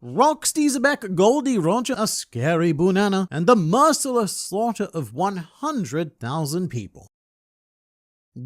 Rocks, Xebec, Goldie, Roger, a scary banana, and the merciless slaughter of 100,000 people.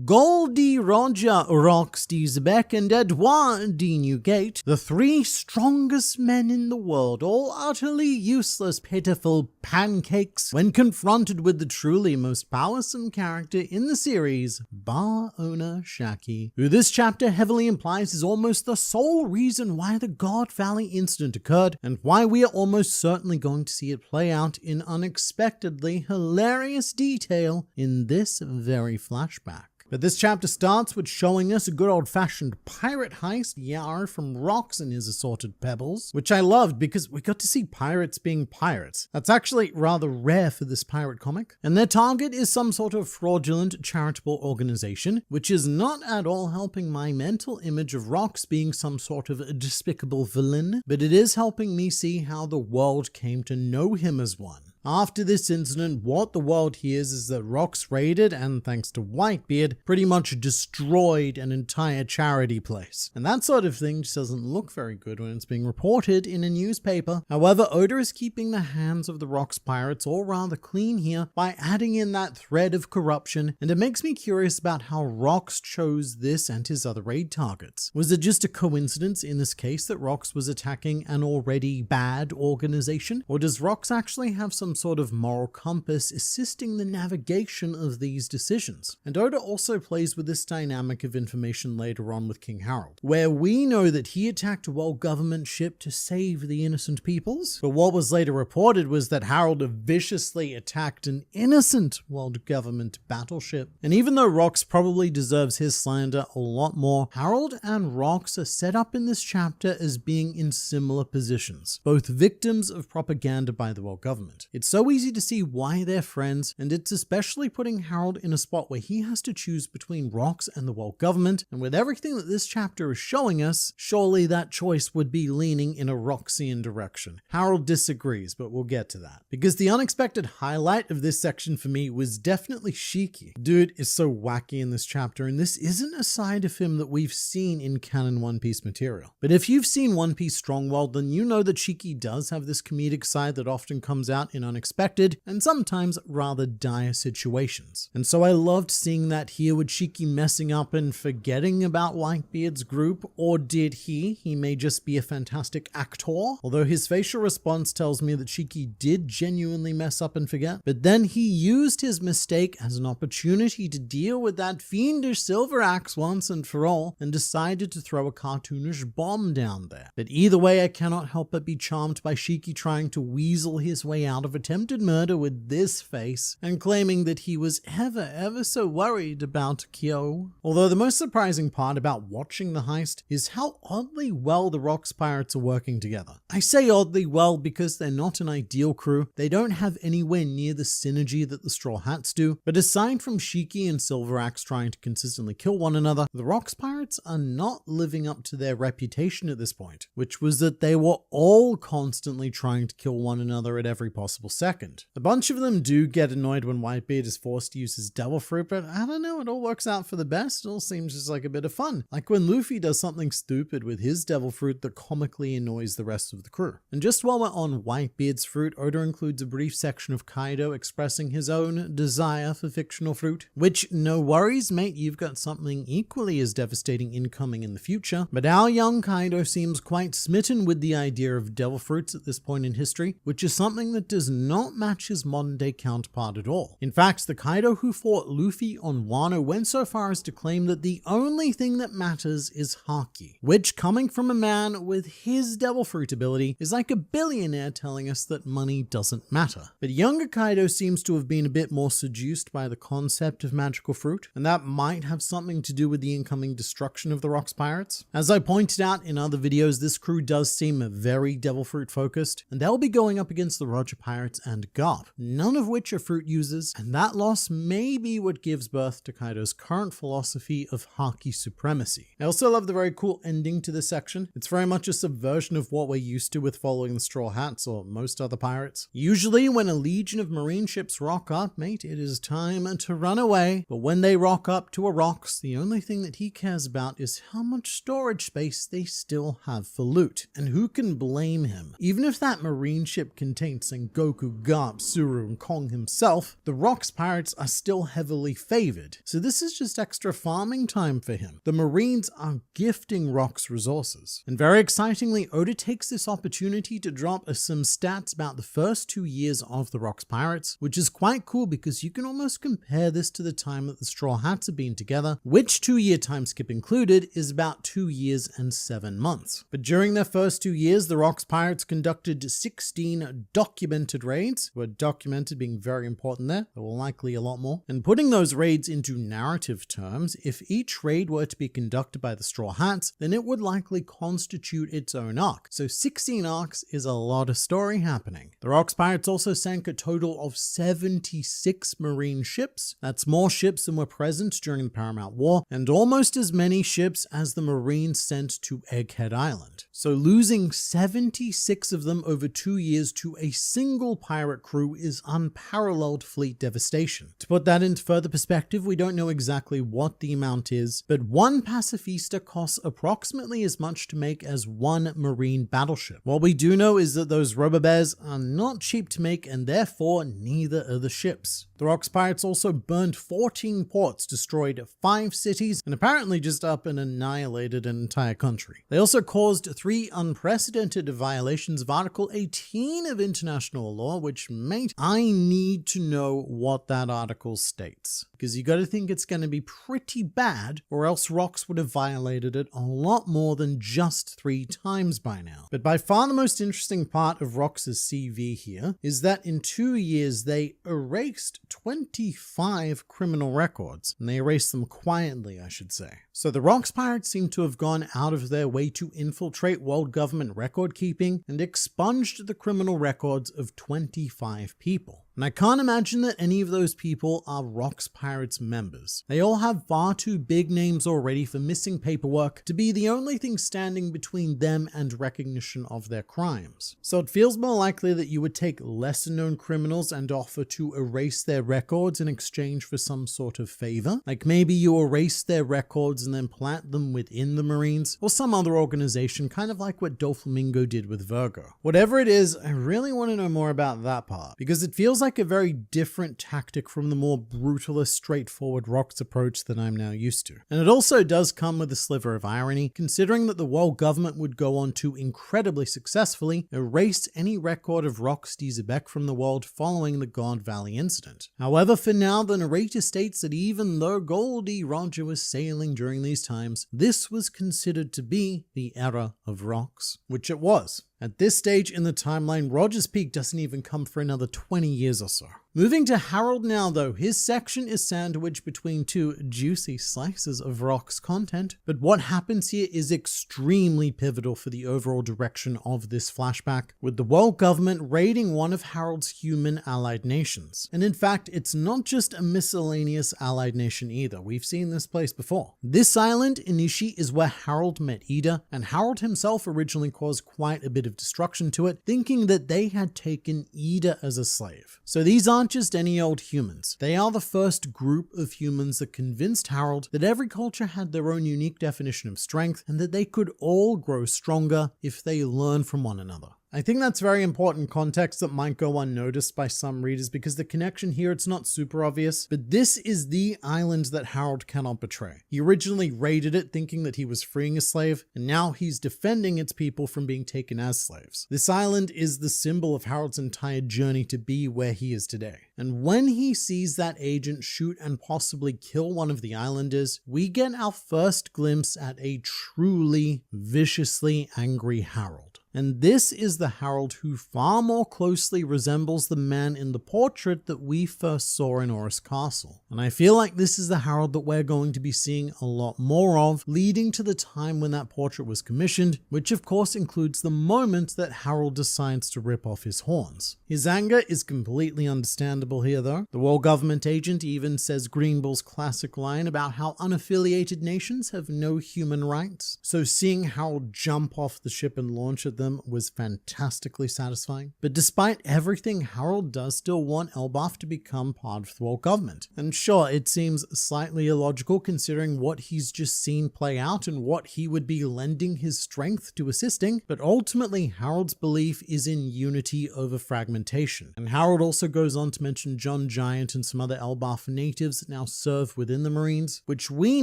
Goldie, Roger, Rocks, Xebec, and Edouard D. Newgate, the three strongest men in the world, all utterly useless, pitiful pancakes when confronted with the truly most powersome character in the series, bar owner Shaki, who this chapter heavily implies is almost the sole reason why the God Valley incident occurred, and why we are almost certainly going to see it play out in unexpectedly hilarious detail in this very flashback. But this chapter starts with showing us a good old-fashioned pirate heist, Yar from Rocks and his assorted pebbles, which I loved because we got to see pirates being pirates. That's actually rather rare for this pirate comic. And their target is some sort of fraudulent charitable organization, which is not at all helping my mental image of Rocks being some sort of a despicable villain, but it is helping me see how the world came to know him as one. After this incident, what the world hears is that Rocks raided and, thanks to Whitebeard, pretty much destroyed an entire charity place. And that sort of thing just doesn't look very good when it's being reported in a newspaper. However, Oda is keeping the hands of the Rocks pirates all rather clean here by adding in that thread of corruption, and it makes me curious about how Rocks chose this and his other raid targets. Was it just a coincidence in this case that Rocks was attacking an already bad organization? Or does Rocks actually have some sort of moral compass assisting the navigation of these decisions? And Oda also plays with this dynamic of information later on with King Harold, where we know that he attacked a world government ship to save the innocent peoples, but what was later reported was that Harold viciously attacked an innocent world government battleship. And even though Rocks probably deserves his slander a lot more, Harold and Rocks are set up in this chapter as being in similar positions, both victims of propaganda by the world government. It's so easy to see why they're friends, and it's especially putting Harold in a spot where he has to choose between Rocks and the world government, and with everything that this chapter is showing us, surely that choice would be leaning in a Rocksian direction. Harold disagrees, but we'll get to that. Because the unexpected highlight of this section for me was definitely Shiki. Dude is so wacky in this chapter, and this isn't a side of him that we've seen in canon One Piece material. But if you've seen One Piece Strongworld, then you know that Shiki does have this comedic side that often comes out in unexpected and sometimes rather dire situations. And so I loved seeing that here with Shiki messing up and forgetting about Whitebeard's group, or did he? He may just be a fantastic actor, although his facial response tells me that Shiki did genuinely mess up and forget. But then he used his mistake as an opportunity to deal with that fiendish silver axe once and for all, and decided to throw a cartoonish bomb down there. But either way, I cannot help but be charmed by Shiki trying to weasel his way out of attempted murder with this face, and claiming that he was ever so worried about Kyo. Although the most surprising part about watching the heist is how oddly well the Rocks pirates are working together. I say oddly well because they're not an ideal crew. They don't have anywhere near the synergy that the Straw Hats do, but aside from Shiki and Silver Axe trying to consistently kill one another, the Rocks pirates are not living up to their reputation at this point, which was that they were all constantly trying to kill one another at every possible second. A bunch of them do get annoyed when Whitebeard is forced to use his devil fruit, but I don't know, it all works out for the best. It all seems just like a bit of fun. Like when Luffy does something stupid with his devil fruit that comically annoys the rest of the crew. And just while we're on Whitebeard's fruit, Oda includes a brief section of Kaido expressing his own desire for fictional fruit, which, no worries mate, you've got something equally as devastating incoming in the future. But our young Kaido seems quite smitten with the idea of devil fruits at this point in history, which is something that does not match his modern day counterpart at all. In fact, the Kaido who fought Luffy on Wano went so far as to claim that the only thing that matters is Haki, which, coming from a man with his devil fruit ability, is like a billionaire telling us that money doesn't matter. But younger Kaido seems to have been a bit more seduced by the concept of magical fruit, and that might have something to do with the incoming destruction of the Rocks pirates. As I pointed out in other videos, this crew does seem very devil fruit focused, and they'll be going up against the Roger Pirates pirates and Garp, none of which are fruit users, and that loss may be what gives birth to Kaido's current philosophy of Haki supremacy. I also love the very cool ending to this section. It's very much a subversion of what we're used to with following the Straw Hats or most other pirates. Usually when a legion of marine ships rock up, mate, it is time to run away, but when they rock up to a rocks, the only thing that he cares about is how much storage space they still have for loot. And who can blame him? Even if that marine ship contains Sengoku, Garp, Suru, and Kong himself, the rocks pirates are still heavily favored, so this is just extra farming time for him. The Marines are gifting rocks resources. And very excitingly, Oda takes this opportunity to drop some stats about the first 2 years of the rocks pirates, which is quite cool because you can almost compare this to the time that the Straw Hats have been together, which 2-year time skip included is about 2 years and 7 months. But during their first 2 years, the rocks pirates conducted 16 documented raids. The word documented being very important there will likely a lot more. And putting those raids into narrative terms, if each raid were to be conducted by the Straw Hats, then it would likely constitute its own arc. So 16 arcs is a lot of story happening. The rocks pirates also sank a total of 76 marine ships. That's more ships than were present during the Paramount War, and almost as many ships as the Marines sent to Egghead Island. So losing 76 of them over 2 years to a single pirate crew is unparalleled fleet devastation. To put that into further perspective, we don't know exactly what the amount is, but one pacifista costs approximately as much to make as one marine battleship. What we do know is that those rubber bears are not cheap to make, and therefore neither are the ships. The rocks pirates also burned 14 ports, destroyed 5 cities, and apparently just up and annihilated an entire country. They also caused 3 unprecedented violations of Article 18 of international law, which, mate, I need to know what that article states. Because you gotta think it's gonna be pretty bad, or else Rocks would have violated it a lot more than just 3 times by now. But by far the most interesting part of Rocks' CV here is that in 2 years they erased 25 criminal records, and they erased them quietly, I should say. So the Rocks pirates seem to have gone out of their way to infiltrate world government record keeping and expunged the criminal records of 25 people. And I can't imagine that any of those people are Rocks Pirates members. They all have far too big names already for missing paperwork to be the only thing standing between them and recognition of their crimes. So it feels more likely that you would take lesser known criminals and offer to erase their records in exchange for some sort of favor. Like maybe you erase their records and then plant them within the Marines, or some other organization, kind of like what Doflamingo did with Virgo. Whatever it is, I really want to know more about that part, because it feels like a very different tactic from the more brutalist, straightforward Rocks approach that I'm now used to. And it also does come with a sliver of irony, considering that the world government would go on to incredibly successfully erase any record of Rocks Xebec from the world following the God Valley incident. However, for now, the narrator states that even though Goldie Roger was sailing during these times, this was considered to be the era of Rocks, which it was. At this stage in the timeline, Roger's peak doesn't even come for another 20 years or so. Moving to Harold now though, his section is sandwiched between 2 juicy slices of Rocks content, but what happens here is extremely pivotal for the overall direction of this flashback, with the world government raiding one of Harold's human allied nations. And in fact, it's not just a miscellaneous allied nation either, we've seen this place before. This island, Inishi, is where Harold met Eda, and Harold himself originally caused quite a bit of destruction to it, thinking that they had taken Eda as a slave. So these aren't just any old humans. They are the first group of humans that convinced Harold that every culture had their own unique definition of strength and that they could all grow stronger if they learn from one another. I think that's very important context that might go unnoticed by some readers because the connection here, it's not super obvious, but this is the island that Harold cannot betray. He originally raided it thinking that he was freeing a slave, and now he's defending its people from being taken as slaves. This island is the symbol of Harold's entire journey to be where he is today. And when he sees that agent shoot and possibly kill one of the islanders, we get our first glimpse at a truly viciously angry Harold. And this is the Harold who far more closely resembles the man in the portrait that we first saw in Oris Castle. And I feel like this is the Harold that we're going to be seeing a lot more of, leading to the time when that portrait was commissioned, which of course includes the moment that Harold decides to rip off his horns. His anger is completely understandable here though. The world government agent even says Green Bull's classic line about how unaffiliated nations have no human rights. So seeing Harold jump off the ship and launch at them was fantastically satisfying. But despite everything, Harold does still want Elbaf to become part of the world government. And sure, it seems slightly illogical considering what he's just seen play out and what he would be lending his strength to assisting, but ultimately Harold's belief is in unity over fragmentation. And Harold also goes on to mention John Giant and some other Elbaf natives now serve within the Marines, which we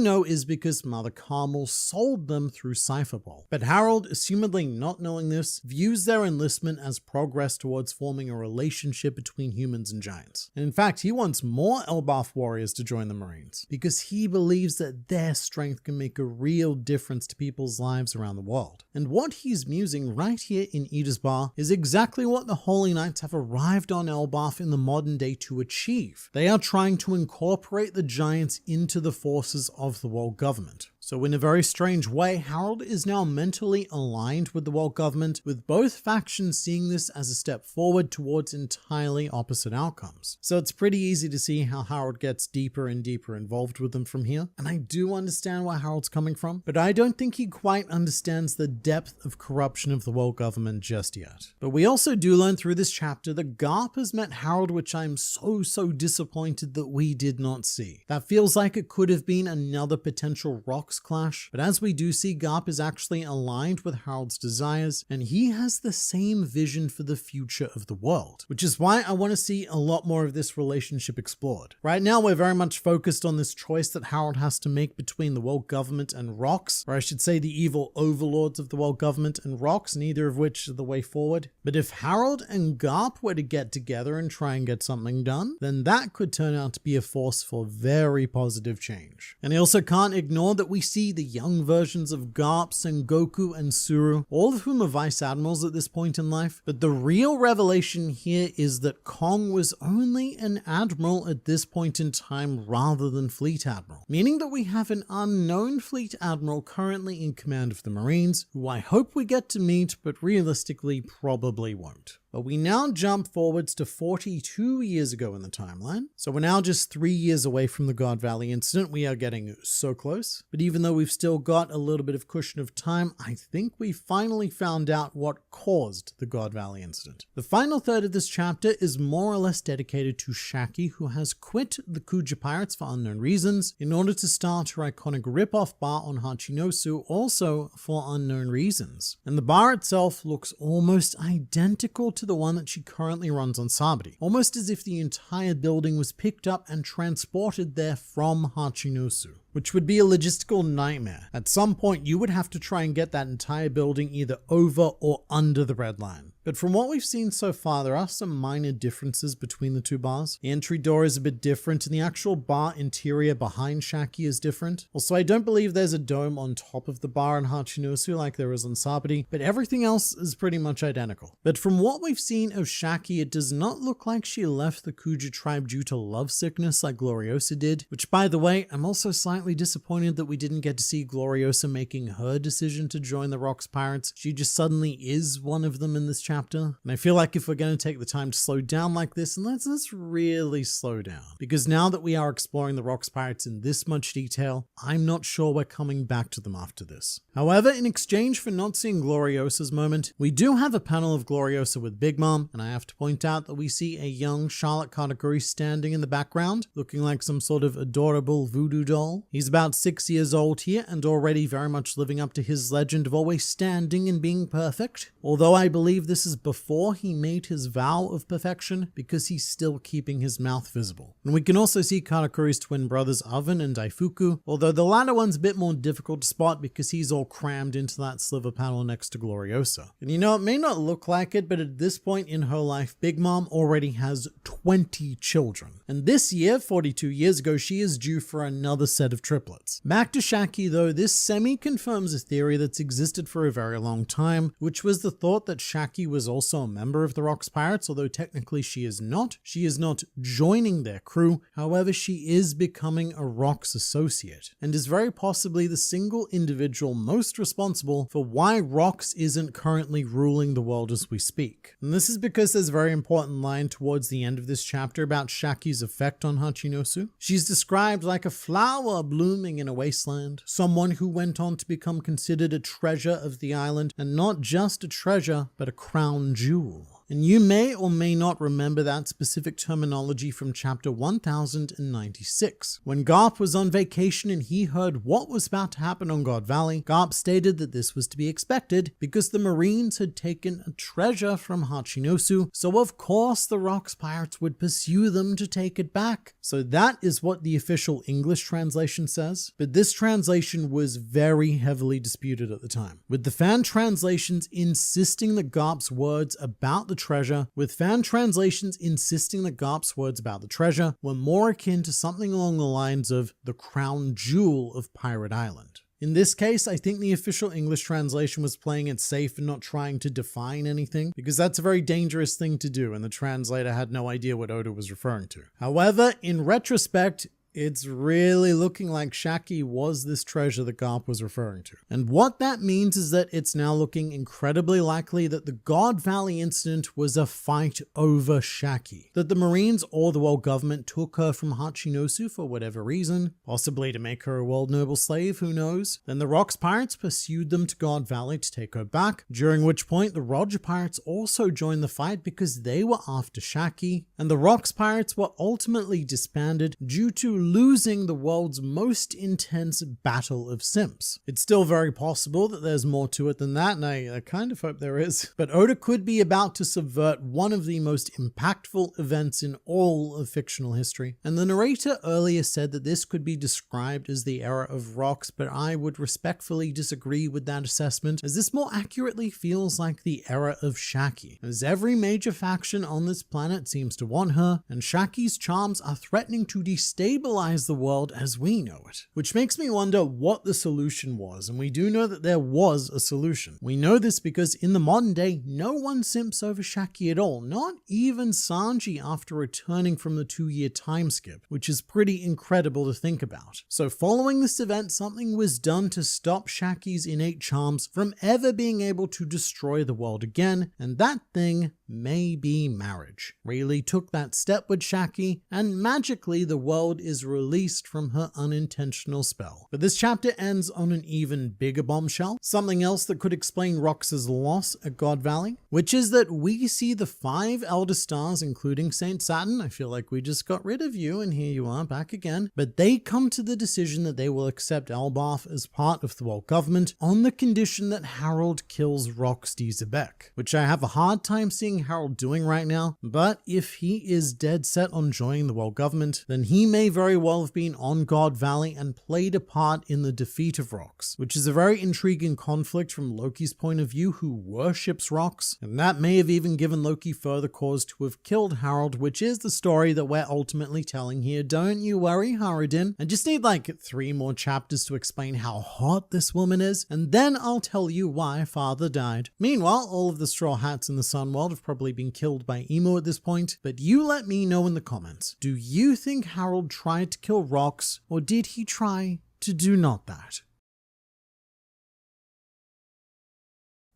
know is because Mother Carmel sold them through Cypherball. But Harold, assumedly not knowing this, views their enlistment as progress towards forming a relationship between humans and giants. And in fact, he wants more Elbaf warriors to join the Marines, because he believes that their strength can make a real difference to people's lives around the world. And what he's musing right here in Eda's Bar is exactly what the Holy Knights have arrived on Elbaf in the modern day to achieve. They are trying to incorporate the giants into the forces of the world government. So in a very strange way, Harold is now mentally aligned with the world government, with both factions seeing this as a step forward towards entirely opposite outcomes. So it's pretty easy to see how Harold gets deeper and deeper involved with them from here. And I do understand where Harold's coming from, but I don't think he quite understands the depth of corruption of the world government just yet. But we also do learn through this chapter that Garp has met Harold, which I'm so disappointed that we did not see. That feels like it could have been another potential Rocks clash, but as we do see, Garp is actually aligned with Harold's desires, and he has the same vision for the future of the world, which is why I want to see a lot more of this relationship explored. Right now, we're very much focused on this choice that Harold has to make between the world government and Rocks, or I should say the evil overlords of the world government and Rocks, neither of which are the way forward. But if Harold and Garp were to get together and try and get something done, then that could turn out to be a force for very positive change. And I also can't ignore that we see the young versions of Garp, Sengoku, and Suru, all of whom are vice admirals at this point in life. But the real revelation here is that Kong was only an admiral at this point in time rather than fleet admiral, meaning that we have an unknown fleet admiral currently in command of the Marines, who I hope we get to meet, but realistically probably won't. But we now jump forwards to 42 years ago in the timeline. So we're now just 3 years away from the God Valley incident. We are getting so close. But even though we've still got a little bit of cushion of time, I think we finally found out what caused the God Valley incident. The final third of this chapter is more or less dedicated to Shaki, who has quit the Kuja Pirates for unknown reasons in order to start her iconic rip-off bar on Hachinosu, also for unknown reasons. And the bar itself looks almost identical to the one that she currently runs on Sabri, almost as if the entire building was picked up and transported there from Hachinosu, which would be a logistical nightmare. At some point, you would have to try and get that entire building either over or under the red line. But from what we've seen so far, there are some minor differences between the two bars. The entry door is a bit different, and the actual bar interior behind Shaki is different. Also, I don't believe there's a dome on top of the bar in Hachinosu like there is on Sabri, but everything else is pretty much identical. But from what we've seen of Shaki, it does not look like she left the Kuja tribe due to lovesickness like Gloriosa did, which, by the way, I'm also slightly disappointed that we didn't get to see Gloriosa making her decision to join the Rocks Pirates. She just suddenly is one of them in this chapter. And I feel like if we're going to take the time to slow down like this, and let's really slow down. Because now that we are exploring the Rocks Pirates in this much detail, I'm not sure we're coming back to them after this. However, in exchange for not seeing Gloriosa's moment, we do have a panel of Gloriosa with Big Mom, and I have to point out that we see a young Charlotte Katakuri standing in the background, looking like some sort of adorable voodoo doll. He's about 6 years old here, and already very much living up to his legend of always standing and being perfect. Although I believe this is before he made his vow of perfection, because he's still keeping his mouth visible. And we can also see Karakuru's twin brothers Oven and Daifuku, although the latter one's a bit more difficult to spot because he's all crammed into that sliver panel next to Gloriosa. And you know, it may not look like it, but at this point in her life, Big Mom already has 20 children. And this year, 42 years ago, she is due for another set of triplets. Back to Shaki though, this semi-confirms a theory that's existed for a very long time, which was the thought that Shaki was also a member of the Rocks Pirates, although technically she is not. She is not joining their crew, however she is becoming a Rocks associate, and is very possibly the single individual most responsible for why Rocks isn't currently ruling the world as we speak. And this is because there's a very important line towards the end of this chapter about Shaki's effect on Hachinosu. She's described like a flower blooming in a wasteland, someone who went on to become considered a treasure of the island, and not just a treasure, but a crown jewel. And you may or may not remember that specific terminology from chapter 1096. When Garp was on vacation and he heard what was about to happen on God Valley, Garp stated that this was to be expected because the Marines had taken a treasure from Hachinosu, so of course the Rocks Pirates would pursue them to take it back. So that is what the official English translation says, but this translation was very heavily disputed at the time, with the fan translations insisting that Garp's words about the treasure, with fan translations insisting that Garp's words about the treasure were more akin to something along the lines of the crown jewel of Pirate Island. In this case, I think the official English translation was playing it safe and not trying to define anything, because that's a very dangerous thing to do and the translator had no idea what Oda was referring to. However, in retrospect, it's really looking like Shaki was this treasure that Garp was referring to. And what that means is that it's now looking incredibly likely that the God Valley incident was a fight over Shaki. That the Marines or the world government took her from Hachinosu for whatever reason, possibly to make her a world noble slave, who knows. Then the Rocks Pirates pursued them to God Valley to take her back, during which point the Roger Pirates also joined the fight because they were after Shaki, and the Rocks Pirates were ultimately disbanded due to losing the world's most intense battle of simps. It's still very possible that there's more to it than that, and I kind of hope there is. But Oda could be about to subvert one of the most impactful events in all of fictional history. And the narrator earlier said that this could be described as the era of Rocks, but I would respectfully disagree with that assessment, as this more accurately feels like the era of Shaki, as every major faction on this planet seems to want her, and Shaki's charms are threatening to destabilize the world as we know it. Which makes me wonder what the solution was, and we do know that there was a solution. We know this because in the modern day, no one simps over Shaki at all, not even Sanji after returning from the 2-year time skip, which is pretty incredible to think about. So following this event, something was done to stop Shaki's innate charms from ever being able to destroy the world again, and that thing may be marriage. Rayleigh took that step with Shaki, and magically the world is released from her unintentional spell. But this chapter ends on an even bigger bombshell, something else that could explain Rox's loss at God Valley, which is that we see the 5 Elder Stars, including Saint Saturn. I feel like we just got rid of you and here you are back again. But they come to the decision that they will accept Elbaf as part of the world government on the condition that Harold kills Rox D-Xebec, which I have a hard time seeing Harold doing right now, but if he is dead set on joining the world government, then he may very well have been on God Valley and played a part in the defeat of Rox, which is a very intriguing conflict from Loki's point of view, who worships Rox, and that may have even given Loki further cause to have killed Harold, which is the story that we're ultimately telling here. Don't you worry, Haradin. I just need like 3 more chapters to explain how hot this woman is, and then I'll tell you why father died. Meanwhile, all of the Straw Hats in the Sun World have probably been killed by Emu at this point, but you let me know in the comments. Do you think Harold tried to kill Rox, or did he try to do not that?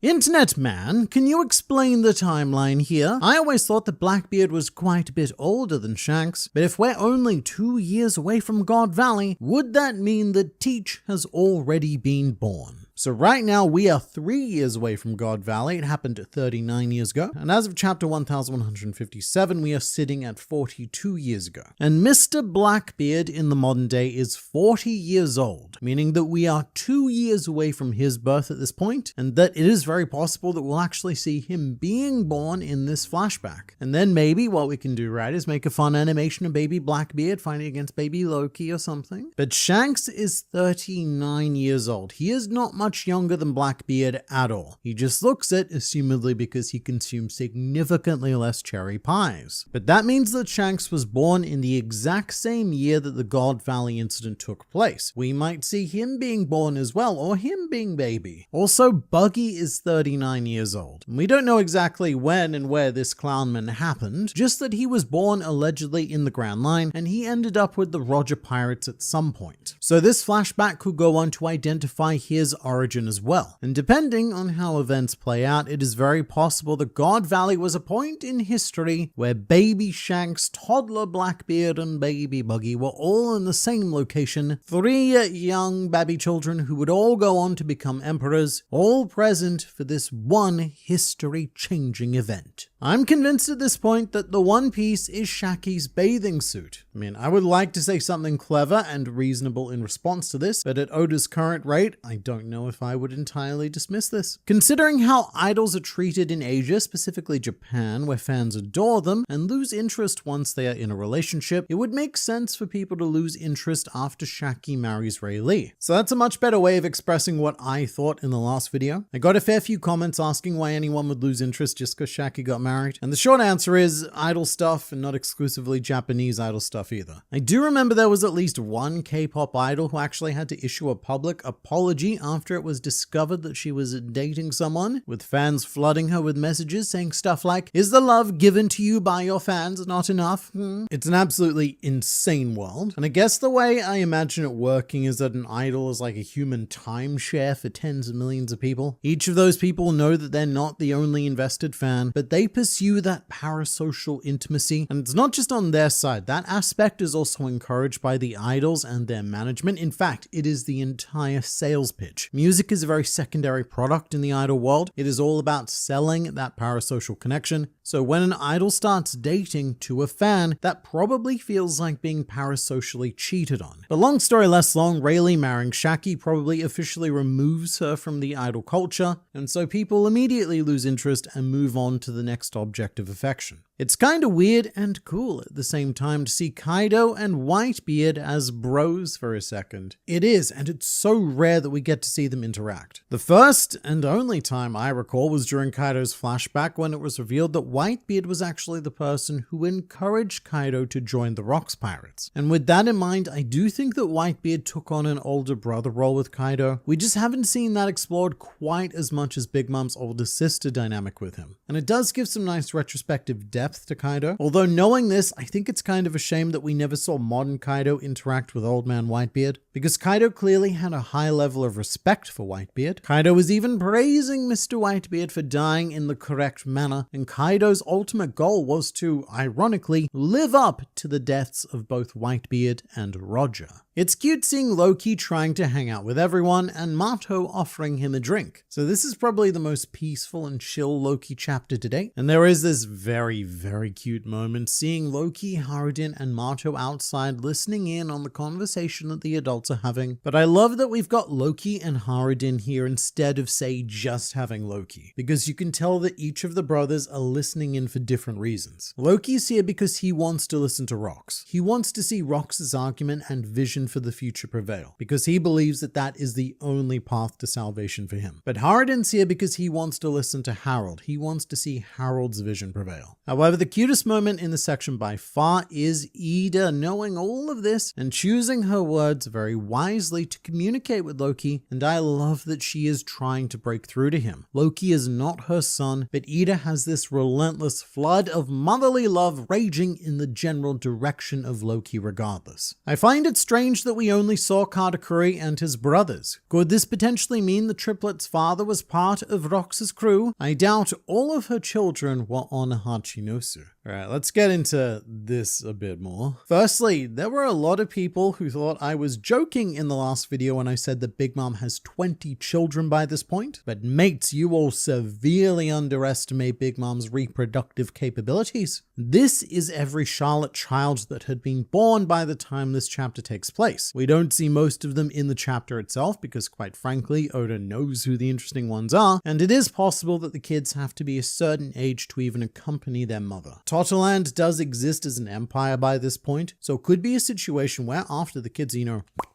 Internet man, can you explain the timeline here? I always thought that Blackbeard was quite a bit older than Shanks, but if we're only 2 years away from God Valley, would that mean that Teach has already been born? So right now we are 3 years away from God Valley. It happened 39 years ago. And as of chapter 1157, we are sitting at 42 years ago. And Mr. Blackbeard in the modern day is 40 years old, meaning that we are 2 years away from his birth at this point, and that it is very possible that we'll actually see him being born in this flashback. And then maybe what we can do, right, is make a fun animation of baby Blackbeard fighting against baby Loki or something. But Shanks is 39 years old. He is not much younger than Blackbeard at all. He just looks it, assumedly because he consumes significantly less cherry pies. But that means that Shanks was born in the exact same year that the God Valley incident took place. We might see him being born as well, or him being baby. Also, Buggy is 39 years old. We don't know exactly when and where this clownman happened, just that he was born allegedly in the Grand Line, and he ended up with the Roger Pirates at some point. So this flashback could go on to identify his origin as well. And depending on how events play out, it is very possible that God Valley was a point in history where baby Shanks, toddler Blackbeard, and baby Buggy were all in the same location, 3 young baby children who would all go on to become emperors, all present for this one history-changing event. I'm convinced at this point that the One Piece is Shaki's bathing suit. I mean, I would like to say something clever and reasonable in response to this, but at Oda's current rate, I don't know if I would entirely dismiss this. Considering how idols are treated in Asia, specifically Japan, where fans adore them and lose interest once they are in a relationship, it would make sense for people to lose interest after Shaki marries Rayleigh. So that's a much better way of expressing what I thought in the last video. I got a fair few comments asking why anyone would lose interest just because Shaki got married. And the short answer is idol stuff, and not exclusively Japanese idol stuff either. I do remember there was at least one K-pop idol who actually had to issue a public apology after it was discovered that she was dating someone, with fans flooding her with messages saying stuff like, "Is the love given to you by your fans not enough?" It's an absolutely insane world. And I guess the way I imagine it working is that an idol is like a human timeshare for tens of millions of people. Each of those people know that they're not the only invested fan, but they pursue that parasocial intimacy, and it's not just on their side. That aspect is also encouraged by the idols and their management. In fact, it is the entire sales pitch. Music is a very secondary product in the idol world. It is all about selling that parasocial connection. So when an idol starts dating to a fan, that probably feels like being parasocially cheated on. But long story less long, Rayleigh marrying Shaki probably officially removes her from the idol culture, and so people immediately lose interest and move on to the next object of affection. It's kind of weird and cool at the same time to see Kaido and Whitebeard as bros for a second. It is, and it's so rare that we get to see them interact. The first and only time I recall was during Kaido's flashback, when it was revealed that Whitebeard was actually the person who encouraged Kaido to join the Rocks Pirates. And with that in mind, I do think that Whitebeard took on an older brother role with Kaido. We just haven't seen that explored quite as much as Big Mom's older sister dynamic with him. And it does give some nice retrospective depth to Kaido. Although knowing this, I think it's kind of a shame that we never saw modern Kaido interact with old man Whitebeard, because Kaido clearly had a high level of respect for Whitebeard. Kaido was even praising Mr. Whitebeard for dying in the correct manner, and Kaido's ultimate goal was to, ironically, live up to the deaths of both Whitebeard and Roger. It's cute seeing Loki trying to hang out with everyone and Mato offering him a drink. So this is probably the most peaceful and chill Loki chapter to date. And there is this very, very cute moment seeing Loki, Haruden, and Mato outside listening in on the conversation that the adults are having. But I love that we've got Loki and Haruden here instead of, say, just having Loki, because you can tell that each of the brothers are listening in for different reasons. Loki's here because he wants to listen to Rox. He wants to see Rox's argument and vision for the future prevail, because he believes that that is the only path to salvation for him. But Haruden's here because he wants to listen to Harold. He wants to see Harold's vision prevail. However, the cutest moment in the section by far is Eda knowing all of this and choosing her words very wisely to communicate with Loki, and I love that she is trying to break through to him. Loki is not her son, but Eda has this relentless flood of motherly love raging in the general direction of Loki regardless. I find it strange that we only saw Katakuri and his brothers. Could this potentially mean the triplet's father was part of Rox's crew? I doubt all of her children were on Hachinosu. Alright, let's get into this a bit more. Firstly, there were a lot of people who thought I was joking in the last video when I said that Big Mom has 20 children by this point. But mates, you all severely underestimate Big Mom's reproductive capabilities. This is every Charlotte child that had been born by the time this chapter takes place. We don't see most of them in the chapter itself because, quite frankly, Oda knows who the interesting ones are, and it is possible that the kids have to be a certain age to even accompany their mother. Totterland does exist as an empire by this point, so it could be a situation where after the kids,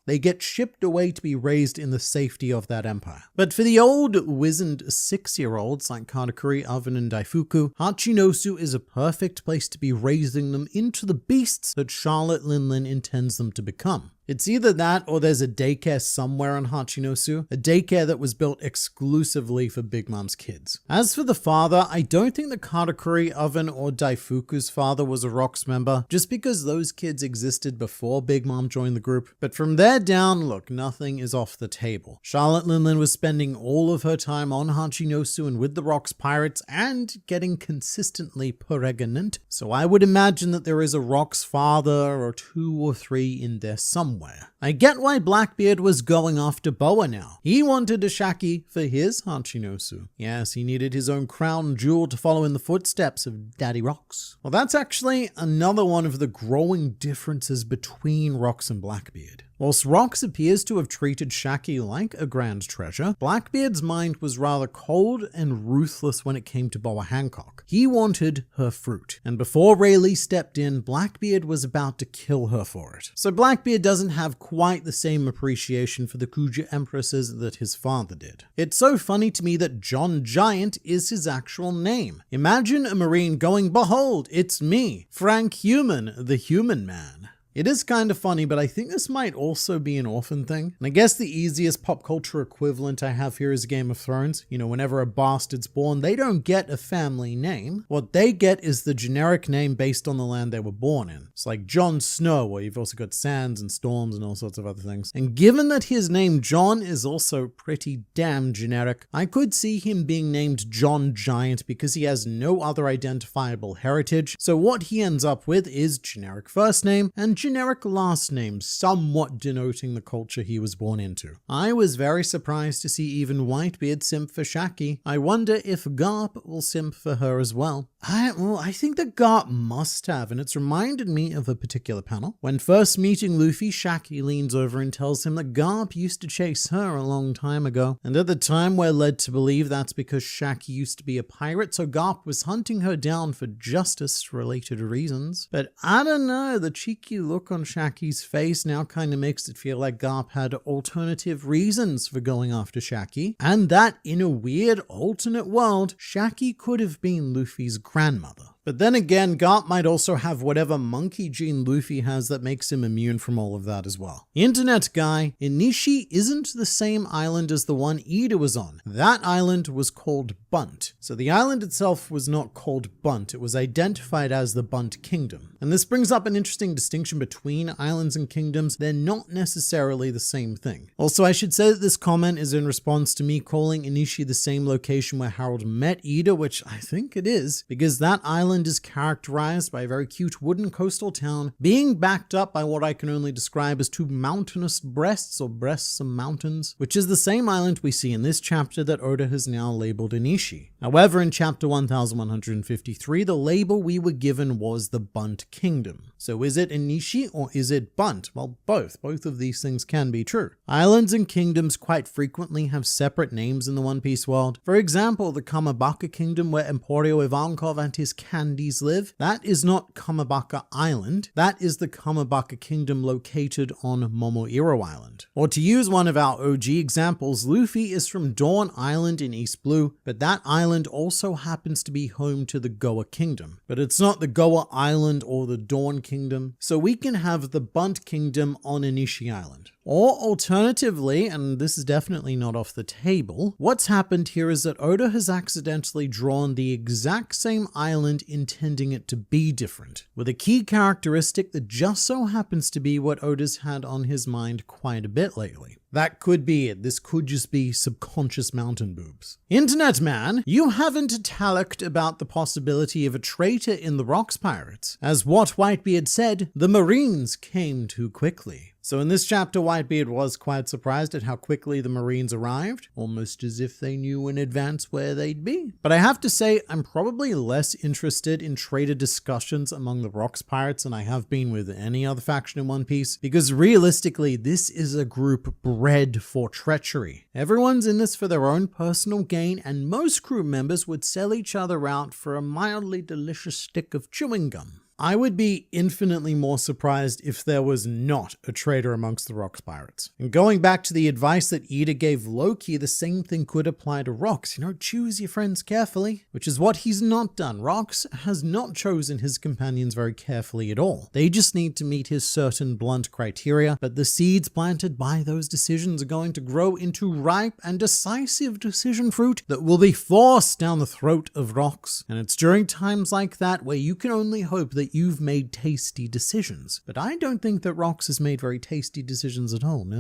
they get shipped away to be raised in the safety of that empire. But for the old wizened 6-year-olds like Katakuri, Oven, and Daifuku, Hachinosu is a perfect place to be raising them into the beasts that Charlotte Linlin intends them to become. It's either that or there's a daycare somewhere on Hachinosu, a daycare that was built exclusively for Big Mom's kids. As for the father, I don't think that Katakuri, Oven, or Daifuku's father was a Rocks member, just because those kids existed before Big Mom joined the group. But from there down, look, nothing is off the table. Charlotte Linlin was spending all of her time on Hachinosu and with the Rocks pirates and getting consistently pregnant, so I would imagine that there is a Rocks father or 2 or 3 in there somewhere. I get why Blackbeard was going after Boa now. He wanted a Shaki for his Hachinosu. Yes, he needed his own crown jewel to follow in the footsteps of Daddy Rocks. Well, that's actually another one of the growing differences between Rocks and Blackbeard. Whilst Rocks appears to have treated Shaki like a grand treasure, Blackbeard's mind was rather cold and ruthless when it came to Boa Hancock. He wanted her fruit, and before Rayleigh stepped in, Blackbeard was about to kill her for it. So Blackbeard doesn't have quite the same appreciation for the Kuja Empresses that his father did. It's so funny to me that John Giant is his actual name. Imagine a Marine going, "Behold, it's me, Frank Human, the Human Man." It is kind of funny, but I think this might also be an orphan thing. And I guess the easiest pop culture equivalent I have here is Game of Thrones. Whenever a bastard's born, they don't get a family name. What they get is the generic name based on the land they were born in. It's like Jon Snow, where you've also got Sands and Storms and all sorts of other things. And given that his name John is also pretty damn generic, I could see him being named John Giant because he has no other identifiable heritage. So what he ends up with is generic first name and generic last name, somewhat denoting the culture he was born into. I was very surprised to see even Whitebeard simp for Shaki. I wonder if Garp will simp for her as well. I think that Garp must have, and it's reminded me of a particular panel. When first meeting Luffy, Shaki leans over and tells him that Garp used to chase her a long time ago. And at the time, we're led to believe that's because Shaki used to be a pirate, so Garp was hunting her down for justice-related reasons. But I don't know, the cheeky look on Shaki's face now kind of makes it feel like Garp had alternative reasons for going after Shaki, and that in a weird alternate world, Shaki could have been Luffy's grandmother. But then again, Garp might also have whatever monkey gene Luffy has that makes him immune from all of that as well. Internet guy, Inishi isn't the same island as the one Eda was on. That island was called Bunt. So the island itself was not called Bunt, it was identified as the Bunt Kingdom. And this brings up an interesting distinction between islands and kingdoms. They're not necessarily the same thing. Also, I should say that this comment is in response to me calling Inishi the same location where Harold met Eda, which I think it is, because that island is characterized by a very cute wooden coastal town being backed up by what I can only describe as 2 mountainous breasts or breasts of mountains, which is the same island we see in this chapter that Oda has now labeled Inishi. However, in chapter 1153, the label we were given was the Bunt Kingdom. So is it Inishi or is it Bunt? Well, both. Both of these things can be true. Islands and kingdoms quite frequently have separate names in the One Piece world. For example, the Kamabaka Kingdom, where Emporio Ivankov and his Candies live, that is not Kamabaka Island. That is the Kamabaka Kingdom located on Momoiro Island. Or to use one of our OG examples, Luffy is from Dawn Island in East Blue, but that island also happens to be home to the Goa Kingdom. But it's not the Goa Island or the Dawn Kingdom, so we can have the Bunt Kingdom on Inishi Island. Or alternatively, and this is definitely not off the table, what's happened here is that Oda has accidentally drawn the exact same island intending it to be different, with a key characteristic that just so happens to be what Oda's had on his mind quite a bit lately. That could be it. This could just be subconscious mountain boobs. Internet man, you haven't italicked about the possibility of a traitor in the Rocks Pirates. As what Whitebeard said, the Marines came too quickly. So in this chapter, Whitebeard was quite surprised at how quickly the Marines arrived, almost as if they knew in advance where they'd be. But I have to say, I'm probably less interested in traitor discussions among the Rocks Pirates than I have been with any other faction in One Piece, because realistically, this is a group bred for treachery. Everyone's in this for their own personal gain, and most crew members would sell each other out for a mildly delicious stick of chewing gum. I would be infinitely more surprised if there was not a traitor amongst the Rocks Pirates. And going back to the advice that Eda gave Loki, the same thing could apply to Rocks. Choose your friends carefully, which is what he's not done. Rocks has not chosen his companions very carefully at all. They just need to meet his certain blunt criteria, but the seeds planted by those decisions are going to grow into ripe and decisive decision fruit that will be forced down the throat of Rocks. And it's during times like that where you can only hope that you've made tasty decisions. But I don't think that Rocks has made very tasty decisions at all. No.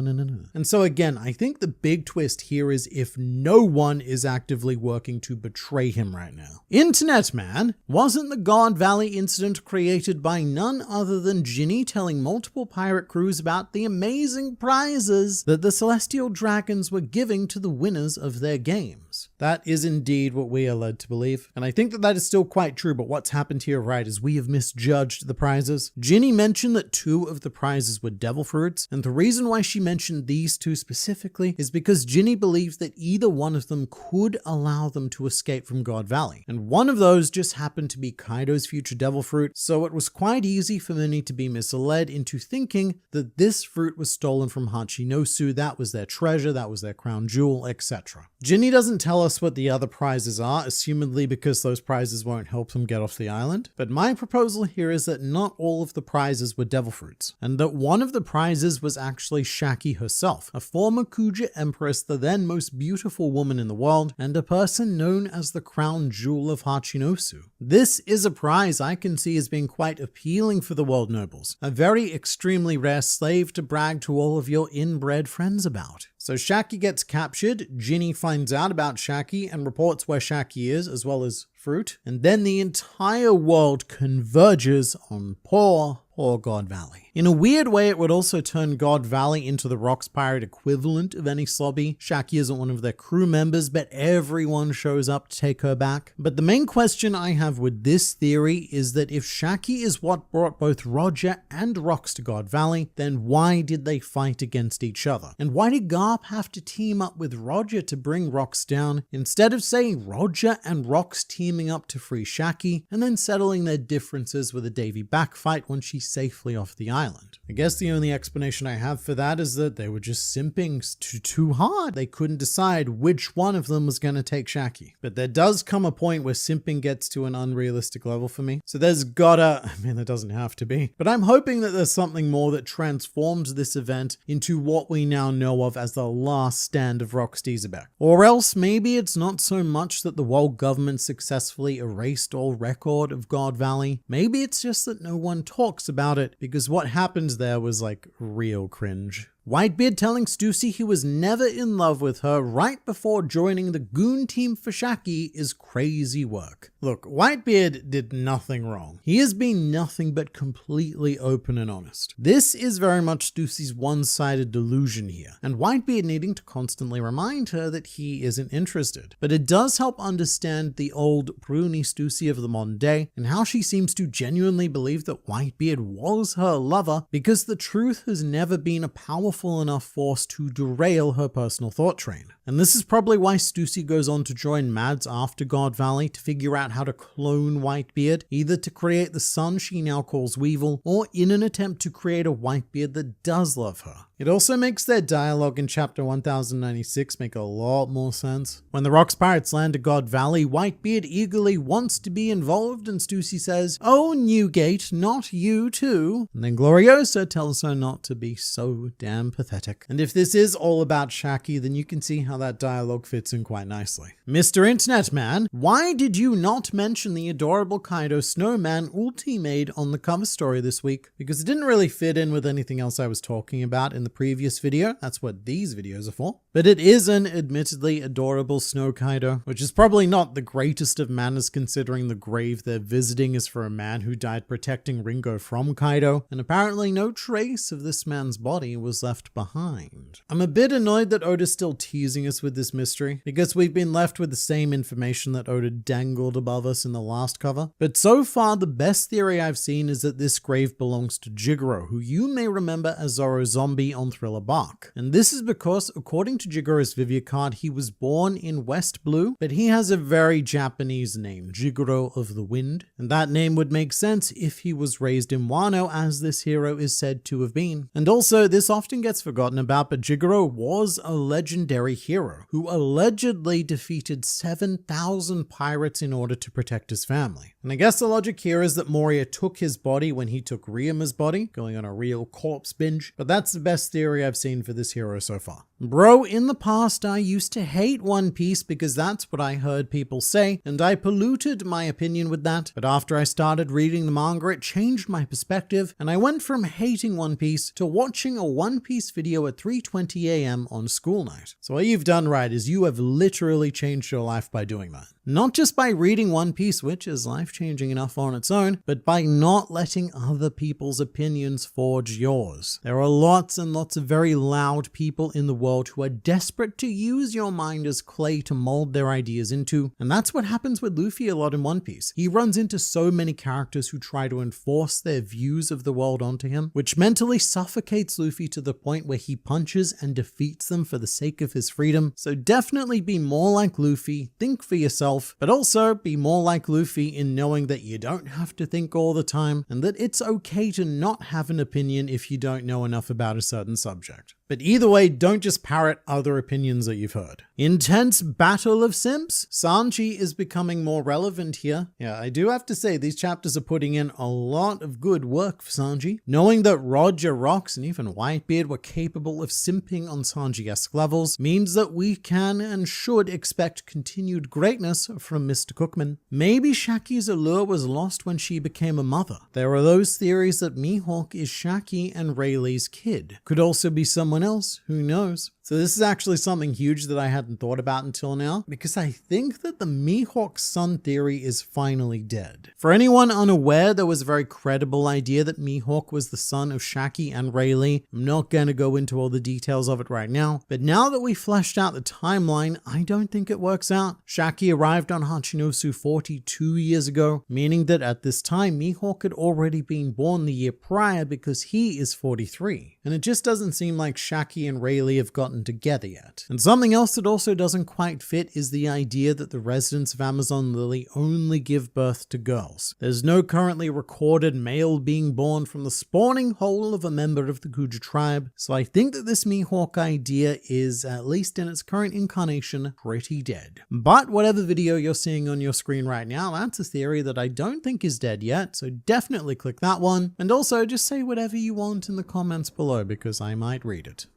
And so again, I think the big twist here is if no one is actively working to betray him right now. Internet man, wasn't the God Valley incident created by none other than Ginny telling multiple pirate crews about the amazing prizes that the Celestial Dragons were giving to the winners of their games? That is indeed what we are led to believe. And I think that is still quite true, but what's happened here, right, is we have misjudged the prizes. Ginny mentioned that 2 of the prizes were devil fruits, and the reason why she mentioned these 2 specifically is because Ginny believes that either one of them could allow them to escape from God Valley. And one of those just happened to be Kaido's future devil fruit, so it was quite easy for many to be misled into thinking that this fruit was stolen from Hachinosu, that was their treasure, that was their crown jewel, etc. Ginny doesn't tell us what the other prizes are, assumedly because those prizes won't help them get off the island. But my proposal here is that not all of the prizes were devil fruits, and that one of the prizes was actually Shaki herself, a former Kuja Empress, the then most beautiful woman in the world, and a person known as the crown jewel of Hachinosu. This is a prize I can see as being quite appealing for the world nobles, a very extremely rare slave to brag to all of your inbred friends about. So Shaki gets captured, Ginny finds out about Shaki and reports where Shaki is, as well as fruit, and then the entire world converges on poor God Valley. In a weird way, it would also turn God Valley into the Rocks Pirate equivalent of any slobby. Shaki isn't one of their crew members, but everyone shows up to take her back. But the main question I have with this theory is that if Shaki is what brought both Roger and Rocks to God Valley, then why did they fight against each other? And why did Garp have to team up with Roger to bring Rocks down, instead of, say, Roger and Rocks teaming up to free Shaki, and then settling their differences with a Davy backfight when she's safely off the island? I guess the only explanation I have for that is that they were just simping too hard. They couldn't decide which one of them was going to take Shaki. But there does come a point where simping gets to an unrealistic level for me. So there's gotta, there doesn't have to be, but I'm hoping that there's something more that transforms this event into what we now know of as the last stand of Rocks Xebec. Or else maybe it's not so much that the world government successfully erased all record of God Valley. Maybe it's just that no one talks about it, because what happens there was like real cringe. Whitebeard telling Stussy he was never in love with her right before joining the goon team for Shaki is crazy work. Look, Whitebeard did nothing wrong. He has been nothing but completely open and honest. This is very much Stussy's one-sided delusion here, and Whitebeard needing to constantly remind her that he isn't interested. But it does help understand the old pruny Stussy of the modern day, and how she seems to genuinely believe that Whitebeard was her lover, because the truth has never been a powerful enough force to derail her personal thought train. And this is probably why Stussy goes on to join Mads after God Valley to figure out how to clone Whitebeard, either to create the son she now calls Weevil, or in an attempt to create a Whitebeard that does love her. It also makes their dialogue in chapter 1096 make a lot more sense. When the Rocks Pirates land at God Valley, Whitebeard eagerly wants to be involved, and Stussy says, "Oh, Newgate, not you too." And then Gloriosa tells her not to be so damn pathetic. And if this is all about Shaki, then you can see how that dialogue fits in quite nicely. Mr. Internet Man, why did you not mention the adorable Kaido snowman ulti made on the cover story this week? Because it didn't really fit in with anything else I was talking about in the previous video. That's what these videos are for. But it is an admittedly adorable Snow Kaido, which is probably not the greatest of manners considering the grave they're visiting is for a man who died protecting Ringo from Kaido, and apparently no trace of this man's body was left behind. I'm a bit annoyed that Oda's still teasing us with this mystery, because we've been left with the same information that Oda dangled above us in the last cover. But so far, the best theory I've seen is that this grave belongs to Jigoro, who you may remember as Zoro's zombie on Thriller Bark. And this is because, according to Jigoro's Vivia card, he was born in West Blue, but he has a very Japanese name, Jigoro of the Wind, and that name would make sense if he was raised in Wano, as this hero is said to have been. And also, this often gets forgotten about, but Jigoro was a legendary hero who allegedly defeated 7,000 pirates in order to protect his family. And I guess the logic here is that Moria took his body when he took Ryuma's body, going on a real corpse binge, but that's the best theory I've seen for this hero so far. Bro, in the past I used to hate One Piece because that's what I heard people say, and I polluted my opinion with that, but after I started reading the manga it changed my perspective, and I went from hating One Piece to watching a One Piece video at 3:20 AM on school night. So what you've done right is you have literally changed your life by doing that. Not just by reading One Piece, which is life-changing enough on its own, but by not letting other people's opinions forge yours. There are lots and lots of very loud people in the world who are desperate to use your mind as clay to mold their ideas into, and that's what happens with Luffy a lot in One Piece. He runs into so many characters who try to enforce their views of the world onto him, which mentally suffocates Luffy to the point where he punches and defeats them for the sake of his freedom. So definitely be more like Luffy, think for yourself, but also be more like Luffy in knowing that you don't have to think all the time and that it's okay to not have an opinion if you don't know enough about a certain subject. But either way, don't just parrot other opinions that you've heard. Intense battle of simps? Sanji is becoming more relevant here. Yeah, I do have to say, these chapters are putting in a lot of good work for Sanji. Knowing that Roger, Rocks, and even Whitebeard were capable of simping on Sanji-esque levels means that we can and should expect continued greatness from Mr. Cookman. Maybe Shaki's allure was lost when she became a mother. There are those theories that Mihawk is Shaki and Rayleigh's kid. Could also be someone else, who knows? So this is actually something huge that I hadn't thought about until now, because I think that the Mihawk son theory is finally dead. For anyone unaware, there was a very credible idea that Mihawk was the son of Shaki and Rayleigh. I'm not going to go into all the details of it right now, but now that we fleshed out the timeline, I don't think it works out. Shaki arrived on Hachinosu 42 years ago, meaning that at this time, Mihawk had already been born the year prior because he is 43. And it just doesn't seem like Shaki and Rayleigh have gotten together yet. And something else that also doesn't quite fit is the idea that the residents of Amazon Lily only give birth to girls. There's no currently recorded male being born from the spawning hole of a member of the Kuja tribe, so I think that this Mihawk idea is, at least in its current incarnation, pretty dead. But whatever video you're seeing on your screen right now, that's a theory that I don't think is dead yet, so definitely click that one, and also just say whatever you want in the comments below because I might read it.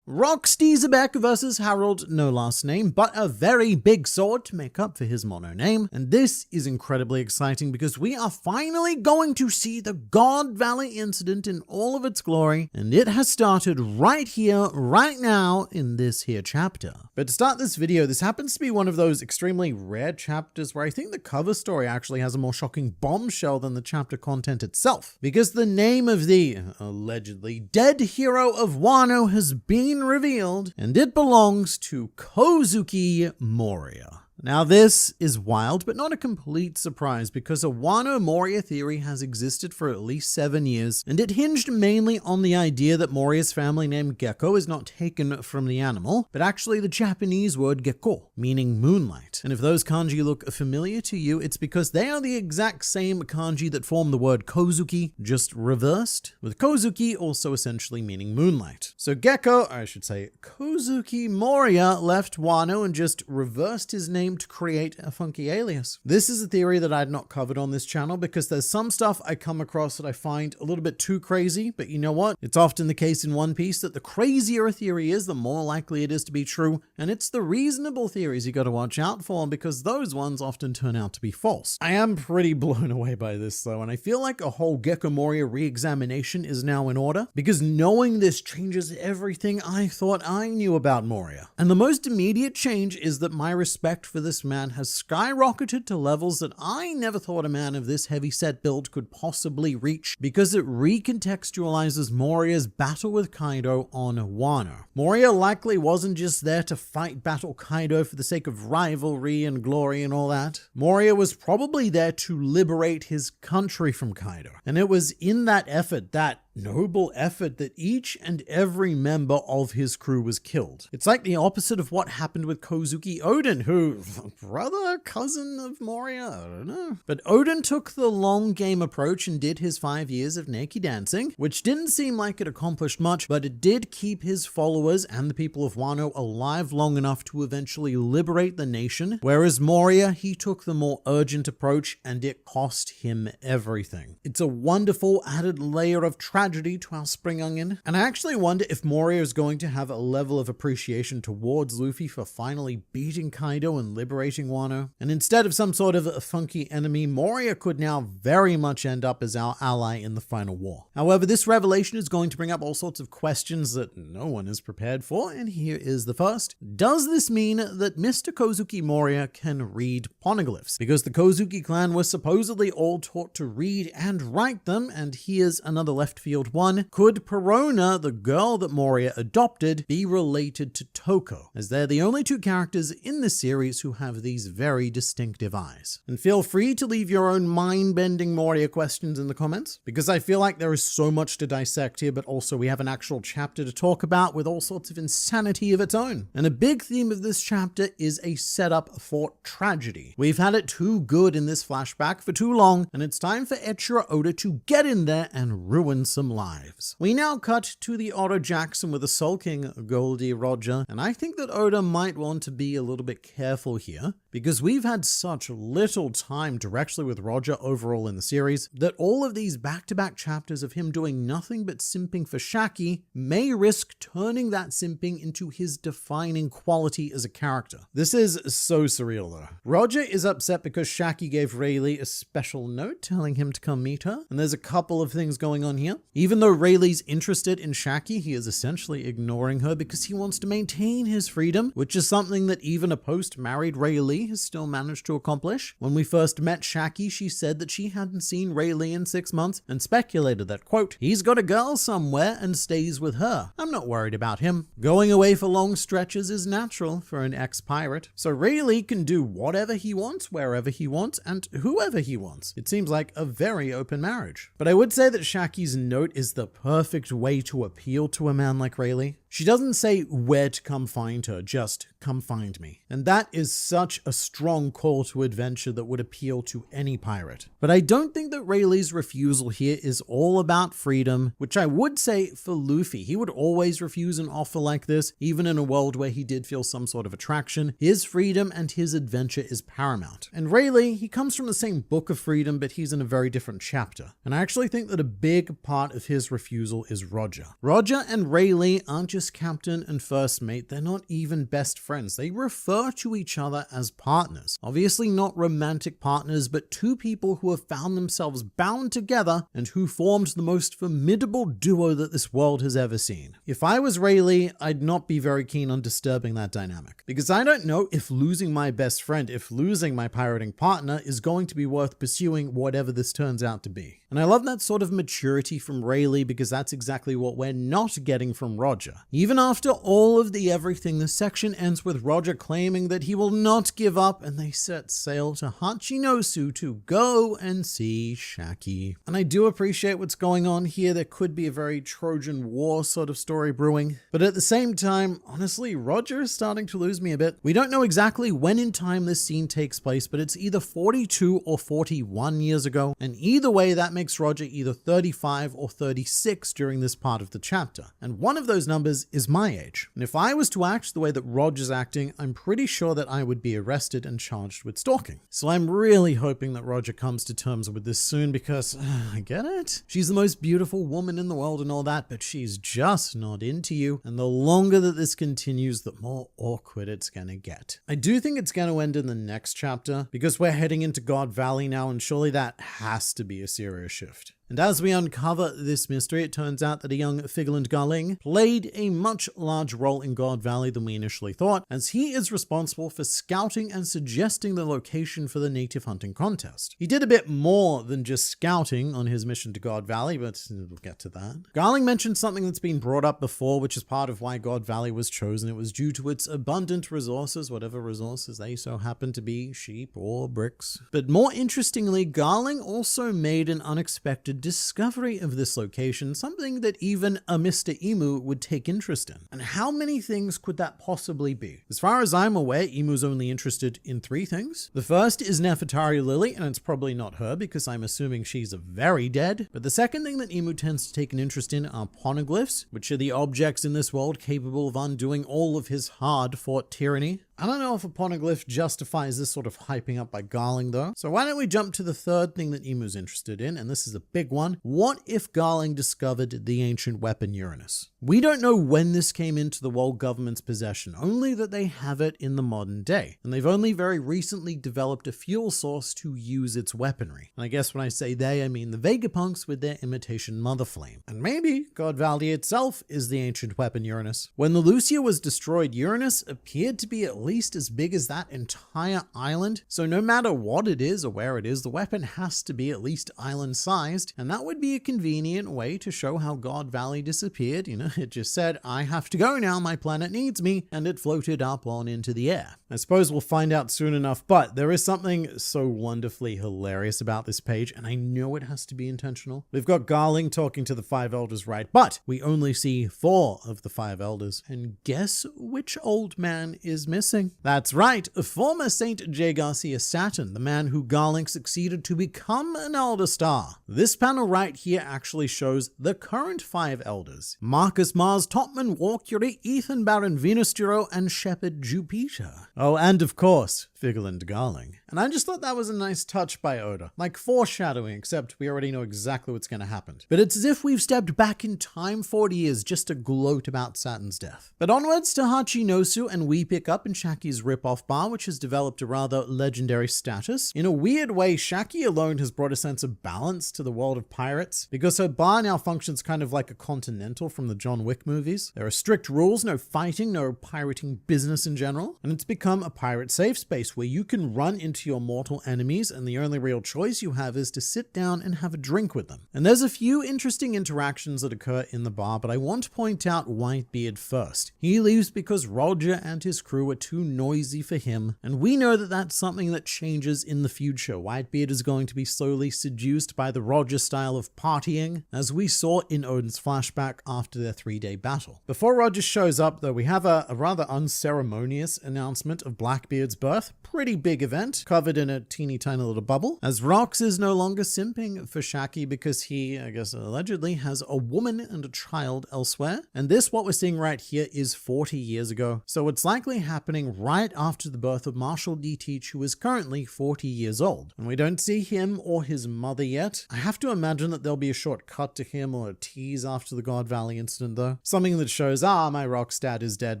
Rocks Xebec versus Harold, no last name, but a very big sword to make up for his mono name. And this is incredibly exciting because we are finally going to see the God Valley incident in all of its glory. And it has started right here, right now in this here chapter. But to start this video, this happens to be one of those extremely rare chapters where I think the cover story actually has a more shocking bombshell than the chapter content itself. Because the name of the allegedly dead hero of Wano has been revealed, and it belongs to Kouzuki Moria. Now this is wild, but not a complete surprise because a Wano Moria theory has existed for at least 7 years, and it hinged mainly on the idea that Moria's family name Geko is not taken from the animal, but actually the Japanese word Geko, meaning moonlight. And if those kanji look familiar to you, it's because they are the exact same kanji that form the word Kouzuki, just reversed, with Kouzuki also essentially meaning moonlight. So Geko, or I should say Kouzuki Moria, left Wano and just reversed his name him to create a funky alias. This is a theory that I had not covered on this channel because there's some stuff I come across that I find a little bit too crazy, but you know what? It's often the case in One Piece that the crazier a theory is, the more likely it is to be true, and it's the reasonable theories you got to watch out for because those ones often turn out to be false. I am pretty blown away by this though, and I feel like a whole Gecko Moria re-examination is now in order because knowing this changes everything I thought I knew about Moria. And the most immediate change is that my respect for this man has skyrocketed to levels that I never thought a man of this heavy-set build could possibly reach because it recontextualizes Moria's battle with Kaido on Wano. Moria likely wasn't just there to fight battle Kaido for the sake of rivalry and glory and all that. Moria was probably there to liberate his country from Kaido. And it was in that effort, that noble effort, that each and every member of his crew was killed. It's like the opposite of what happened with Kouzuki Odin, who, brother, cousin of Moria, I don't know. But Odin took the long game approach and did his 5 years of naked dancing, which didn't seem like it accomplished much, but it did keep his followers and the people of Wano alive long enough to eventually liberate the nation, whereas Moria, he took the more urgent approach and it cost him everything. It's a wonderful added layer of tragedy to our spring onion, and I actually wonder if Moria is going to have a level of appreciation towards Luffy for finally beating Kaido and liberating Wano. And instead of some sort of a funky enemy, Moria could now very much end up as our ally in the final war. However, this revelation is going to bring up all sorts of questions that no one is prepared for, and here is the first. Does this mean that Mr. Kouzuki Moria can read poneglyphs? Because the Kouzuki clan was supposedly all taught to read and write them, and here's another left field one. Could Perona, the girl that Moria adopted, be related to Toko, as they're the only two characters in this series who have these very distinctive eyes? And feel free to leave your own mind-bending Moria questions in the comments, because I feel like there is so much to dissect here, but also we have an actual chapter to talk about with all sorts of insanity of its own. And a big theme of this chapter is a setup for tragedy. We've had it too good in this flashback for too long, and it's time for Eiichiro Oda to get in there and ruin some lives. We now cut to the Otto Jackson with a sulking Goldie Roger, and I think that Oda might want to be a little bit careful here, because we've had such little time directly with Roger overall in the series that all of these back-to-back chapters of him doing nothing but simping for Shaki may risk turning that simping into his defining quality as a character. This is so surreal though. Roger is upset because Shaki gave Rayleigh a special note telling him to come meet her, and there's a couple of things going on here. Even though Rayleigh's interested in Shaki, he is essentially ignoring her because he wants to maintain his freedom, which is something that even a post-married Rayleigh has still managed to accomplish. When we first met Shaki, she said that she hadn't seen Rayleigh in 6 months and speculated that, quote, he's got a girl somewhere and stays with her. I'm not worried about him. Going away for long stretches is natural for an ex-pirate. So Rayleigh can do whatever he wants, wherever he wants, and whoever he wants. It seems like a very open marriage. But I would say that Shaki's note is the perfect way to appeal to a man like Rayleigh. She doesn't say where to come find her, just come find me. And that is such a strong call to adventure that would appeal to any pirate. But I don't think that Rayleigh's refusal here is all about freedom, which I would say for Luffy. He would always refuse an offer like this, even in a world where he did feel some sort of attraction. His freedom and his adventure is paramount. And Rayleigh, he comes from the same book of freedom, but he's in a very different chapter. And I actually think that a big part of his refusal is Roger. Roger and Rayleigh aren't just captain and first mate, they're not even best friends. They refer to each other as partners. Obviously not romantic partners, but two people who have found themselves bound together and who formed the most formidable duo that this world has ever seen. If I was Rayleigh, I'd not be very keen on disturbing that dynamic, because I don't know if losing my best friend, if losing my pirating partner is going to be worth pursuing whatever this turns out to be. And I love that sort of maturity from Rayleigh because that's exactly what we're not getting from Roger. Even after all of the everything, the section ends with Roger claiming that he will not give up, and they set sail to Hachinosu to go and see Shaki. And I do appreciate what's going on here. There could be a very Trojan War sort of story brewing. But at the same time, honestly, Roger is starting to lose me a bit. We don't know exactly when in time this scene takes place, but it's either 42 or 41 years ago. And either way, that makes Roger either 35 or 36 during this part of the chapter. And one of those numbers is my age. And if I was to act the way that Rog is acting, I'm pretty sure that I would be arrested and charged with stalking. So I'm really hoping that Roger comes to terms with this soon because, I get it. She's the most beautiful woman in the world and all that, but she's just not into you. And the longer that this continues, the more awkward it's gonna get. I do think it's gonna end in the next chapter because we're heading into God Valley now, and surely that has to be a serious shift. And as we uncover this mystery, it turns out that a young Figland Garling played a much larger role in God Valley than we initially thought, as he is responsible for scouting and suggesting the location for the native hunting contest. He did a bit more than just scouting on his mission to God Valley, but we'll get to that. Garling mentioned something that's been brought up before, which is part of why God Valley was chosen. It was due to its abundant resources, whatever resources they so happen to be, sheep or bricks. But more interestingly, Garling also made an unexpected discovery of this location, something that even a Mr. Emu would take interest in. And how many things could that possibly be? As far as I'm aware, Emu's only interested in 3 things. The first is Nefertari Lily, and it's probably not her because I'm assuming she's very dead. But the second thing that Emu tends to take an interest in are Poneglyphs, which are the objects in this world capable of undoing all of his hard-fought tyranny. I don't know if a poneglyph justifies this sort of hyping up by Garling though. So why don't we jump to the third thing that Emu's interested in, and this is a big one. What if Garling discovered the ancient weapon Uranus? We don't know when this came into the world government's possession, only that they have it in the modern day. And they've only very recently developed a fuel source to use its weaponry. And I guess when I say they, I mean the Vegapunks with their imitation mother flame. And maybe God Valley itself is the ancient weapon Uranus. When the Lucia was destroyed, Uranus appeared to be at least as big as that entire island. So no matter what it is or where it is, the weapon has to be at least island sized. And that would be a convenient way to show how God Valley disappeared. You know, it just said, I have to go now, my planet needs me. And it floated up on into the air. I suppose we'll find out soon enough, but there is something so wonderfully hilarious about this page, and I know it has to be intentional. We've got Garling talking to the 5 elders, right? But we only see 4 of the 5 elders. And guess which old man is missing? That's right, former Saint J. Garcia Saturn, the man who Garling succeeded to become an Elder Star. This panel right here actually shows the current 5 elders: Marcus Mars, Topman, Walkure, Ethan Baron, Venus Duro, and Shepherd Jupiter. Oh, and of course, Figland Garling. And I just thought that was a nice touch by Oda. Like foreshadowing, except we already know exactly what's going to happen. But it's as if we've stepped back in time 40 years just to gloat about Saturn's death. But onwards to Hachinosu, and we pick up in Shaki's rip-off bar, which has developed a rather legendary status. In a weird way, Shaki alone has brought a sense of balance to the world of pirates, because her bar now functions kind of like a Continental from the John Wick movies. There are strict rules, no fighting, no pirating business in general, and it's become a pirate safe space where you can run into your mortal enemies and the only real choice you have is to sit down and have a drink with them. And there's a few interesting interactions that occur in the bar, but I want to point out Whitebeard first. He leaves because Roger and his crew are too noisy for him, and we know that that's something that changes in the future. Whitebeard is going to be slowly seduced by the Roger style of partying, as we saw in Odin's flashback after their 3-day battle. Before Roger shows up though, we have a rather unceremonious announcement of Blackbeard's birth. Pretty big event, covered in a teeny tiny little bubble, as Rox is no longer simping for Shaki because he, I guess allegedly, has a woman and a child elsewhere. And this, what we're seeing right here, is 40 years ago. So it's likely happening right after the birth of Marshall D. Teach, who is currently 40 years old. And we don't see him or his mother yet. I have to imagine that there'll be a short cut to him or a tease after the God Valley incident though. Something that shows, my Rox dad is dead,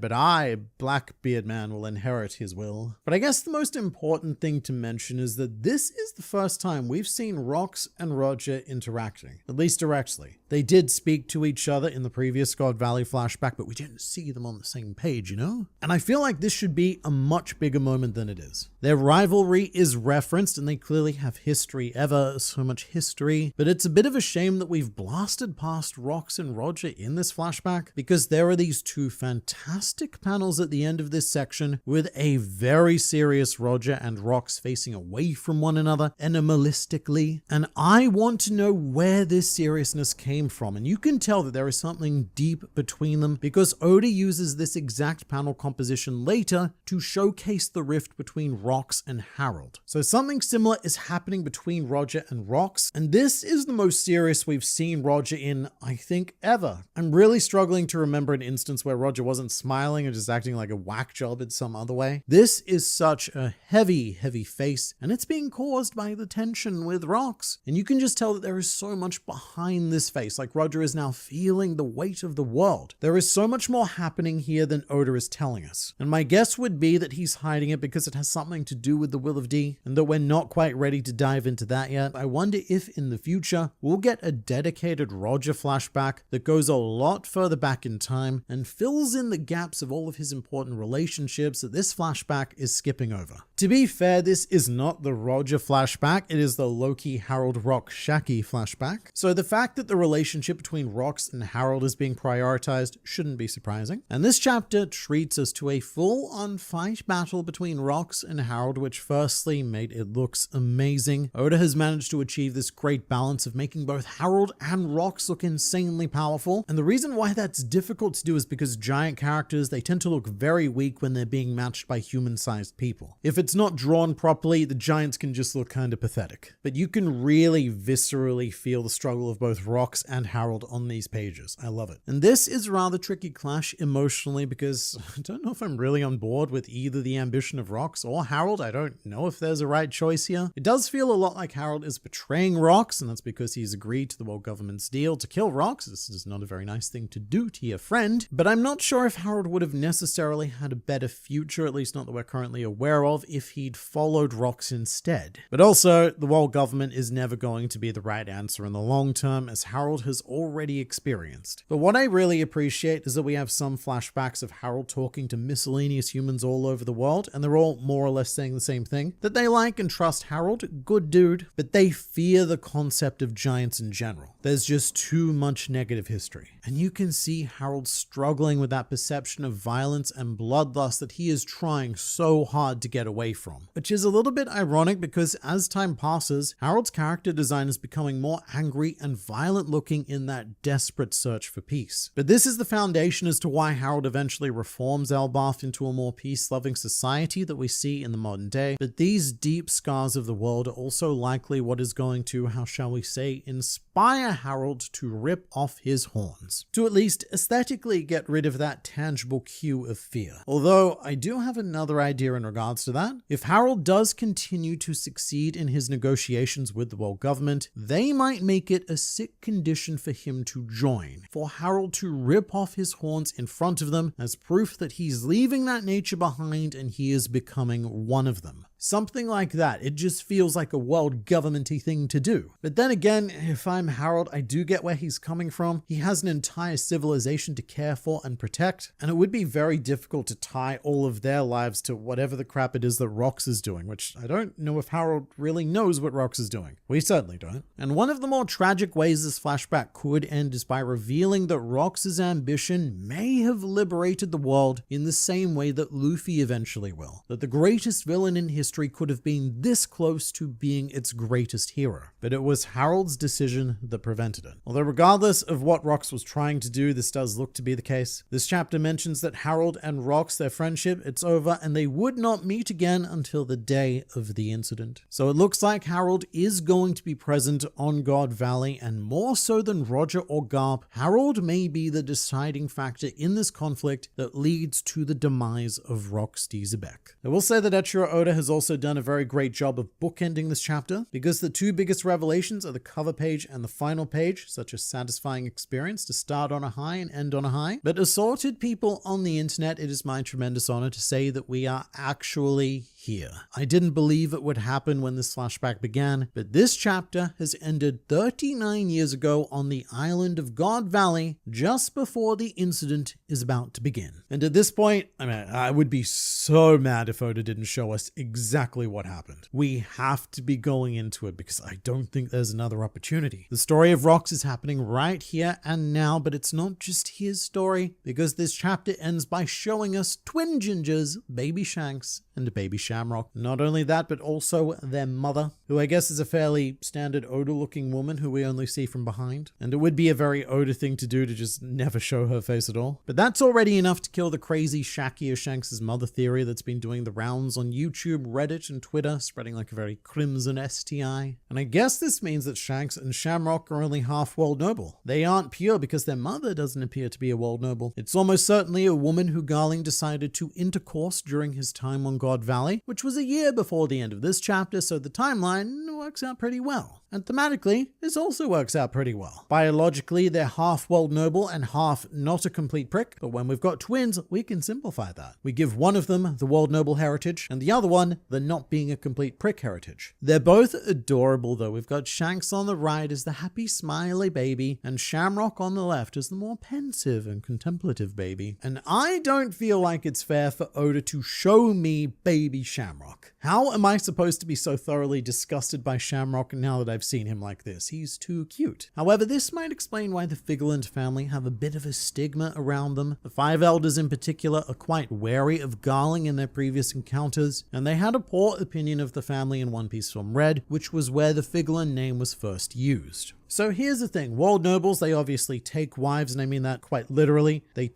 but I, Blackbeard man, will inherit his will. But I guess the most important thing to mention is that this is the first time we've seen Rox and Roger interacting, at least directly. They did speak to each other in the previous God Valley flashback, but we didn't see them on the same page, you know? And I feel like this should be a much bigger moment than it is. Their rivalry is referenced and they clearly have history, ever so much history, but it's a bit of a shame that we've blasted past Rox and Roger in this flashback, because there are these 2 fantastic panels at the end of this section with a very serious serious Roger and Rox facing away from one another animalistically. And I want to know where this seriousness came from. And you can tell that there is something deep between them because Oda uses this exact panel composition later to showcase the rift between Rox and Harold. So something similar is happening between Roger and Rox, and this is the most serious we've seen Roger in, I think, ever. I'm really struggling to remember an instance where Roger wasn't smiling or just acting like a whack job in some other way. This is such a heavy face, and it's being caused by the tension with Rox. And you can just tell that there is so much behind this face, like Roger is now feeling the weight of the world. There is so much more happening here than Oda is telling us. And my guess would be that he's hiding it because it has something to do with the will of D, and though we're not quite ready to dive into that yet, I wonder if in the future we'll get a dedicated Roger flashback that goes a lot further back in time and fills in the gaps of all of his important relationships that this flashback is skipping over. To be fair, this is not the Roger flashback, it is the Loki, Harold, Rox, Shaki flashback. So the fact that the relationship between Rox and Harold is being prioritized shouldn't be surprising. And this chapter treats us to a full-on fight battle between Rox and Harold, which firstly made it looks amazing. Oda has managed to achieve this great balance of making both Harold and Rox look insanely powerful. And the reason why that's difficult to do is because giant characters, they tend to look very weak when they're being matched by human-sized people. If it's not drawn properly, the giants can just look kind of pathetic. But you can really viscerally feel the struggle of both Rox and Harold on these pages. I love it. And this is a rather tricky clash emotionally because I don't know if I'm really on board with either the ambition of Rox or Harold. I don't know if there's a right choice here. It does feel a lot like Harold is betraying Rox, and that's because he's agreed to the world government's deal to kill Rox. This is not a very nice thing to do to your friend, but I'm not sure if Harold would have necessarily had a better future, at least not that we're currently aware of, if he'd followed Rox instead. But also, the world government is never going to be the right answer in the long term, as Harold has already experienced. But what I really appreciate is that we have some flashbacks of Harold talking to miscellaneous humans all over the world, and they're all more or less saying the same thing, that they like and trust Harold, good dude, but they fear the concept of giants in general. There's just too much negative history. And you can see Harold struggling with that perception of violence and bloodlust that he is trying so hard to get away from. Which is a little bit ironic because as time passes, Harold's character design is becoming more angry and violent looking in that desperate search for peace. But this is the foundation as to why Harold eventually reforms Elbaf into a more peace-loving society that we see in the modern day. But these deep scars of the world are also likely what is going to, how shall we say, inspire Harold to rip off his horns. To at least aesthetically get rid of that tangible cue of fear. Although I do have another idea in regards to that. If Harold does continue to succeed in his negotiations with the world government, they might make it a sick condition for him to join. For Harold to rip off his horns in front of them as proof that he's leaving that nature behind and he is becoming one of them. Something like that. It just feels like a world government-y thing to do. But then again, if I'm Harold, I do get where he's coming from. He has an entire civilization to care for and protect, and it would be very difficult to tie all of their lives to whatever the crap it is that Rox is doing, which I don't know if Harold really knows what Rox is doing. We certainly don't. And one of the more tragic ways this flashback could end is by revealing that Rox's ambition may have liberated the world in the same way that Luffy eventually will. That the greatest villain in history could have been this close to being its greatest hero. But it was Harold's decision that prevented it. Although regardless of what Rox was trying to do, this does look to be the case. This chapter mentions that Harold and Rox, their friendship, it's over and they would not meet again until the day of the incident. So it looks like Harold is going to be present on God Valley, and more so than Roger or Garp, Harold may be the deciding factor in this conflict that leads to the demise of Rox D-Xebec. I will say that Eiichiro Oda has also done a very great job of bookending this chapter, because the two biggest revelations are the cover page and the final page, such a satisfying experience to start on a high and end on a high. But assorted people on the internet, it is my tremendous honor to say that we are actually here. I didn't believe it would happen when this flashback began, but this chapter has ended 39 years ago on the island of God Valley, just before the incident is about to begin. And at this point, I would be so mad if Oda didn't show us exactly what happened. We have to be going into it because I don't think there's another opportunity. The story of Rox is happening right here and now, but it's not just his story, because this chapter ends by showing us twin gingers, baby Shanks and baby Shamrock. Not only that, but also their mother, who I guess is a fairly standard Oda-looking woman who we only see from behind. And it would be a very Oda thing to do to just never show her face at all. But that's already enough to kill the crazy Shaki or Shanks' mother theory that's been doing the rounds on YouTube, Reddit, and Twitter, spreading like a very crimson STI. And I guess this means that Shanks and Shamrock are only half world noble. They aren't pure because their mother doesn't appear to be a world noble. It's almost certainly a woman who Garling decided to intercourse during his time on God Valley, which was a year before the end of this chapter, so the timeline works out pretty well. And thematically, this also works out pretty well. Biologically, they're half world noble and half not a complete prick, but when we've got twins, we can simplify that. We give one of them the world noble heritage, and the other one the not being a complete prick heritage. They're both adorable though. We've got Shanks on the right as the happy smiley baby, and Shamrock on the left as the more pensive and contemplative baby. And I don't feel like it's fair for Oda to show me baby Shamrock. How am I supposed to be so thoroughly disgusted by Shamrock now that I've seen him like this? He's too cute. However, this might explain why the Figurland family have a bit of a stigma around them. The Five Elders in particular are quite wary of Garling in their previous encounters, and they had a poor opinion of the family in One Piece from Red, which was where the Figurland name was first used. So here's the thing, world nobles, they obviously take wives, and I mean that quite literally. They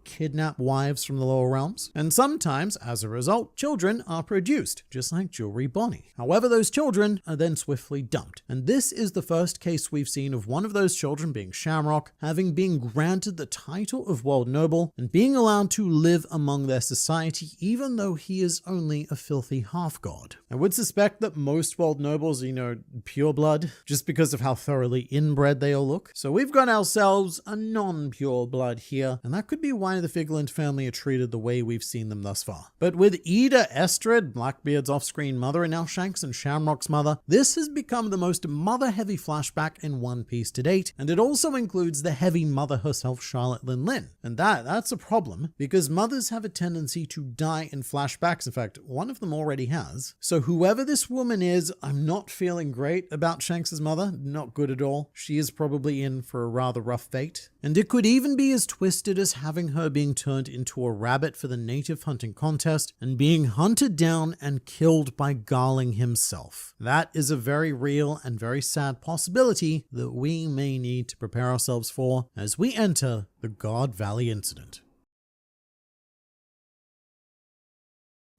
kidnap wives from the lower realms, and sometimes, as a result, children are produced, just like Jewelry Bonnie. However, those children are then swiftly dumped, and this is the first case we've seen of one of those children, being Shamrock, having been granted the title of world noble and being allowed to live among their society, even though he is only a filthy half-god. I would suspect that most world nobles are, pure blood, just because of how thoroughly inbred they all look. So we've got ourselves a non-pure blood here, and that could be why the Figurland family are treated the way we've seen them thus far. But with Eda Estrid, Blackbeard's off-screen mother, and now Shanks and Shamrock's mother, this has become the most mother-heavy flashback in One Piece to date, and it also includes the heavy mother herself, Charlotte Lin Lin. And that's a problem, because mothers have a tendency to die in flashbacks. In fact, one of them already has. So whoever this woman is, I'm not feeling great about Shanks' mother. Not good at all. She is probably in for a rather rough fate. And it could even be as twisted as having her being turned into a rabbit for the native hunting contest and being hunted down and killed by Garling himself. That is a very real and very sad possibility that we may need to prepare ourselves for as we enter the God Valley incident.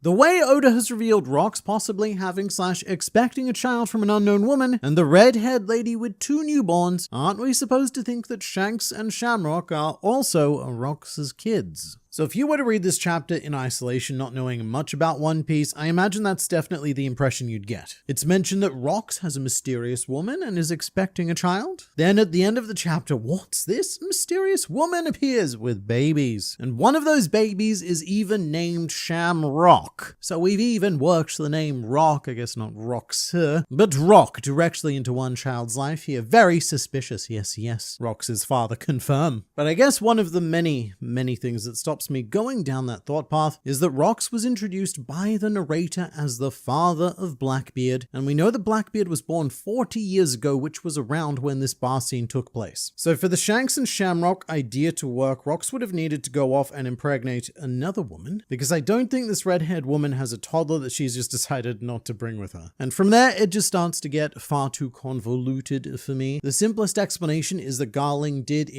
The way Oda has revealed Rock's possibly having / expecting a child from an unknown woman, and the red-haired lady with 2 newborns, aren't we supposed to think that Shanks and Shamrock are also Rock's kids? So if you were to read this chapter in isolation, not knowing much about One Piece, I imagine that's definitely the impression you'd get. It's mentioned that Rocks has a mysterious woman and is expecting a child. Then at the end of the chapter, what's this? Mysterious woman appears with babies. And one of those babies is even named Shamrock. So we've even worked the name Rock, I guess not Rocks, but Rock directly into one child's life here. Very suspicious, yes. Rocks' father confirm. But I guess one of the many things that stops me going down that thought path is that Rocks was introduced by the narrator as the father of Blackbeard, and we know that Blackbeard was born 40 years ago, which was around when this bar scene took place. So for the Shanks and Shamrock idea to work, Rocks would have needed to go off and impregnate another woman, because I don't think this red-haired woman has a toddler that she's just decided not to bring with her. And from there, it just starts to get far too convoluted for me. The simplest explanation is that Garling did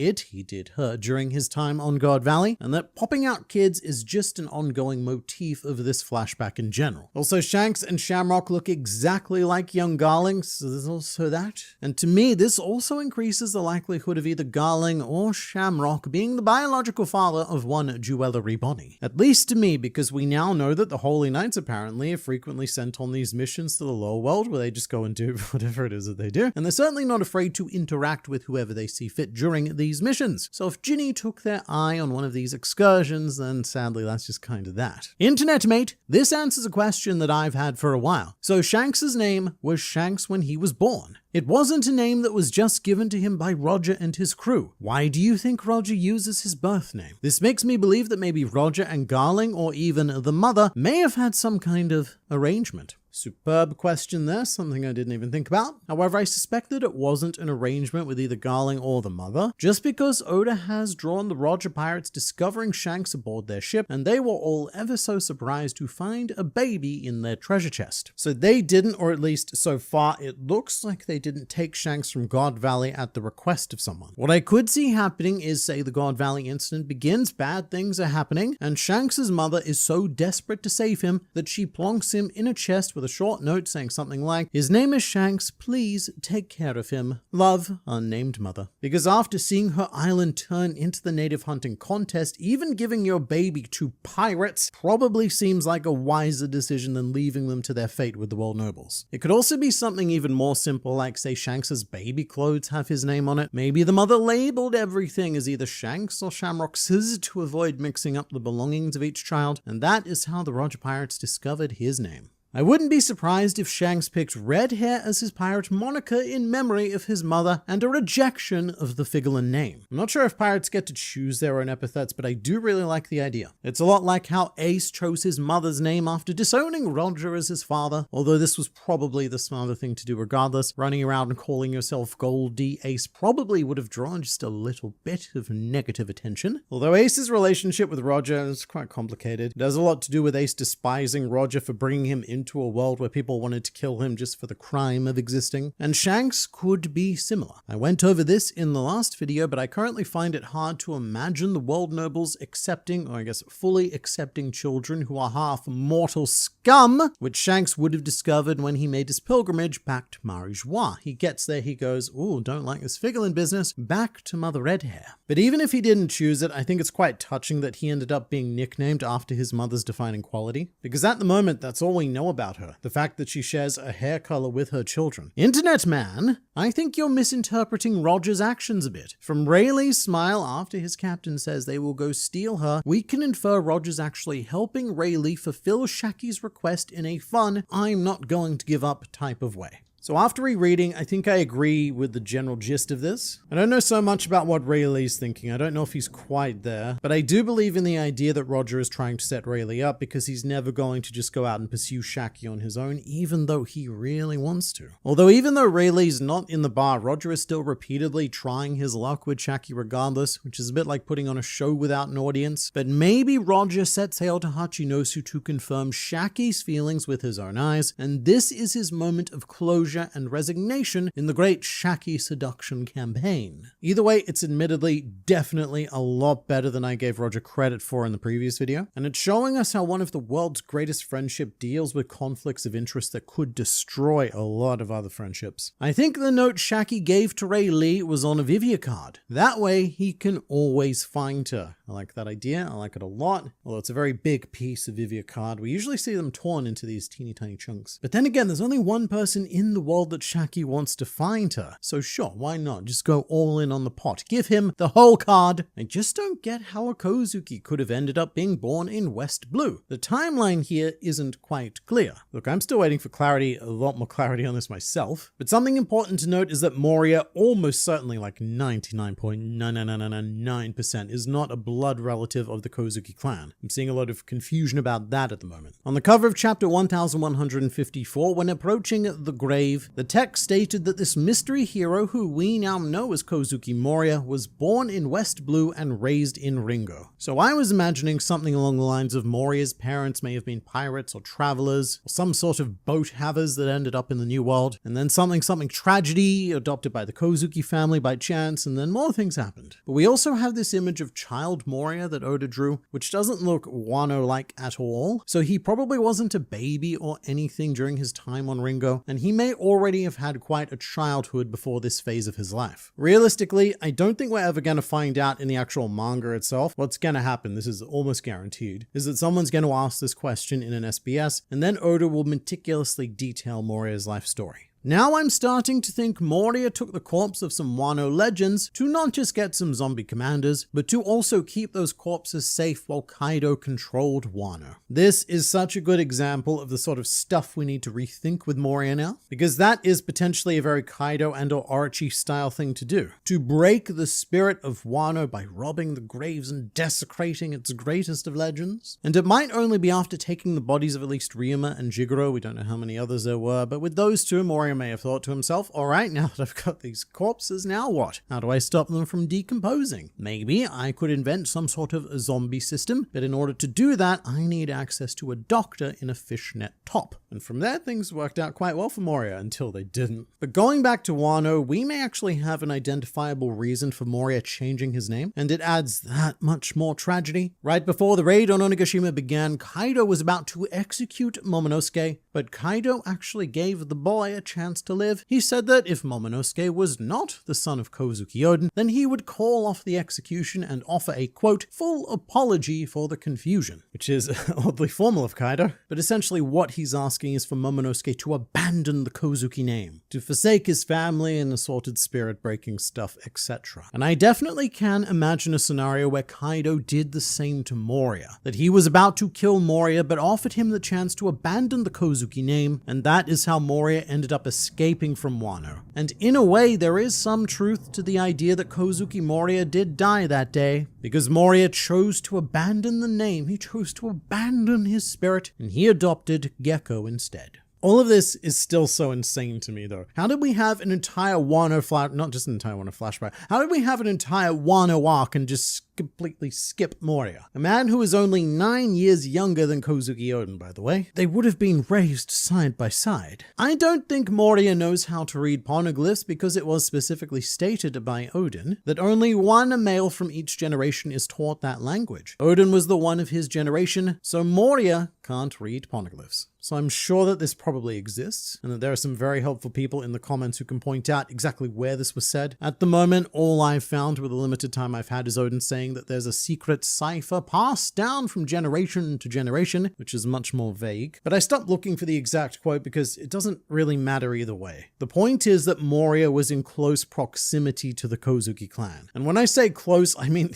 her during his time on God Valley, and that popping out kids is just an ongoing motif of this flashback in general. Also, Shanks and Shamrock look exactly like young Garling, so there's also that. And to me, this also increases the likelihood of either Garling or Shamrock being the biological father of one Jewelry Bonnie. At least to me, because we now know that the Holy Knights apparently are frequently sent on these missions to the lower world where they just go and do whatever it is that they do. And they're certainly not afraid to interact with whoever they see fit during these missions. So if Ginny took their eye on one of these excursions, then sadly that's just kind of that. Internet mate, this answers a question that I've had for a while. So Shanks' name was Shanks when he was born. It wasn't a name that was just given to him by Roger and his crew. Why do you think Roger uses his birth name? This makes me believe that maybe Roger and Garling, or even the mother, may have had some kind of arrangement. Superb question there, something I didn't even think about. However, I suspect that it wasn't an arrangement with either Garling or the mother, just because Oda has drawn the Roger pirates discovering Shanks aboard their ship, and they were all ever so surprised to find a baby in their treasure chest. So they didn't, or at least so far it looks like they didn't take Shanks from God Valley at the request of someone. What I could see happening is, say the God Valley incident begins, bad things are happening, and Shanks' mother is so desperate to save him that she plonks him in a chest with a short note saying something like, "His name is Shanks, please take care of him. Love, unnamed mother." Because after seeing her island turn into the native hunting contest, even giving your baby to pirates probably seems like a wiser decision than leaving them to their fate with the world nobles. It could also be something even more simple, like say Shanks' baby clothes have his name on it. Maybe the mother labeled everything as either Shanks or Shamrock's to avoid mixing up the belongings of each child, and that is how the Roger Pirates discovered his name. I wouldn't be surprised if Shanks picked red hair as his pirate moniker in memory of his mother and a rejection of the Figolin name. I'm not sure if pirates get to choose their own epithets, but I do really like the idea. It's a lot like how Ace chose his mother's name after disowning Roger as his father, although this was probably the smarter thing to do regardless. Running around and calling yourself Goldie Ace probably would have drawn just a little bit of negative attention. Although Ace's relationship with Roger is quite complicated. It has a lot to do with Ace despising Roger for bringing him into a world where people wanted to kill him just for the crime of existing, and Shanks could be similar. I went over this in the last video, but I currently find it hard to imagine the world nobles accepting, or I guess fully accepting, children who are half mortal scum, which Shanks would have discovered when he made his pilgrimage back to Marijois. He gets there, he goes, "Ooh, don't like this Figolin business, back to Mother Redhair." But even if he didn't choose it, I think it's quite touching that he ended up being nicknamed after his mother's defining quality, because at the moment that's all we know about her, the fact that she shares a hair color with her children. Internet man, I think you're misinterpreting Roger's actions a bit. From Rayleigh's smile after his captain says they will go steal her, we can infer Roger's actually helping Rayleigh fulfill Shaki's request in a fun, I'm not going to give up type of way. So after rereading, I think I agree with the general gist of this. I don't know so much about what Rayleigh's thinking. I don't know if he's quite there, but I do believe in the idea that Roger is trying to set Rayleigh up because he's never going to just go out and pursue Shaki on his own, even though he really wants to. Although even though Rayleigh's not in the bar, Roger is still repeatedly trying his luck with Shaki regardless, which is a bit like putting on a show without an audience. But maybe Roger set sail to Hachinosu to confirm Shaki's feelings with his own eyes, and this is his moment of closure and resignation in the great Shaki seduction campaign. Either way, it's admittedly definitely a lot better than I gave Roger credit for in the previous video, and it's showing us how one of the world's greatest friendship deals with conflicts of interest that could destroy a lot of other friendships. I think the note Shaki gave to Rayleigh was on a Vivia card. That way he can always find her. I like that idea, I like it a lot, although it's a very big piece of Vivia card. We usually see them torn into these teeny tiny chunks. But then again, there's only one person in the world that Shaki wants to find her. So sure, why not? Just go all in on the pot. Give him the whole card. I just don't get how a Kouzuki could have ended up being born in West Blue. The timeline here isn't quite clear. Look, I'm still waiting for clarity, a lot more clarity on this myself. But something important to note is that Moria, almost certainly like 99.99999%, is not a blood relative of the Kouzuki clan. I'm seeing a lot of confusion about that at the moment. On the cover of chapter 1154, when approaching the grave, the text stated that this mystery hero, who we now know as Kouzuki Moria, was born in West Blue and raised in Ringo. So I was imagining something along the lines of Moria's parents may have been pirates or travelers, or some sort of boat havers that ended up in the New World, and then something tragedy, adopted by the Kouzuki family by chance, and then more things happened. But we also have this image of child Moria that Oda drew, which doesn't look Wano-like at all, so he probably wasn't a baby or anything during his time on Ringo, and he may already have had quite a childhood before this phase of his life. Realistically, I don't think we're ever going to find out in the actual manga itself. What's going to happen, this is almost guaranteed, is that someone's going to ask this question in an SBS, and then Oda will meticulously detail Moria's life story. Now I'm starting to think Moria took the corpse of some Wano legends to not just get some zombie commanders, but to also keep those corpses safe while Kaido controlled Wano. This is such a good example of the sort of stuff we need to rethink with Moria now, because that is potentially a very Kaido and or Orochi style thing to do. To break the spirit of Wano by robbing the graves and desecrating its greatest of legends. And it might only be after taking the bodies of at least Ryuma and Jigoro, we don't know how many others there were, but with those two, Moria may have thought to himself, alright, now that I've got these corpses, now what? How do I stop them from decomposing? Maybe I could invent some sort of a zombie system, but in order to do that, I need access to a doctor in a fishnet top. And from there, things worked out quite well for Moria until they didn't. But going back to Wano, we may actually have an identifiable reason for Moria changing his name, and it adds that much more tragedy. Right before the raid on Onigashima began, Kaido was about to execute Momonosuke, but Kaido actually gave the boy a chance to live. He said that if Momonosuke was not the son of Kouzuki Odin, then he would call off the execution and offer a, quote, full apology for the confusion, which is oddly formal of Kaido, but essentially what he's asking is for Momonosuke to abandon the Kouzuki name, to forsake his family and assorted spirit-breaking stuff, etc. And I definitely can imagine a scenario where Kaido did the same to Moria, that he was about to kill Moria but offered him the chance to abandon the Kouzuki name, and that is how Moria ended up escaping from Wano. And in a way, there is some truth to the idea that Kouzuki Moria did die that day, because Moria chose to abandon the name, he chose to abandon his spirit, and he adopted Geko instead. All of this is still so insane to me though. How did we have an entire not just an entire Wano flashback, how did we have an entire Wano arc and just completely skip Moria? A man who is only 9 years younger than Kouzuki Odin, by the way. They would have been raised side by side. I don't think Moria knows how to read poneglyphs because it was specifically stated by Odin that only one male from each generation is taught that language. Odin was the one of his generation, so Moria can't read poneglyphs. So I'm sure that this probably exists, and that there are some very helpful people in the comments who can point out exactly where this was said. At the moment, all I've found with the limited time I've had is Odin saying that there's a secret cipher passed down from generation to generation, which is much more vague. But I stopped looking for the exact quote because it doesn't really matter either way. The point is that Moria was in close proximity to the Kouzuki clan. And when I say close, I mean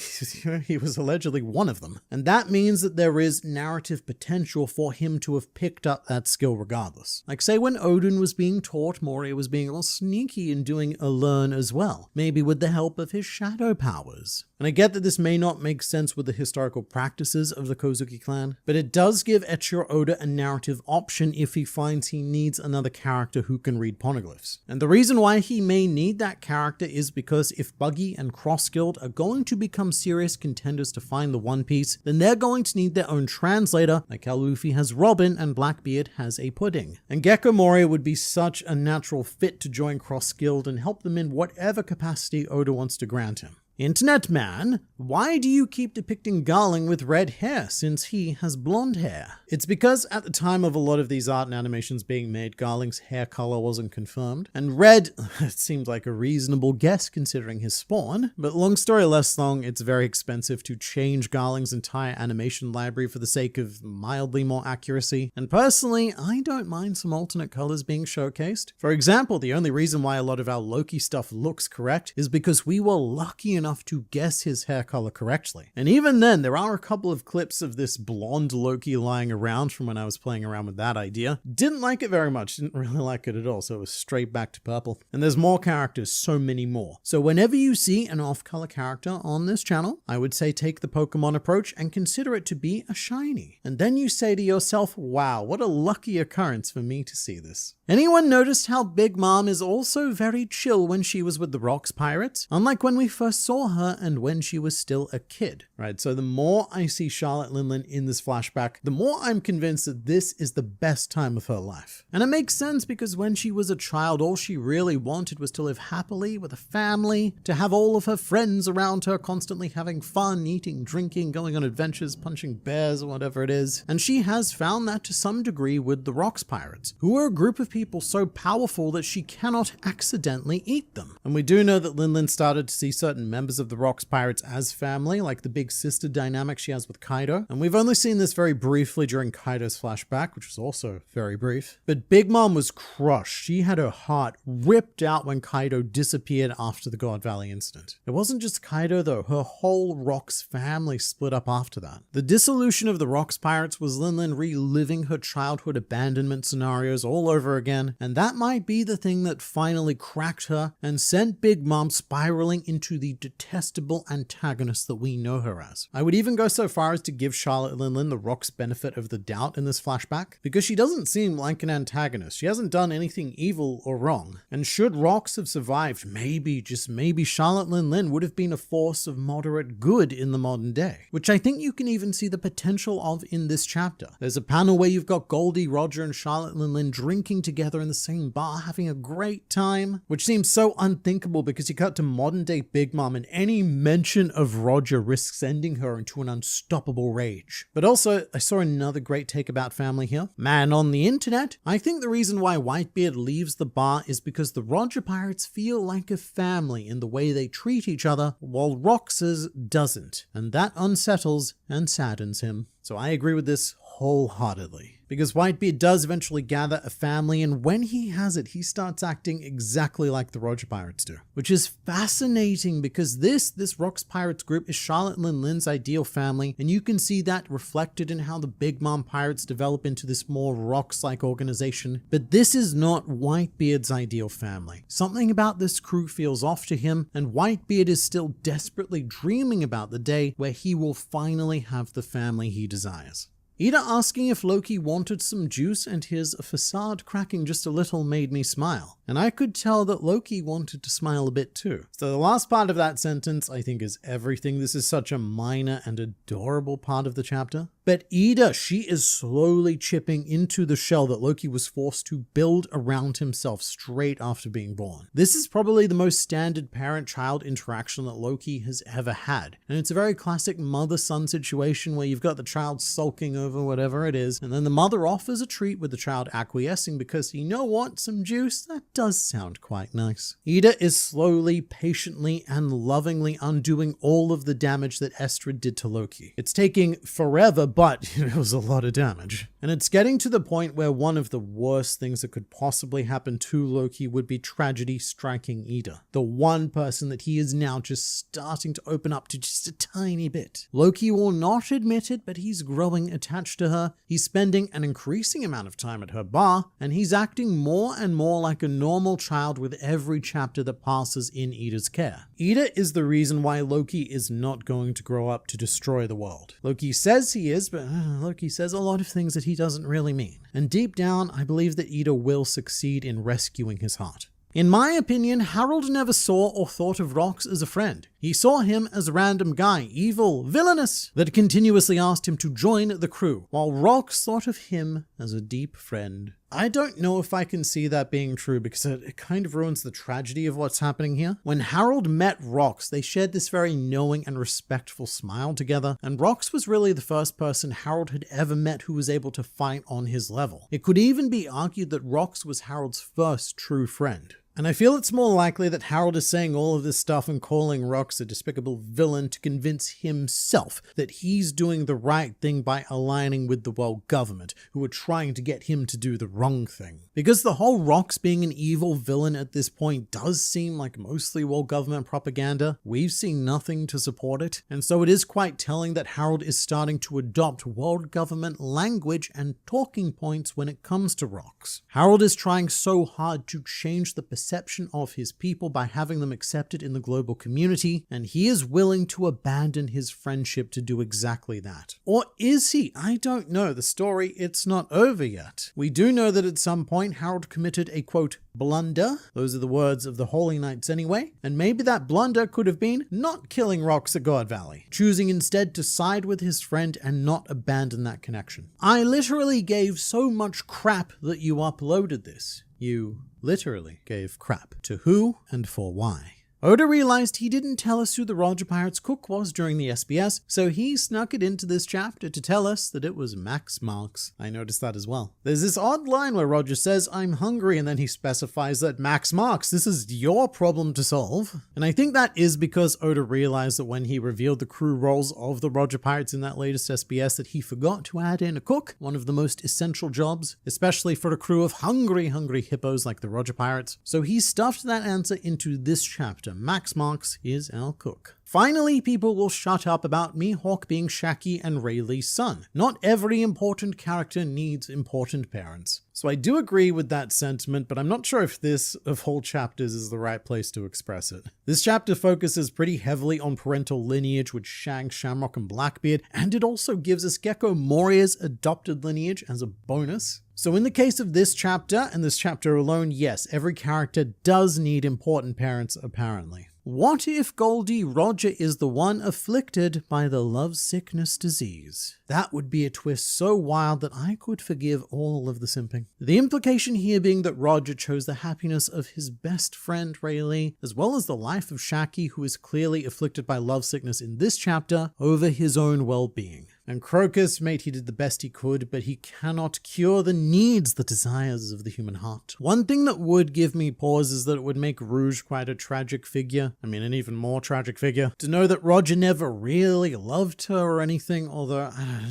he was allegedly one of them. And that means that there is narrative potential for him to have picked up that skill regardless. Like say when Odin was being taught, Moria was being all sneaky and doing a learn as well, maybe with the help of his shadow powers. And I get that this may not make sense with the historical practices of the Kouzuki clan, but it does give Eiichiro Oda a narrative option if he finds he needs another character who can read poneglyphs. And the reason why he may need that character is because if Buggy and Cross-Guild are going to become serious contenders to find the One Piece, then they're going to need their own translator, like how Luffy has Robin and Blackbeard has a Pudding. And Geko Moria would be such a natural fit to join Cross-Guild and help them in whatever capacity Oda wants to grant him. Internet man, why do you keep depicting Garling with red hair since he has blonde hair? It's because at the time of a lot of these art and animations being made, Garling's hair color wasn't confirmed. And red, it seemed like a reasonable guess considering his spawn. But long story less long, it's very expensive to change Garling's entire animation library for the sake of mildly more accuracy. And personally, I don't mind some alternate colors being showcased. For example, the only reason why a lot of our Loki stuff looks correct is because we were lucky enough to guess his hair color correctly. And even then, there are a couple of clips of this blonde Loki lying around from when I was playing around with that idea. Didn't like it very much, didn't really like it at all, so it was straight back to purple. And there's more characters, so many more. So whenever you see an off-color character on this channel, I would say take the Pokemon approach and consider it to be a shiny. And then you say to yourself, wow, what a lucky occurrence for me to see this. Anyone noticed how Big Mom is also very chill when she was with the Rocks Pirates? Unlike when we first saw her and when she was still a kid, right? So the more I see Charlotte Linlin in this flashback, the more I'm convinced that this is the best time of her life. And it makes sense because when she was a child, all she really wanted was to live happily with a family, to have all of her friends around her constantly having fun, eating, drinking, going on adventures, punching bears or whatever it is. And she has found that to some degree with the Rocks Pirates, who are a group of people people so powerful that she cannot accidentally eat them. And we do know that Linlin started to see certain members of the Rocks Pirates as family, like the big sister dynamic she has with Kaido. And we've only seen this very briefly during Kaido's flashback, which was also very brief. But Big Mom was crushed. She had her heart ripped out when Kaido disappeared after the God Valley incident. It wasn't just Kaido though, her whole Rocks family split up after that. The dissolution of the Rocks Pirates was Linlin reliving her childhood abandonment scenarios all over again, and that might be the thing that finally cracked her and sent Big Mom spiraling into the detestable antagonist that we know her as. I would even go so far as to give Charlotte Linlin the Rocks benefit of the doubt in this flashback, because she doesn't seem like an antagonist. She hasn't done anything evil or wrong, and should Rocks have survived, maybe, just maybe, Charlotte Linlin would have been a force of moderate good in the modern day, which I think you can even see the potential of in this chapter. There's a panel where you've got Goldie, Roger, and Charlotte Linlin drinking together in the same bar, having a great time, which seems so unthinkable because you cut to modern day Big Mom and any mention of Roger risks sending her into an unstoppable rage. But also, I saw another great take about family here. Man on the internet, I think the reason why Whitebeard leaves the bar is because the Roger Pirates feel like a family in the way they treat each other, while Rox's doesn't, and that unsettles and saddens him. So I agree with this wholeheartedly. Because Whitebeard does eventually gather a family, and when he has it, he starts acting exactly like the Roger Pirates do. Which is fascinating because this Rocks Pirates group is Charlotte Linlin's ideal family, and you can see that reflected in how the Big Mom Pirates develop into this more Rocks-like organization. But this is not Whitebeard's ideal family. Something about this crew feels off to him, and Whitebeard is still desperately dreaming about the day where he will finally have the family he desires. Eda asking if Loki wanted some juice and his facade cracking just a little made me smile. And I could tell that Loki wanted to smile a bit too. So the last part of that sentence I think is everything. This is such a minor and adorable part of the chapter. But Eda, she is slowly chipping into the shell that Loki was forced to build around himself straight after being born. This is probably the most standard parent-child interaction that Loki has ever had. And it's a very classic mother-son situation where you've got the child sulking over whatever it is, and then the mother offers a treat with the child acquiescing because, you know what, some juice? That does sound quite nice. Eda is slowly, patiently, and lovingly undoing all of the damage that Estrid did to Loki. It's taking forever, but it was a lot of damage. And it's getting to the point where one of the worst things that could possibly happen to Loki would be tragedy striking Eda. The one person that he is now just starting to open up to just a tiny bit. Loki will not admit it, but he's growing attached to her. He's spending an increasing amount of time at her bar, and he's acting more and more like a normal child with every chapter that passes in Eda's care. Eda is the reason why Loki is not going to grow up to destroy the world. Loki says he is, but Loki says a lot of things that he doesn't really mean. And deep down, I believe that Eda will succeed in rescuing his heart. In my opinion, Harold never saw or thought of Rocks as a friend. He saw him as a random guy, evil, villainous, that continuously asked him to join the crew, while Rocks thought of him as a deep friend. I don't know if I can see that being true because it kind of ruins the tragedy of what's happening here. When Harold met Rocks, they shared this very knowing and respectful smile together, and Rocks was really the first person Harold had ever met who was able to fight on his level. It could even be argued that Rocks was Harold's first true friend. And I feel it's more likely that Harold is saying all of this stuff and calling Rocks a despicable villain to convince himself that he's doing the right thing by aligning with the world government, who are trying to get him to do the wrong thing. Because the whole Rocks being an evil villain at this point does seem like mostly world government propaganda, we've seen nothing to support it, and so it is quite telling that Harold is starting to adopt world government language and talking points when it comes to Rocks. Harold is trying so hard to change the perception of his people by having them accepted in the global community, and he is willing to abandon his friendship to do exactly that. Or is he? I don't know. The story, it's not over yet. We do know that at some point Harold committed a quote, blunder. Those are the words of the Holy Knights anyway. And maybe that blunder could have been not killing Rocks at God Valley, choosing instead to side with his friend and not abandon that connection. I literally gave so much crap that you uploaded this. You literally gave crap. To who and for why? Oda realized he didn't tell us who the Roger Pirate's cook was during the SBS, so he snuck it into this chapter to tell us that it was Max Marks. I noticed that as well. There's this odd line where Roger says, "I'm hungry," and then he specifies that Max Marks, this is your problem to solve. And I think that is because Oda realized that when he revealed the crew roles of the Roger Pirates in that latest SBS that he forgot to add in a cook, one of the most essential jobs, especially for a crew of hungry hippos like the Roger Pirates. So he stuffed that answer into this chapter. Max Marks is our cook. Finally, people will shut up about Mihawk being Shaki and Rayleigh's son. Not every important character needs important parents. So I do agree with that sentiment, but I'm not sure if this, of whole chapters, is the right place to express it. This chapter focuses pretty heavily on parental lineage with Shanks, Shamrock, and Blackbeard, and it also gives us Gecko Moria's adopted lineage as a bonus. So in the case of this chapter, and this chapter alone, yes, every character does need important parents, apparently. What if Goldie Roger is the one afflicted by the love sickness disease? That would be a twist so wild that I could forgive all of the simping. The implication here being that Roger chose the happiness of his best friend Rayleigh, as well as the life of Shaki, who is clearly afflicted by love sickness in this chapter, over his own well-being. And Crocus, mate, he did the best he could, but he cannot cure the needs, the desires of the human heart. One thing that would give me pause is that it would make Rouge quite a tragic figure. I mean, an even more tragic figure. To know that Roger never really loved her or anything, although,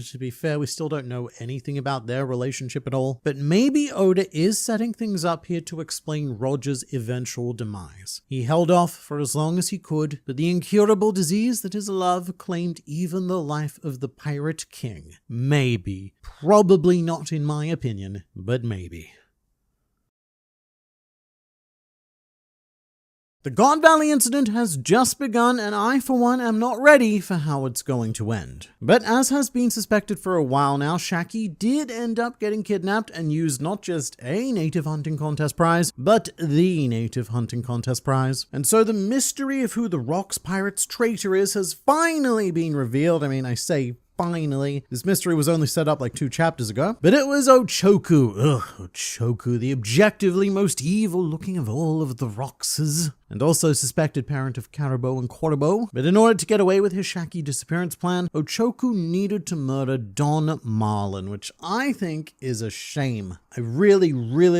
to be fair, we still don't know anything about their relationship at all. But maybe Oda is setting things up here to explain Roger's eventual demise. He held off for as long as he could, but the incurable disease that is love claimed even the life of the pirate king. Maybe. Probably not in my opinion, but maybe. The God Valley incident has just begun, and I, for one, am not ready for how it's going to end. But as has been suspected for a while now, Shaki did end up getting kidnapped and used not just a native hunting contest prize, but the native hunting contest prize. And so the mystery of who the Rocks Pirate's traitor is has finally been revealed. I mean, I say finally. This mystery was only set up like 2 chapters ago, but it was Ochoku. Ochoku, the objectively most evil looking of all of the Roxes, and also suspected parent of Caribou and Quaribo. But in order to get away with his Shaki disappearance plan, Ochoku needed to murder Don Marlin, which I think is a shame. I really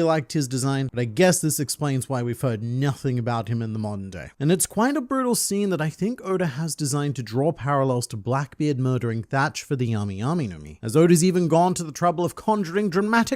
liked his design, but I guess this explains why we've heard nothing about him in the modern day. And it's quite a brutal scene that I think Oda has designed to draw parallels to Blackbeard murdering Thatch for the Yami Yami no Mi, as Oda's even gone to the trouble of conjuring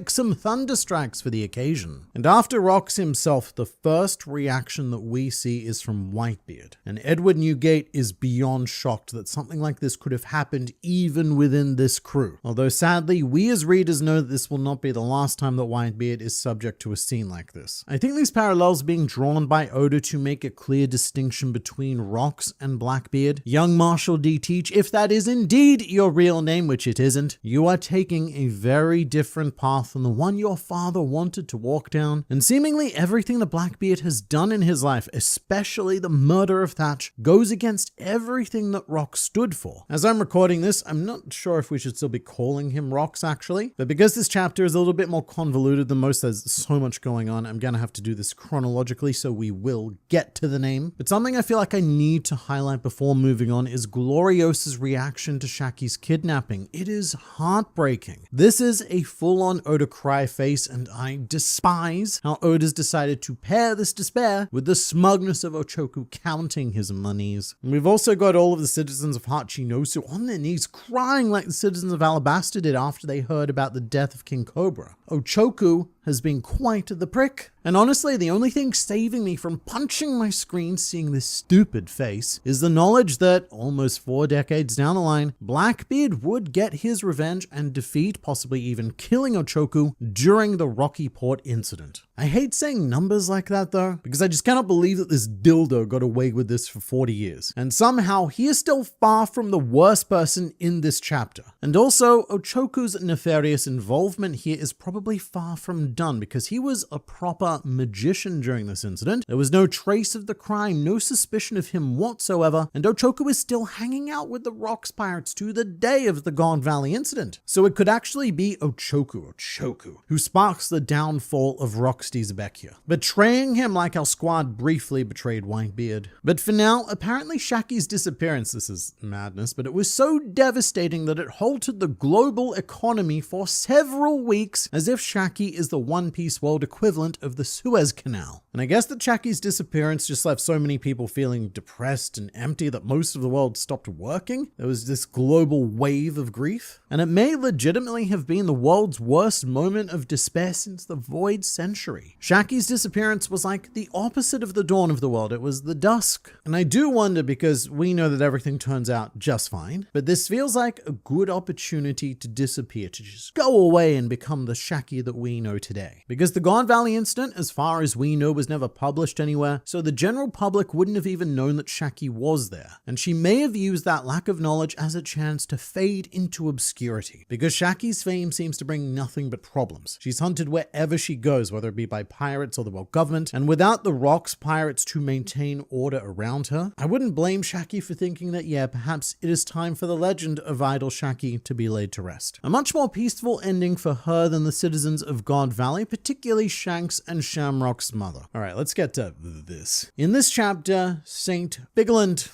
some thunder strikes for the occasion. And after Rocks himself, the first reaction that we see is from Whitebeard, and Edward Newgate is beyond shocked that something like this could have happened even within this crew. Although sadly, we as readers know that this will not be the last time that Whitebeard is subject to a scene like this. I think these parallels being drawn by Oda to make a clear distinction between Rocks and Blackbeard. Young Marshall D. Teach, if that is indeed your real name, which it isn't, you are taking a very different path than the one your father wanted to walk down, and seemingly everything that Blackbeard has done in his life, especially the murder of Thatch, goes against everything that Rocks stood for. As I'm recording this, I'm not sure if we should still be calling him Rocks actually, but because this chapter is a little bit more convoluted than most, there's so much going on, I'm gonna have to do this chronologically, so we will get to the name. But something I feel like I need to highlight before moving on is Gloriosa's reaction to Shaki's kidnapping. It is heartbreaking. This is a full-on Oda cry face, and I despise how Oda's decided to pair this despair with the smugness of Ochoku counting his monies. And we've also got all of the citizens of Hachinosu on their knees crying like the citizens of Alabasta did after they heard about the death of King Cobra. Ochoku has been quite the prick. And honestly, the only thing saving me from punching my screen seeing this stupid face is the knowledge that, almost 4 decades down the line, Blackbeard would get his revenge and defeat, possibly even killing Ochoku during the Rocky Port incident. I hate saying numbers like that though, because I just cannot believe that this dildo got away with this for 40 years. And somehow he is still far from the worst person in this chapter. And also, Ochoku's nefarious involvement here is probably far from have done, because he was a proper magician during this incident. There was no trace of the crime, no suspicion of him whatsoever, and Ochoku is still hanging out with the Rocks pirates to the day of the God Valley incident. So it could actually be Ochoku, who sparks the downfall of Rocks Xebec here, betraying him like our squad briefly betrayed Whitebeard. But for now, apparently Shaki's disappearance, this is madness, but it was so devastating that it halted the global economy for several weeks, as if Shaki is the One Piece world equivalent of the Suez Canal. And I guess that Shaki's disappearance just left so many people feeling depressed and empty that most of the world stopped working. There was this global wave of grief, and it may legitimately have been the world's worst moment of despair since the Void Century. Shaki's disappearance was like the opposite of the dawn of the world. It was the dusk. And I do wonder, because we know that everything turns out just fine, but this feels like a good opportunity to disappear, to just go away and become the Shaki that we know today. Because the God Valley incident, as far as we know, was never published anywhere, so the general public wouldn't have even known that Shaki was there. And she may have used that lack of knowledge as a chance to fade into obscurity, because Shaki's fame seems to bring nothing but problems. She's hunted wherever she goes, whether it be by pirates or the world government, and without the Rocks pirates to maintain order around her, I wouldn't blame Shaki for thinking that, yeah, perhaps it is time for the legend of Idol Shaki to be laid to rest. A much more peaceful ending for her than the citizens of God Valley, particularly Shanks and Shamrock's mother. Alright, let's get to this. In this chapter, Saint Vigilant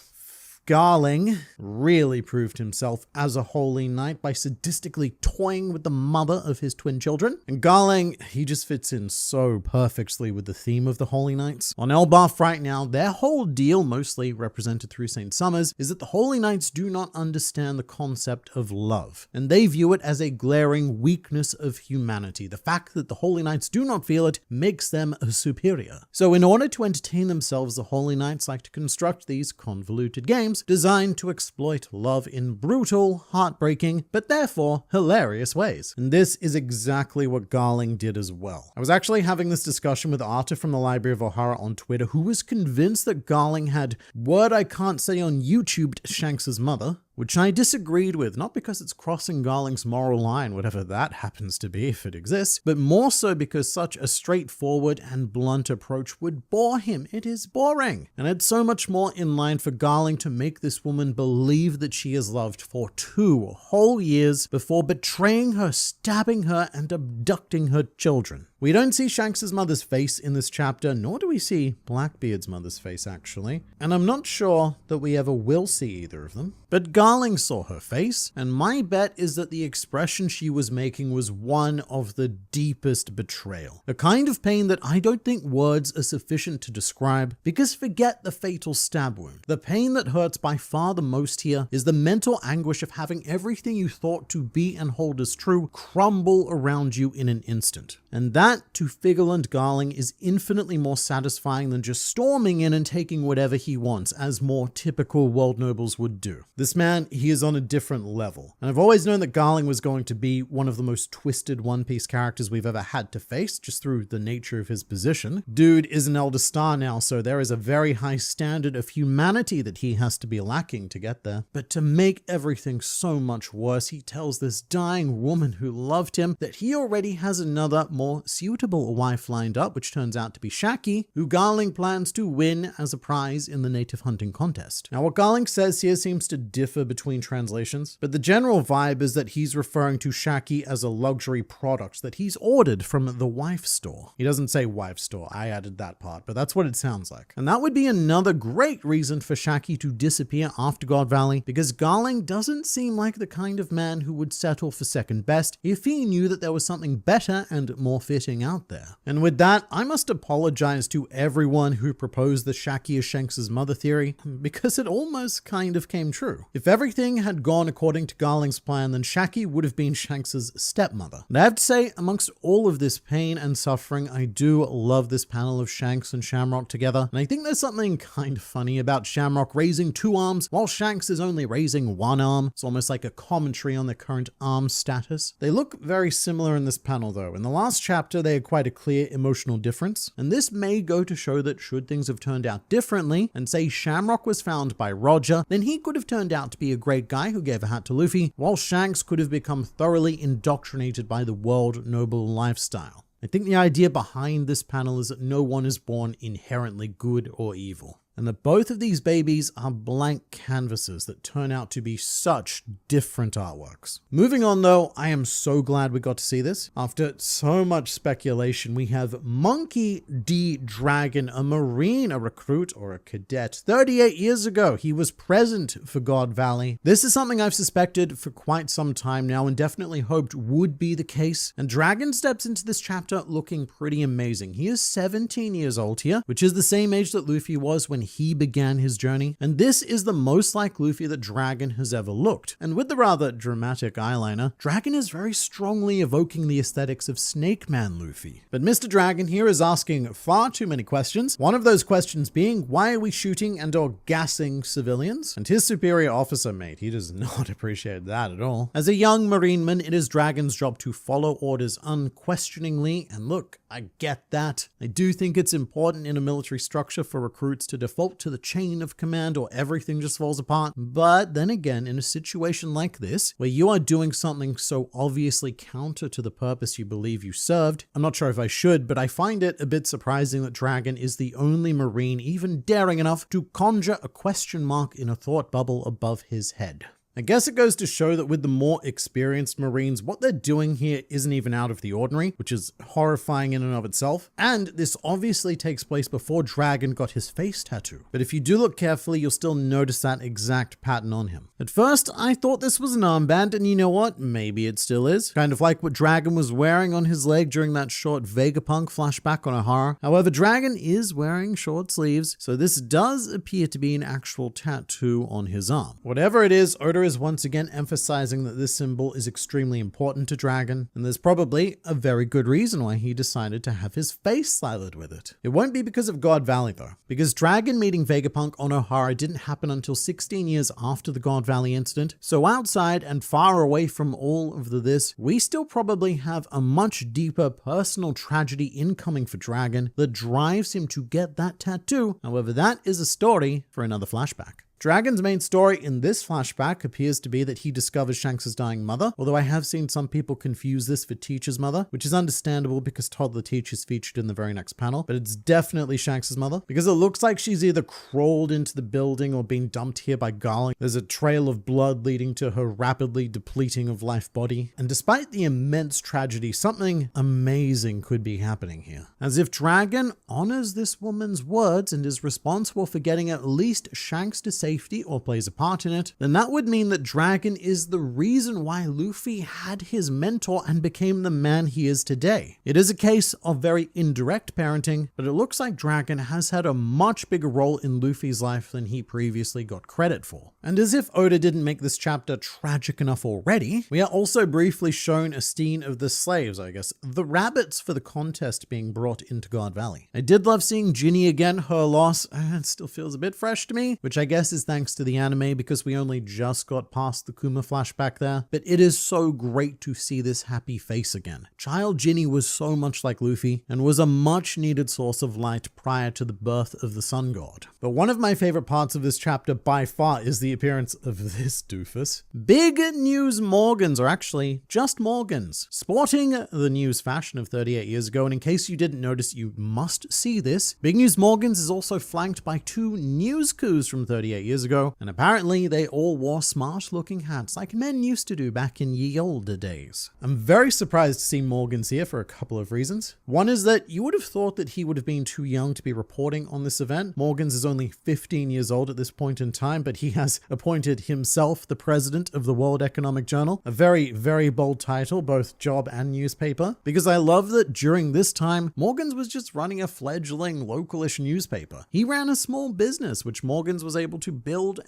Garling really proved himself as a holy knight by sadistically toying with the mother of his twin children. And Garling, he just fits in so perfectly with the theme of the Holy Knights. On Elbaf right now, their whole deal, mostly represented through Saint Summers, is that the Holy Knights do not understand the concept of love, and they view it as a glaring weakness of humanity. The fact that the Holy Knights do not feel it makes them a superior. So in order to entertain themselves, the Holy Knights like to construct these convoluted games designed to exploit love in brutal, heartbreaking, but therefore hilarious ways. And this is exactly what Garling did as well. I was actually having this discussion with Arta from the Library of Ohara on Twitter, who was convinced that Garling had word I can't say on YouTube Shanks' mother, which I disagreed with, not because it's crossing Garling's moral line, whatever that happens to be if it exists, but more so because such a straightforward and blunt approach would bore him. It is boring. And it's so much more in line for Garling to make this woman believe that she is loved for 2 whole years before betraying her, stabbing her, and abducting her children. We don't see Shanks' mother's face in this chapter, nor do we see Blackbeard's mother's face, actually. And I'm not sure that we ever will see either of them. But Garling saw her face, and my bet is that the expression she was making was one of the deepest betrayal. A kind of pain that I don't think words are sufficient to describe, because forget the fatal stab wound. The pain that hurts by far the most here is the mental anguish of having everything you thought to be and hold as true crumble around you in an instant. And that, to Vigilant Garling, is infinitely more satisfying than just storming in and taking whatever he wants, as more typical world nobles would do. This man, he is on a different level. And I've always known that Garling was going to be one of the most twisted One Piece characters we've ever had to face, just through the nature of his position. Dude is an Elder Star now, so there is a very high standard of humanity that he has to be lacking to get there. But to make everything so much worse, he tells this dying woman who loved him that he already has another, more suitable wife lined up, which turns out to be Shaki, who Garling plans to win as a prize in the native hunting contest. Now, what Garling says here seems to differ between translations, but the general vibe is that he's referring to Shaki as a luxury product that he's ordered from the wife store. He doesn't say wife store, I added that part, but that's what it sounds like. And that would be another great reason for Shaki to disappear after God Valley, because Garling doesn't seem like the kind of man who would settle for second best if he knew that there was something better and more fitting out there. And with that, I must apologize to everyone who proposed the Shaki is Shanks' mother theory, because it almost kind of came true. If everything had gone according to Garling's plan, then Shaki would have been Shanks' stepmother. And I have to say, amongst all of this pain and suffering, I do love this panel of Shanks and Shamrock together. And I think there's something kind of funny about Shamrock raising 2 arms while Shanks is only raising 1 arm. It's almost like a commentary on their current arm status. They look very similar in this panel though. In the last chapter, they had quite a clear emotional difference. And this may go to show that should things have turned out differently, and say Shamrock was found by Roger, then he could have turned out to be a great guy who gave a hat to Luffy, while Shanks could have become thoroughly indoctrinated by the world noble lifestyle. I think the idea behind this panel is that no one is born inherently good or evil, and that both of these babies are blank canvases that turn out to be such different artworks. Moving on though, I am so glad we got to see this. After so much speculation, we have Monkey D. Dragon, a Marine, a recruit, or a cadet. 38 years ago, he was present for God Valley. This is something I've suspected for quite some time now and definitely hoped would be the case. And Dragon steps into this chapter looking pretty amazing. He is 17 years old here, which is the same age that Luffy was when he began his journey. And this is the most like Luffy that Dragon has ever looked. And with the rather dramatic eyeliner, Dragon is very strongly evoking the aesthetics of Snake Man Luffy. But Mr. Dragon here is asking far too many questions. One of those questions being, why are we shooting and or gassing civilians? And his superior officer mate, he does not appreciate that at all. As a young Marineman, it is Dragon's job to follow orders unquestioningly. And look, I get that. I do think it's important in a military structure for recruits to default to the chain of command or everything just falls apart. But then again, in a situation like this, where you are doing something so obviously counter to the purpose you believe you served, I'm not sure if I should, but I find it a bit surprising that Dragon is the only Marine even daring enough to conjure a question mark in a thought bubble above his head. I guess it goes to show that with the more experienced Marines, what they're doing here isn't even out of the ordinary, which is horrifying in and of itself. And this obviously takes place before Dragon got his face tattoo. But if you do look carefully, you'll still notice that exact pattern on him. At first, I thought this was an armband, and you know what? Maybe it still is. Kind of like what Dragon was wearing on his leg during that short Vegapunk flashback on Ohara. However, Dragon is wearing short sleeves, so this does appear to be an actual tattoo on his arm. Whatever it is, Oda is once again emphasizing that this symbol is extremely important to Dragon, and there's probably a very good reason why he decided to have his face slathered with it. It won't be because of God Valley though, because Dragon meeting Vegapunk on Ohara didn't happen until 16 years after the God Valley incident, so outside and far away from all of this, we still probably have a much deeper personal tragedy incoming for Dragon that drives him to get that tattoo. However, that is a story for another flashback. Dragon's main story in this flashback appears to be that he discovers Shanks' dying mother, although I have seen some people confuse this for Teach's mother, which is understandable because Toddler Teach is featured in the very next panel, but it's definitely Shanks' mother, because it looks like she's either crawled into the building or been dumped here by Garling. There's a trail of blood leading to her rapidly depleting of life body, and despite the immense tragedy, something amazing could be happening here. As if Dragon honors this woman's words and is responsible for getting at least Shanks to safety or plays a part in it, then that would mean that Dragon is the reason why Luffy had his mentor and became the man he is today. It is a case of very indirect parenting, but it looks like Dragon has had a much bigger role in Luffy's life than he previously got credit for. And as if Oda didn't make this chapter tragic enough already, we are also briefly shown a scene of the slaves, I guess, the rabbits for the contest being brought into God Valley. I did love seeing Ginny again, her loss, it still feels a bit fresh to me, which I guess is thanks to the anime because we only just got past the Kuma flashback there, but it is so great to see this happy face again. Child Ginny was so much like Luffy and was a much needed source of light prior to the birth of the Sun God. But one of my favorite parts of this chapter by far is the appearance of this doofus. Big News Morgans, or actually just Morgans, sporting the news fashion of 38 years ago, and in case you didn't notice, you must see this. Big News Morgans is also flanked by two news coups from 38 years ago, and apparently they all wore smart looking hats like men used to do back in ye olde days. I'm very surprised to see Morgans here for a couple of reasons. One is that you would have thought that he would have been too young to be reporting on this event. Morgans is only 15 years old at this point in time, but he has appointed himself the president of the World Economic Journal, a very, very bold title, both job and newspaper, because I love that during this time, Morgans was just running a fledgling localish newspaper. He ran a small business, which Morgans was able to build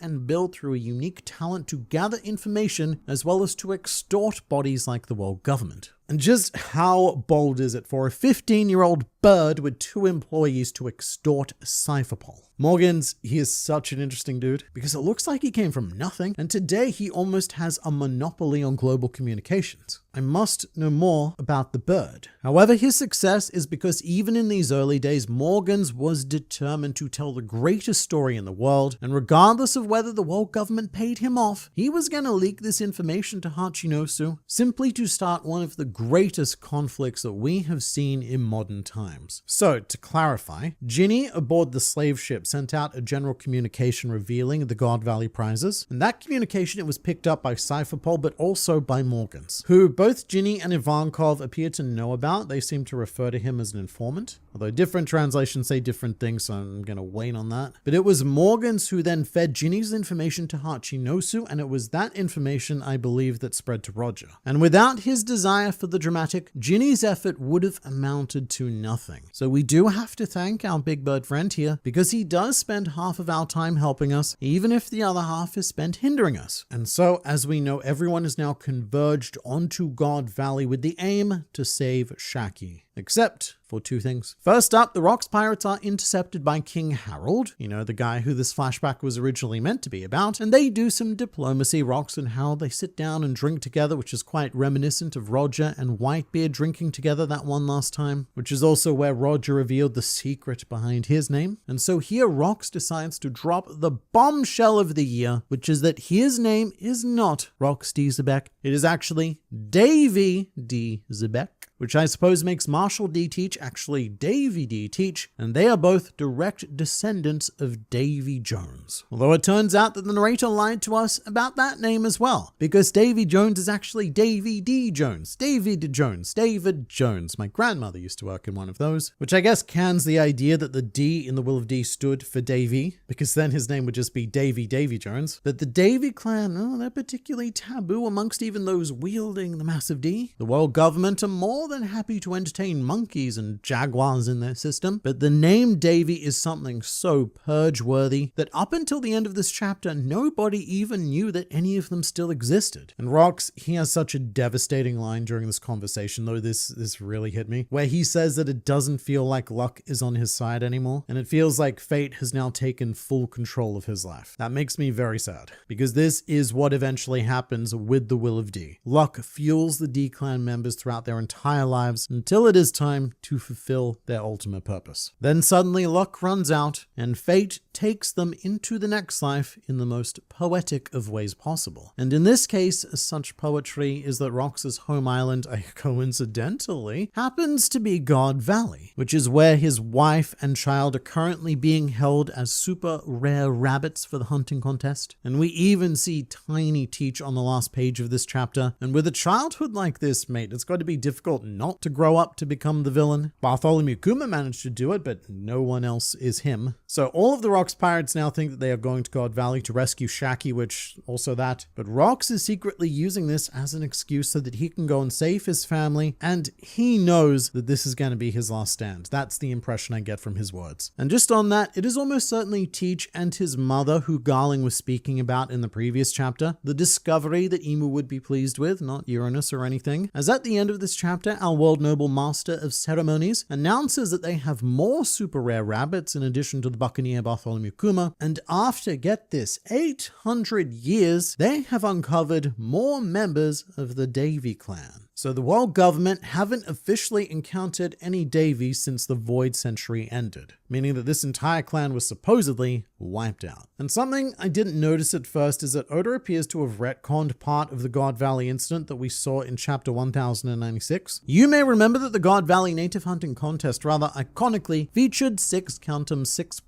through a unique talent to gather information as well as to extort bodies like the world government. And just how bold is it for a 15-year-old bird with 2 employees to extort Cypherpol? Morgans, he is such an interesting dude because it looks like he came from nothing, and today he almost has a monopoly on global communications. I must know more about the bird. However, his success is because even in these early days, Morgans was determined to tell the greatest story in the world, and regardless of whether the world government paid him off, he was going to leak this information to Hachinosu, simply to start one of the greatest conflicts that we have seen in modern times. So, to clarify, Ginny aboard the slave ship sent out a general communication revealing the God Valley prizes, and that communication, it was picked up by Cypherpole, but also by Morgans, who both Ginny and Ivankov appear to know about. They seem to refer to him as an informant, although different translations say different things, so I'm going to wait on that. But it was Morgans who then fed Ginny's information to Hachinosu, and it was that information, I believe, that spread to Roger. And without his desire for the dramatic, Ginny's effort would have amounted to nothing. So we do have to thank our big bird friend here, because he does spend half of our time helping us, even if the other half is spent hindering us. And so, as we know, everyone is now converged onto God Valley with the aim to save Shaki. Except for two things. First up, the Rocks pirates are intercepted by King Harold, the guy who this flashback was originally meant to be about, and they do some diplomacy. Rocks and Harold, they sit down and drink together, which is quite reminiscent of Roger and Whitebeard drinking together that one last time, which is also where Roger revealed the secret behind his name. And so here Rocks decides to drop the bombshell of the year, which is that his name is not Rocks D. Xebec. It is actually Davy D. Xebec, which I suppose makes Marshall D. Teach actually Davy D. Teach, and they are both direct descendants of Davy Jones. Although it turns out that the narrator lied to us about that name as well, because Davy Jones is actually Davy D. Jones, David Jones, David Jones. My grandmother used to work in one of those, which I guess cans the idea that the D in the Will of D stood for Davy, because then his name would just be Davy Jones. But the Davy clan, they're particularly taboo amongst even those wielding the massive D. The world government are more than happy to entertain monkeys and jaguars in their system, but the name Davy is something so purge-worthy that up until the end of this chapter, nobody even knew that any of them still existed. And Rocks, he has such a devastating line during this conversation, though this really hit me, where he says that it doesn't feel like luck is on his side anymore, and it feels like fate has now taken full control of his life. That makes me very sad, because this is what eventually happens with the Will of D. Luck fuels the D clan members throughout their entire lives until it is time to fulfill their ultimate purpose. Then suddenly luck runs out and fate takes them into the next life in the most poetic of ways possible. And in this case, such poetry is that Rocks' home island, coincidentally, happens to be God Valley, which is where his wife and child are currently being held as super rare rabbits for the hunting contest. And we even see Tiny Teach on the last page of this chapter. And with a childhood like this, mate, it's got to be difficult not to grow up to become the villain. Bartholomew Kuma managed to do it, but no one else is him. So all of the Rocks pirates now think that they are going to God Valley to rescue Shaki, which also that. But Rocks is secretly using this as an excuse so that he can go and save his family, and he knows that this is going to be his last stand. That's the impression I get from his words. And just on that, it is almost certainly Teach and his mother who Garling was speaking about in the previous chapter. The discovery that Emu would be pleased with, not Uranus or anything. As at the end of this chapter, our world noble master of ceremonies announces that they have more super rare rabbits in addition to the Buccaneer Bartholomew Kuma, and after, get this, 800 years, they have uncovered more members of the Davy clan. So the world government haven't officially encountered any Davies since the Void Century ended, meaning that this entire clan was supposedly wiped out. And something I didn't notice at first is that Oda appears to have retconned part of the God Valley incident that we saw in chapter 1096. You may remember that the God Valley native hunting contest rather iconically featured 6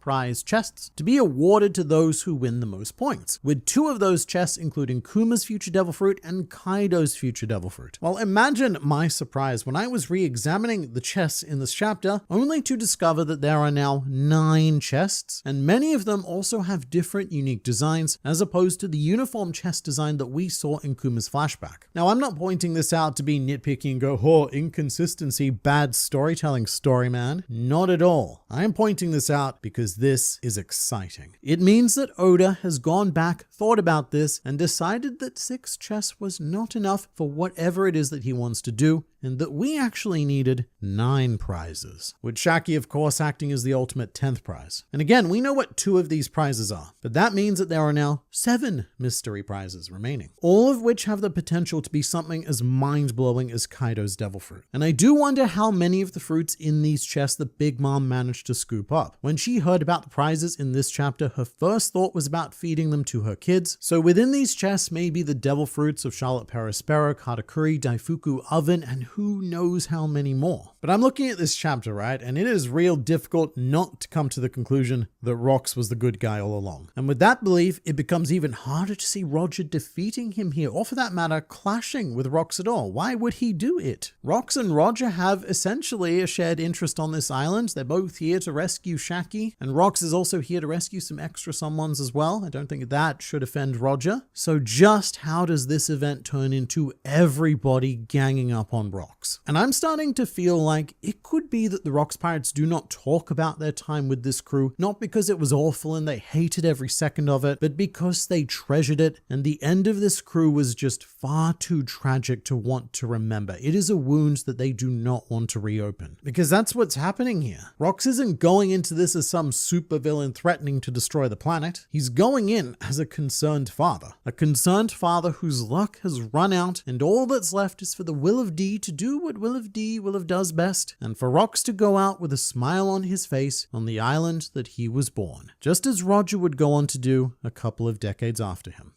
prize chests to be awarded to those who win the most points, with 2 of those chests including Kuma's future devil fruit and Kaido's future devil fruit. Well, imagine my surprise when I was re-examining the chests in this chapter, only to discover that there are now 9 chests, and many of them also have different unique designs, as opposed to the uniform chest design that we saw in Kuma's flashback. Now, I'm not pointing this out to be nitpicky and go, oh, inconsistency, bad storytelling, story man. Not at all. I'm pointing this out because this is exciting. It means that Oda has gone back, thought about this, and decided that 6 chests was not enough for whatever it is that he wants to do, and that we actually needed 9 prizes, with Shaki of course acting as the ultimate 10th prize. And again, we know what 2 of these prizes are, but that means that there are now 7 mystery prizes remaining, all of which have the potential to be something as mind-blowing as Kaido's devil fruit. And I do wonder how many of the fruits in these chests that Big Mom managed to scoop up. When she heard about the prizes in this chapter, her first thought was about feeding them to her kids. So within these chests may be the devil fruits of Charlotte Perospero, Katakuri, Daifuku Oven, and who knows how many more. But I'm looking at this chapter, right, and it is real difficult not to come to the conclusion that Rox was the good guy all along. And with that belief, it becomes even harder to see Roger defeating him here, or for that matter, clashing with Rox at all. Why would he do it? Rox and Roger have essentially a shared interest on this island. They're both here to rescue Shaki, and Rox is also here to rescue some extra someones as well. I don't think that should offend Roger. So just how does this event turn into everybody ganging up on Rox? And I'm starting to feel like it could be that the Rox Pirates do not talk about their time with this crew, not because it was awful and they hated every second of it, but because they treasured it, and the end of this crew was just far too tragic to want to remember. It is a wound that they do not want to reopen, because that's what's happening here. Rox isn't going into this as some supervillain threatening to destroy the planet. He's going in as a concerned father whose luck has run out, and all that's left is for the Will of D to do what Will of D does best, and for Rox to go out with a smile on his face on the island that he was born, just as Roger would go on to do a couple of decades after him.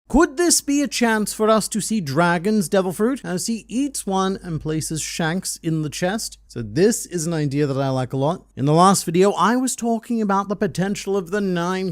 Could this be a chance for us to see Dragon's devil fruit as he eats one and places Shanks in the chest? So this is an idea that I like a lot. In the last video, I was talking about the potential of the 9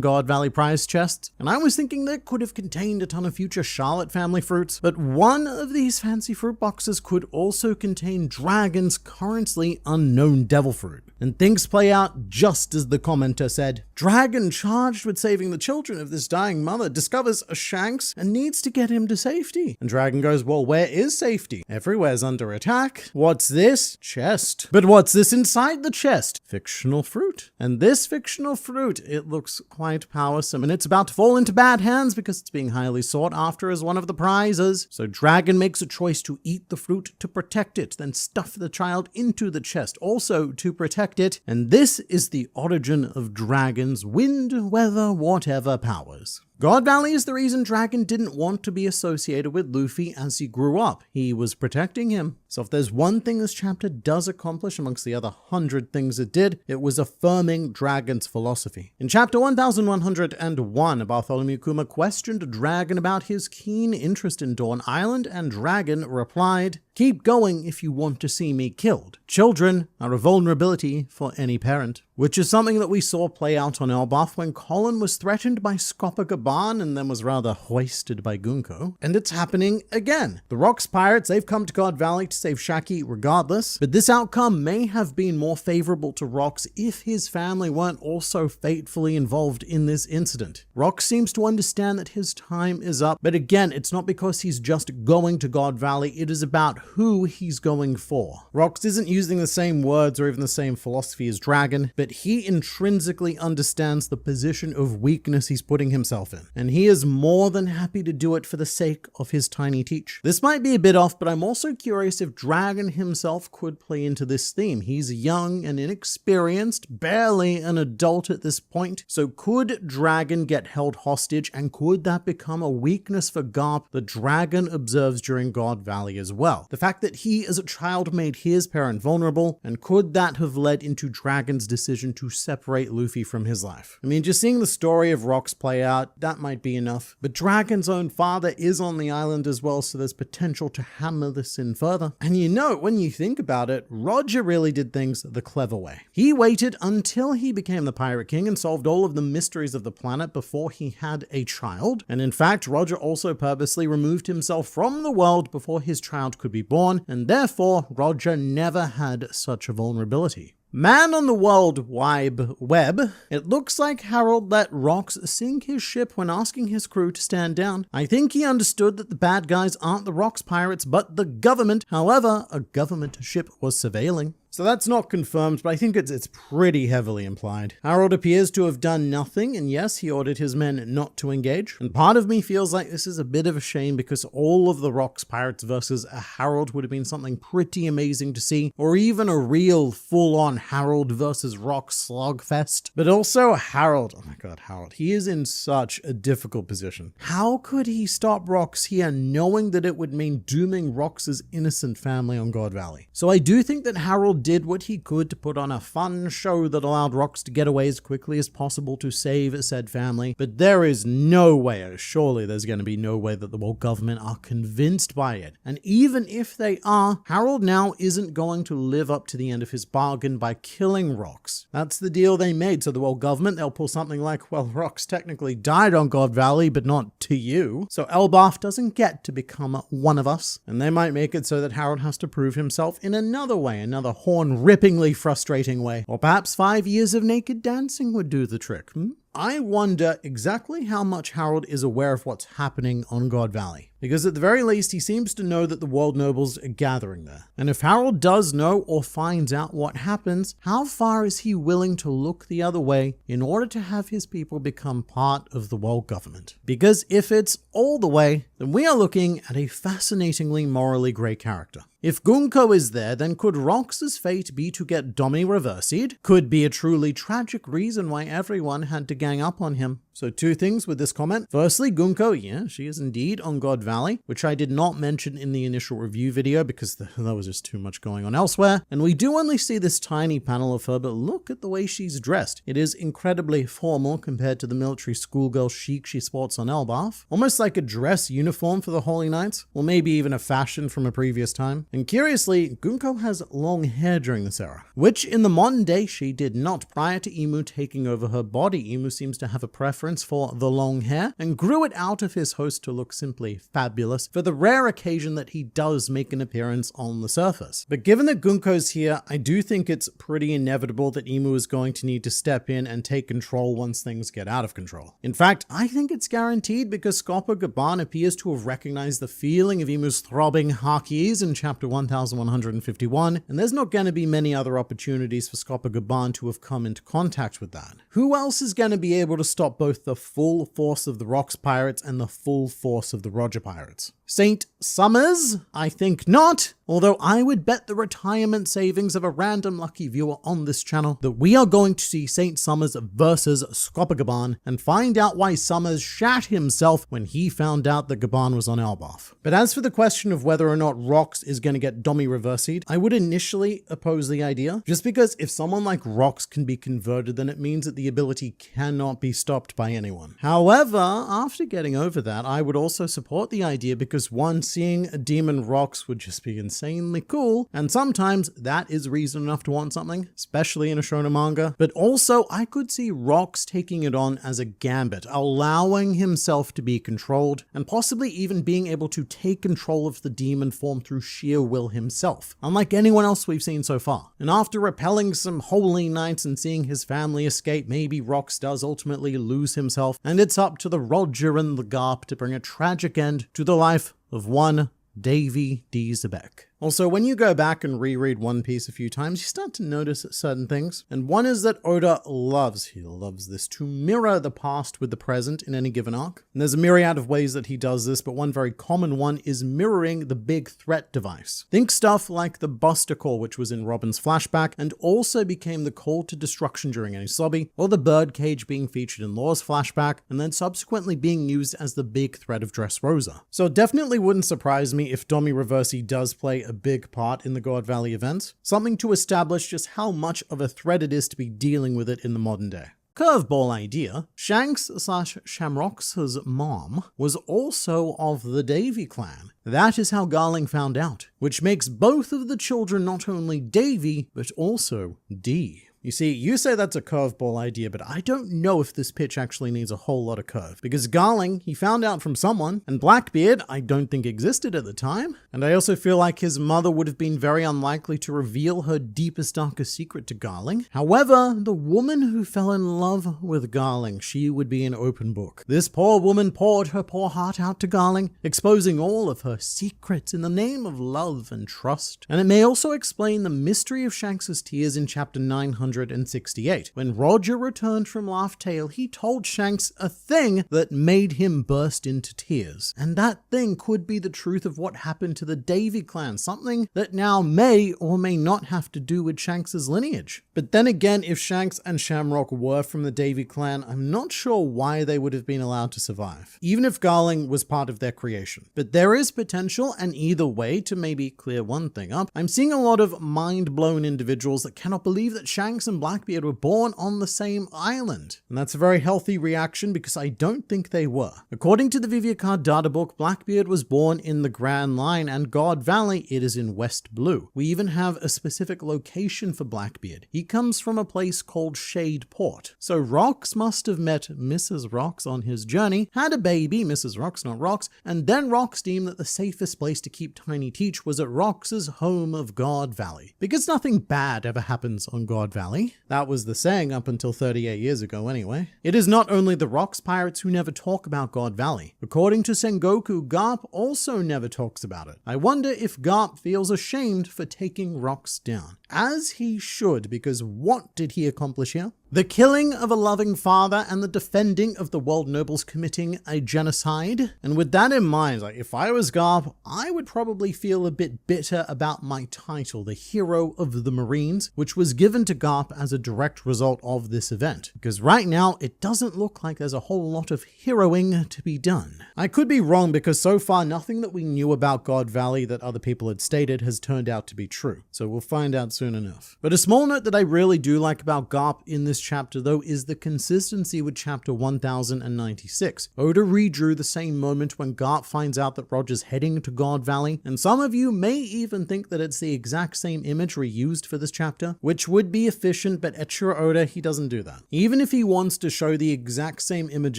God Valley prize chests, and I was thinking that could have contained a ton of future Charlotte family fruits, but one of these fancy fruit boxes could also contain Dragon's currently unknown devil fruit. And things play out just as the commenter said. Dragon, charged with saving the children of this dying mother, discovers a Shanks and needs to get him to safety. And Dragon goes, well, where is safety? Everywhere's under attack. What's this? Chest. But what's this inside the chest? Fictional fruit. And this fictional fruit, it looks quite powersome, and it's about to fall into bad hands because it's being highly sought after as one of the prizes. So Dragon makes a choice to eat the fruit to protect it, then stuff the child into the chest, also to protect it. And this is the origin of Dragon's wind, weather, whatever powers. God Valley is the reason Dragon didn't want to be associated with Luffy as he grew up. He was protecting him. So if there's one thing this chapter does accomplish amongst the other 100 things it did, it was affirming Dragon's philosophy. In chapter 1101, Bartholomew Kuma questioned Dragon about his keen interest in Dawn Island, and Dragon replied, "Keep going if you want to see me killed. Children are a vulnerability for any parent." Which is something that we saw play out on Elbaf when Colin was threatened by Copacabana and then was rather hoisted by Gunko. And it's happening again. The Rox Pirates, they've come to God Valley to save Shaki regardless, but this outcome may have been more favorable to Rox if his family weren't also fatefully involved in this incident. Rox seems to understand that his time is up, but again, it's not because he's just going to God Valley, it is about who he's going for. Rox isn't using the same words or even the same philosophy as Dragon, but he intrinsically understands the position of weakness he's putting himself in, and he is more than happy to do it for the sake of his tiny teach. This might be a bit off, but I'm also curious if Dragon himself could play into this theme. He's young and inexperienced, barely an adult at this point, so could Dragon get held hostage, and could that become a weakness for Garp that Dragon observes during God Valley as well? The fact that he as a child made his parent vulnerable, and could that have led into Dragon's decision to separate Luffy from his life? I mean, just seeing the story of Rox play out, that might be enough. But Dragon's own father is on the island as well, so there's potential to hammer this in further. And you know, when you think about it, Roger really did things the clever way. He waited until he became the Pirate King and solved all of the mysteries of the planet before he had a child. And in fact, Roger also purposely removed himself from the world before his child could be born, and therefore Roger never had such a vulnerability. Man on the World Wide Web, it looks like Harold let Rox sink his ship when asking his crew to stand down. I think he understood that the bad guys aren't the Rox Pirates, but the government. However, a government ship was surveilling. So that's not confirmed, but I think it's pretty heavily implied. Harold appears to have done nothing, and yes, he ordered his men not to engage. And part of me feels like this is a bit of a shame because all of the Rocks pirates versus a Harold would have been something pretty amazing to see, or even a real full-on Harold versus Rocks slogfest. But also Harold, oh my god, Harold, he is in such a difficult position. How could he stop Rocks here knowing that it would mean dooming Rocks' innocent family on God Valley? So I do think that Harold did what he could to put on a fun show that allowed Rocks to get away as quickly as possible to save said family, but there is no way, surely there's going to be no way that the world government are convinced by it. And even if they are, Harold now isn't going to live up to the end of his bargain by killing Rocks. That's the deal they made. So the world government, they'll pull something like, well, Rocks technically died on God Valley, but not to you. So Elbaf doesn't get to become one of us. And they might make it so that Harold has to prove himself in another way, another horn-rippingly frustrating way. Or perhaps 5 years of naked dancing would do the trick. I wonder exactly how much Harold is aware of what's happening on God Valley. Because at the very least, he seems to know that the world nobles are gathering there. And if Harold does know or finds out what happens, how far is he willing to look the other way in order to have his people become part of the world government? Because if it's all the way, then we are looking at a fascinatingly morally grey character. If Goko is there, then could Rocks' fate be to get Domi reversied? Could be a truly tragic reason why everyone had to gang up on him. So 2 things with this comment. Firstly, Goko, yeah, she is indeed on God Valley, which I did not mention in the initial review video because there was just too much going on elsewhere. And we do only see this tiny panel of her, but look at the way she's dressed. It is incredibly formal compared to the military schoolgirl chic she sports on Elbaf. Almost like a dress uniform for the Holy Knights, or maybe even a fashion from a previous time. And curiously, Goko has long hair during this era, which in the modern day she did not. Prior to Emu taking over her body, Emu seems to have a preference for the long hair and grew it out of his host to look simply fabulous for the rare occasion that he does make an appearance on the surface. But given that Gunko's here, I do think it's pretty inevitable that Emu is going to need to step in and take control once things get out of control. In fact, I think it's guaranteed because Gaban appears to have recognized the feeling of Emu's throbbing hakis in chapter 1151, and there's not going to be many other opportunities for Gaban to have come into contact with that. Who else is going to be able to stop both the full force of the Rocks pirates and the full force of the Roger pirates? Saint Summers? I think not. Although I would bet the retirement savings of a random lucky viewer on this channel that we are going to see Saint Summers versus Gaban and find out why Summers shat himself when he found out that Gaban was on Elbaf. But as for the question of whether or not Rocks is going to get Domi reversied, I would initially oppose the idea, just because if someone like Rocks can be converted, then it means that the ability cannot be stopped by anyone. However, after getting over that, I would also support the idea because one, seeing a demon Rocks would just be insanely cool, and sometimes that is reason enough to want something, especially in a shonen manga. But also, I could see Rocks taking it on as a gambit, allowing himself to be controlled, and possibly even being able to take control of the demon form through sheer will himself, unlike anyone else we've seen so far. And after repelling some holy knights and seeing his family escape, maybe Rocks does ultimately lose himself, and it's up to the Roger and the Garp to bring a tragic end to the life of one Davy D. Xebec. Also, when you go back and reread One Piece a few times, you start to notice certain things. And one is that Oda loves this, to mirror the past with the present in any given arc. And there's a myriad of ways that he does this, but one very common one is mirroring the big threat device. Think stuff like the Buster Call, which was in Robin's flashback, and also became the call to destruction during Enisobi, or the birdcage being featured in Law's flashback, and then subsequently being used as the big threat of Dressrosa. So it definitely wouldn't surprise me if Domi Reversi does play a big part in the God Valley events, something to establish just how much of a threat it is to be dealing with it in the modern day. Curveball idea, Shanks/Shamrock's mom was also of the Davy clan. That is how Garling found out, which makes both of the children not only Davy, but also D. You see, you say that's a curveball idea, but I don't know if this pitch actually needs a whole lot of curve. Because Garling, he found out from someone, and Blackbeard, I don't think existed at the time. And I also feel like his mother would have been very unlikely to reveal her deepest, darkest secret to Garling. However, the woman who fell in love with Garling, she would be an open book. This poor woman poured her poor heart out to Garling, exposing all of her secrets in the name of love and trust. And it may also explain the mystery of Shanks' tears in chapter 968. When Roger returned from Laugh Tale, he told Shanks a thing that made him burst into tears. And that thing could be the truth of what happened to the Davy clan, something that now may or may not have to do with Shanks' lineage. But then again, if Shanks and Shamrock were from the Davy clan, I'm not sure why they would have been allowed to survive, even if Garling was part of their creation. But there is potential, and either way, to maybe clear one thing up, I'm seeing a lot of mind-blown individuals that cannot believe that Shanks and Blackbeard were born on the same island. And that's a very healthy reaction because I don't think they were. According to the Viviacard data book, Blackbeard was born in the Grand Line and God Valley, it is in West Blue. We even have a specific location for Blackbeard. He comes from a place called Shade Port. So Rocks must have met Mrs. Rocks on his journey, had a baby, Mrs. Rocks, not Rocks, and then Rocks deemed that the safest place to keep Tiny Teach was at Rocks' home of God Valley. Because nothing bad ever happens on God Valley. That was the saying up until 38 years ago anyway. It is not only the Rocks pirates who never talk about God Valley. According to Sengoku, Garp also never talks about it. I wonder if Garp feels ashamed for taking Rocks down. As he should, because what did he accomplish here? The killing of a loving father and the defending of the world nobles committing a genocide. And with that in mind, if I was Garp, I would probably feel a bit bitter about my title, the Hero of the Marines, which was given to Garp as a direct result of this event. Because right now, it doesn't look like there's a whole lot of heroing to be done. I could be wrong because so far nothing that we knew about God Valley that other people had stated has turned out to be true. So we'll find out soon enough. But a small note that I really do like about Garp in this chapter though is the consistency with chapter 1096. Oda redrew the same moment when Garp finds out that Roger's heading to God Valley, and some of you may even think that it's the exact same imagery used for this chapter, which would be efficient, but Eiichiro Oda, he doesn't do that. Even if he wants to show the exact same image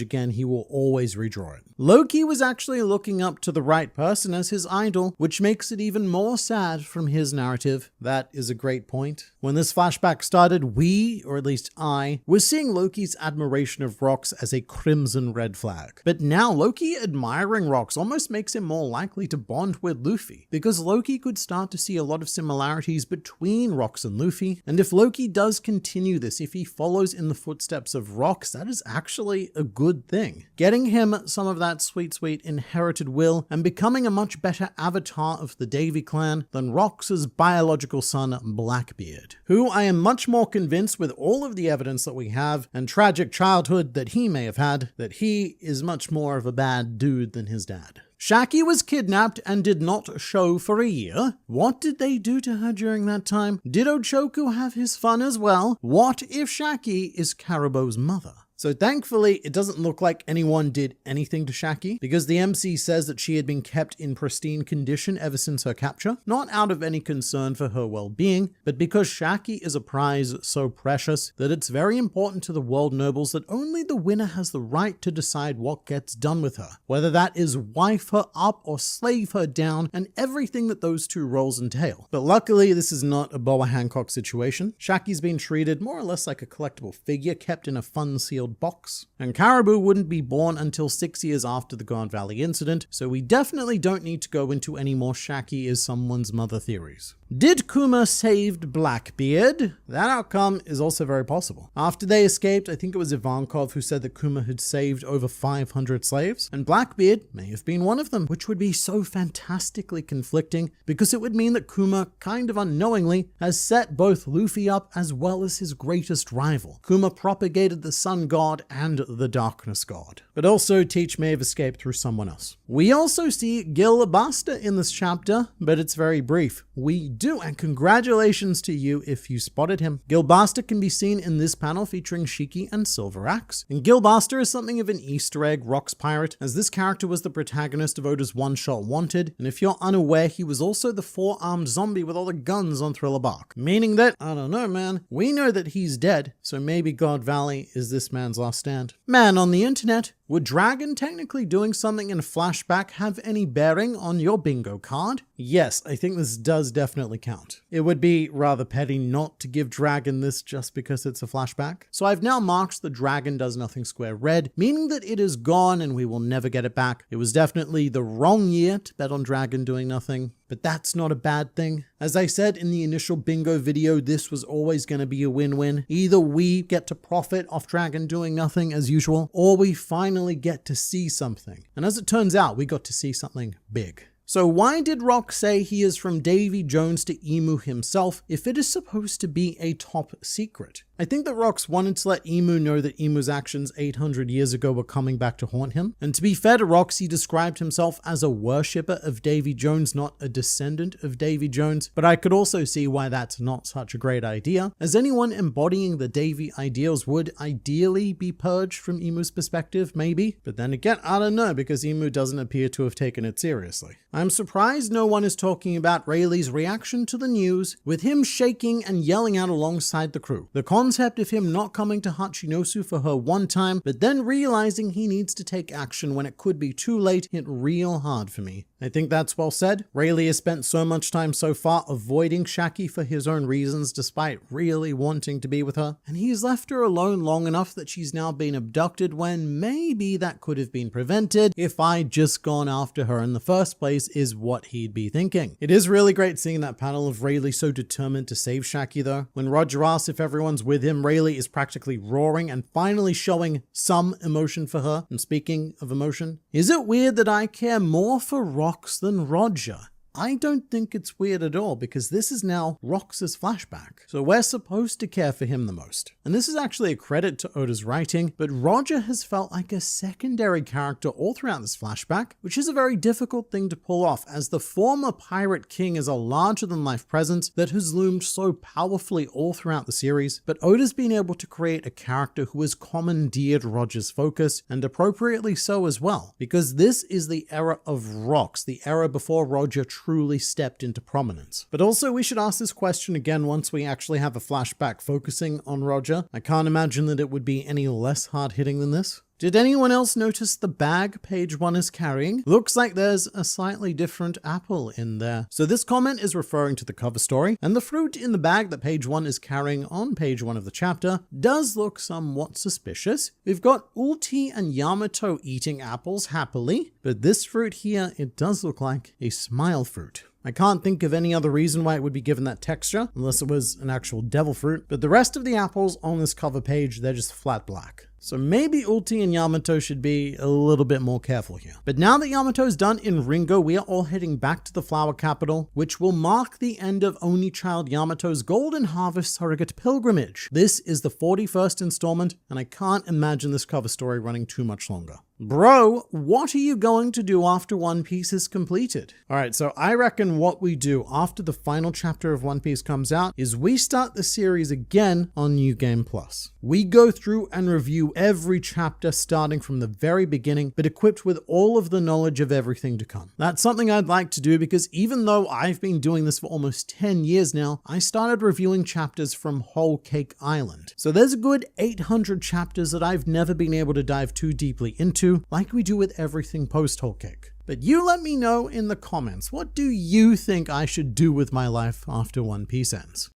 again, he will always redraw it. Loki was actually looking up to the right person as his idol, which makes it even more sad from his narrative. That is a great point. When this flashback started, we, or at least I, was seeing Loki's admiration of Rocks as a crimson red flag. But now Loki admiring Rocks almost makes him more likely to bond with Luffy, because Loki could start to see a lot of similarities between Rocks and Luffy. And if Loki does continue this, if he follows in the footsteps of Rocks, that is actually a good thing. Getting him some of that sweet, sweet inherited will and becoming a much better avatar of the Davy clan than Rocks' biological son Blackbeard, who I am much more convinced with all of the evidence that we have and tragic childhood that he may have had, that he is much more of a bad dude than his dad. Shaki was kidnapped and did not show for a year. What did they do to her during that time? Did Ochoku have his fun as well? What if Shaki is Karabo's mother? So thankfully, it doesn't look like anyone did anything to Shaki, because the MC says that she had been kept in pristine condition ever since her capture, not out of any concern for her well-being, but because Shaki is a prize so precious that it's very important to the world nobles that only the winner has the right to decide what gets done with her, whether that is wife her up or slave her down, and everything that those two roles entail. But luckily, this is not a Boa Hancock situation. Shaki's been treated more or less like a collectible figure kept in a fun-sealed box. And Caribou wouldn't be born until 6 years after the God Valley incident, so we definitely don't need to go into any more Shaki is someone's mother theories. Did Kuma saved Blackbeard? That outcome is also very possible. After they escaped, I think it was Ivankov who said that Kuma had saved over 500 slaves, and Blackbeard may have been one of them, which would be so fantastically conflicting because it would mean that Kuma, kind of unknowingly, has set both Luffy up as well as his greatest rival. Kuma propagated the Sun God and the Darkness God, but also Teach may have escaped through someone else. We also see Gilbaster in this chapter, but it's very brief. we do, and congratulations to you if you spotted him. Gilbaster can be seen in this panel featuring Shiki and Silver Axe. And Gilbaster is something of an Easter egg Rocks pirate, as this character was the protagonist of Oda's one-shot Wanted, and if you're unaware, he was also the four-armed zombie with all the guns on Thriller Bark. Meaning that, I don't know man, we know that he's dead, so maybe God Valley is this man's last stand. Man on the internet, would Dragon technically doing something in a flashback have any bearing on your bingo card? Yes, I think this does definitely count. It would be rather petty not to give Dragon this just because it's a flashback. So I've now marked the Dragon Does Nothing square red, meaning that it is gone and we will never get it back. It was definitely the wrong year to bet on Dragon doing nothing, but that's not a bad thing. As I said in the initial bingo video, this was always going to be a win-win. Either we get to profit off Dragon doing nothing as usual, or we finally get to see something. And as it turns out, we got to see something big. So why did Rock say he is from Davy Jones to Emu himself if it is supposed to be a top secret? I think that Rocks wanted to let Emu know that Emu's actions 800 years ago were coming back to haunt him. And to be fair to Rocks, he described himself as a worshipper of Davy Jones, not a descendant of Davy Jones. But I could also see why that's not such a great idea, as anyone embodying the Davy ideals would ideally be purged from Emu's perspective, maybe. But then again, I don't know, because Emu doesn't appear to have taken it seriously. I'm surprised no one is talking about Rayleigh's reaction to the news, with him shaking and yelling out alongside the crew. The concept of him not coming to Hachinosu for her one time, but then realizing he needs to take action when it could be too late, hit real hard for me. I think that's well said. Rayleigh has spent so much time so far avoiding Shaki for his own reasons despite really wanting to be with her, and he's left her alone long enough that she's now been abducted when maybe that could have been prevented if I'd just gone after her in the first place, is what he'd be thinking. It is really great seeing that panel of Rayleigh so determined to save Shaki though. When Roger asks if everyone's with him, Rayleigh is practically roaring and finally showing some emotion for her. And speaking of emotion, is it weird that I care more for Rocks than Roger? I don't think it's weird at all, because this is now Rox's flashback, so we're supposed to care for him the most. And this is actually a credit to Oda's writing, but Roger has felt like a secondary character all throughout this flashback, which is a very difficult thing to pull off, as the former Pirate King is a larger-than-life presence that has loomed so powerfully all throughout the series, but Oda's been able to create a character who has commandeered Roger's focus, and appropriately so as well, because this is the era of Rox, the era before Roger truly stepped into prominence. But also we should ask this question again once we actually have a flashback focusing on Roger. I can't imagine that it would be any less hard-hitting than this. Did anyone else notice the bag page 1 is carrying? Looks like there's a slightly different apple in there. So this comment is referring to the cover story, and the fruit in the bag that page 1 is carrying on page 1 of the chapter does look somewhat suspicious. We've got Ulti and Yamato eating apples happily, but this fruit here, it does look like a smile fruit. I can't think of any other reason why it would be given that texture, unless it was an actual devil fruit, but the rest of the apples on this cover page, they're just flat black. So maybe Ulti and Yamato should be a little bit more careful here. But now that Yamato's done in Ringo, we are all heading back to the Flower Capital, which will mark the end of Only Child Yamato's Golden Harvest Surrogate Pilgrimage. This is the 41st installment, and I can't imagine this cover story running too much longer. Bro, what are you going to do after One Piece is completed? Alright, so I reckon what we do after the final chapter of One Piece comes out is we start the series again on New Game Plus. We go through and review every chapter starting from the very beginning, but equipped with all of the knowledge of everything to come. That's something I'd like to do because even though I've been doing this for almost 10 years now, I started reviewing chapters from Whole Cake Island. So there's a good 800 chapters that I've never been able to dive too deeply into, like we do with everything post Whole Cake. But you let me know in the comments, what do you think I should do with my life after One Piece ends?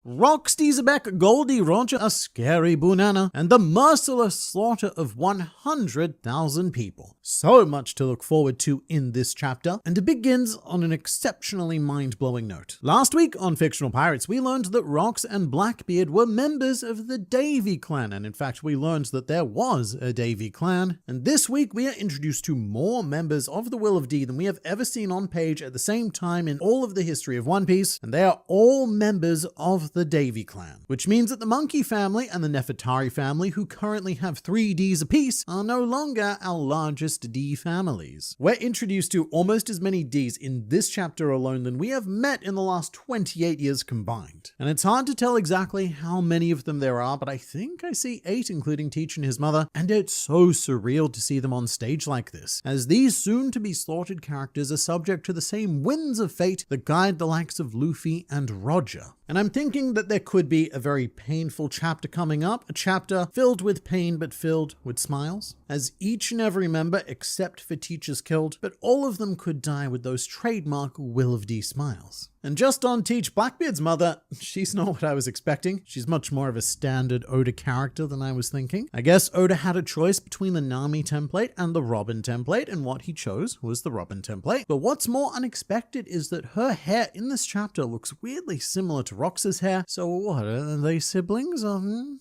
Rocks, Xebec, Goldie, Roger, a scary Bunana, and the merciless slaughter of 100,000 people. So much to look forward to in this chapter, and it begins on an exceptionally mind-blowing note. Last week on Fictional Pirates, we learned that Rocks and Blackbeard were members of the Davy clan, and in fact we learned that there was a Davy clan. And this week we are introduced to more members of the Will of D than we have ever seen on page at the same time in all of the history of One Piece, and they are all members of the the Davy clan, which means that the Monkey family and the Nefertari family, who currently have 3 Ds apiece, are no longer our largest D families. We're introduced to almost as many Ds in this chapter alone than we have met in the last 28 years combined. And it's hard to tell exactly how many of them there are, but I think I see 8, including Teach and his mother, and it's so surreal to see them on stage like this, as these soon-to-be slaughtered characters are subject to the same winds of fate that guide the likes of Luffy and Roger. And I'm thinking that there could be a very painful chapter coming up, a chapter filled with pain but filled with smiles, as each and every member except for Teach is killed, but all of them could die with those trademark Will of D smiles. And just on Teach, Blackbeard's mother, she's not what I was expecting. She's much more of a standard Oda character than I was thinking. I guess Oda had a choice between the Nami template and the Robin template, and what he chose was the Robin template. But what's more unexpected is that her hair in this chapter looks weirdly similar to Rox's hair. So what, are they siblings?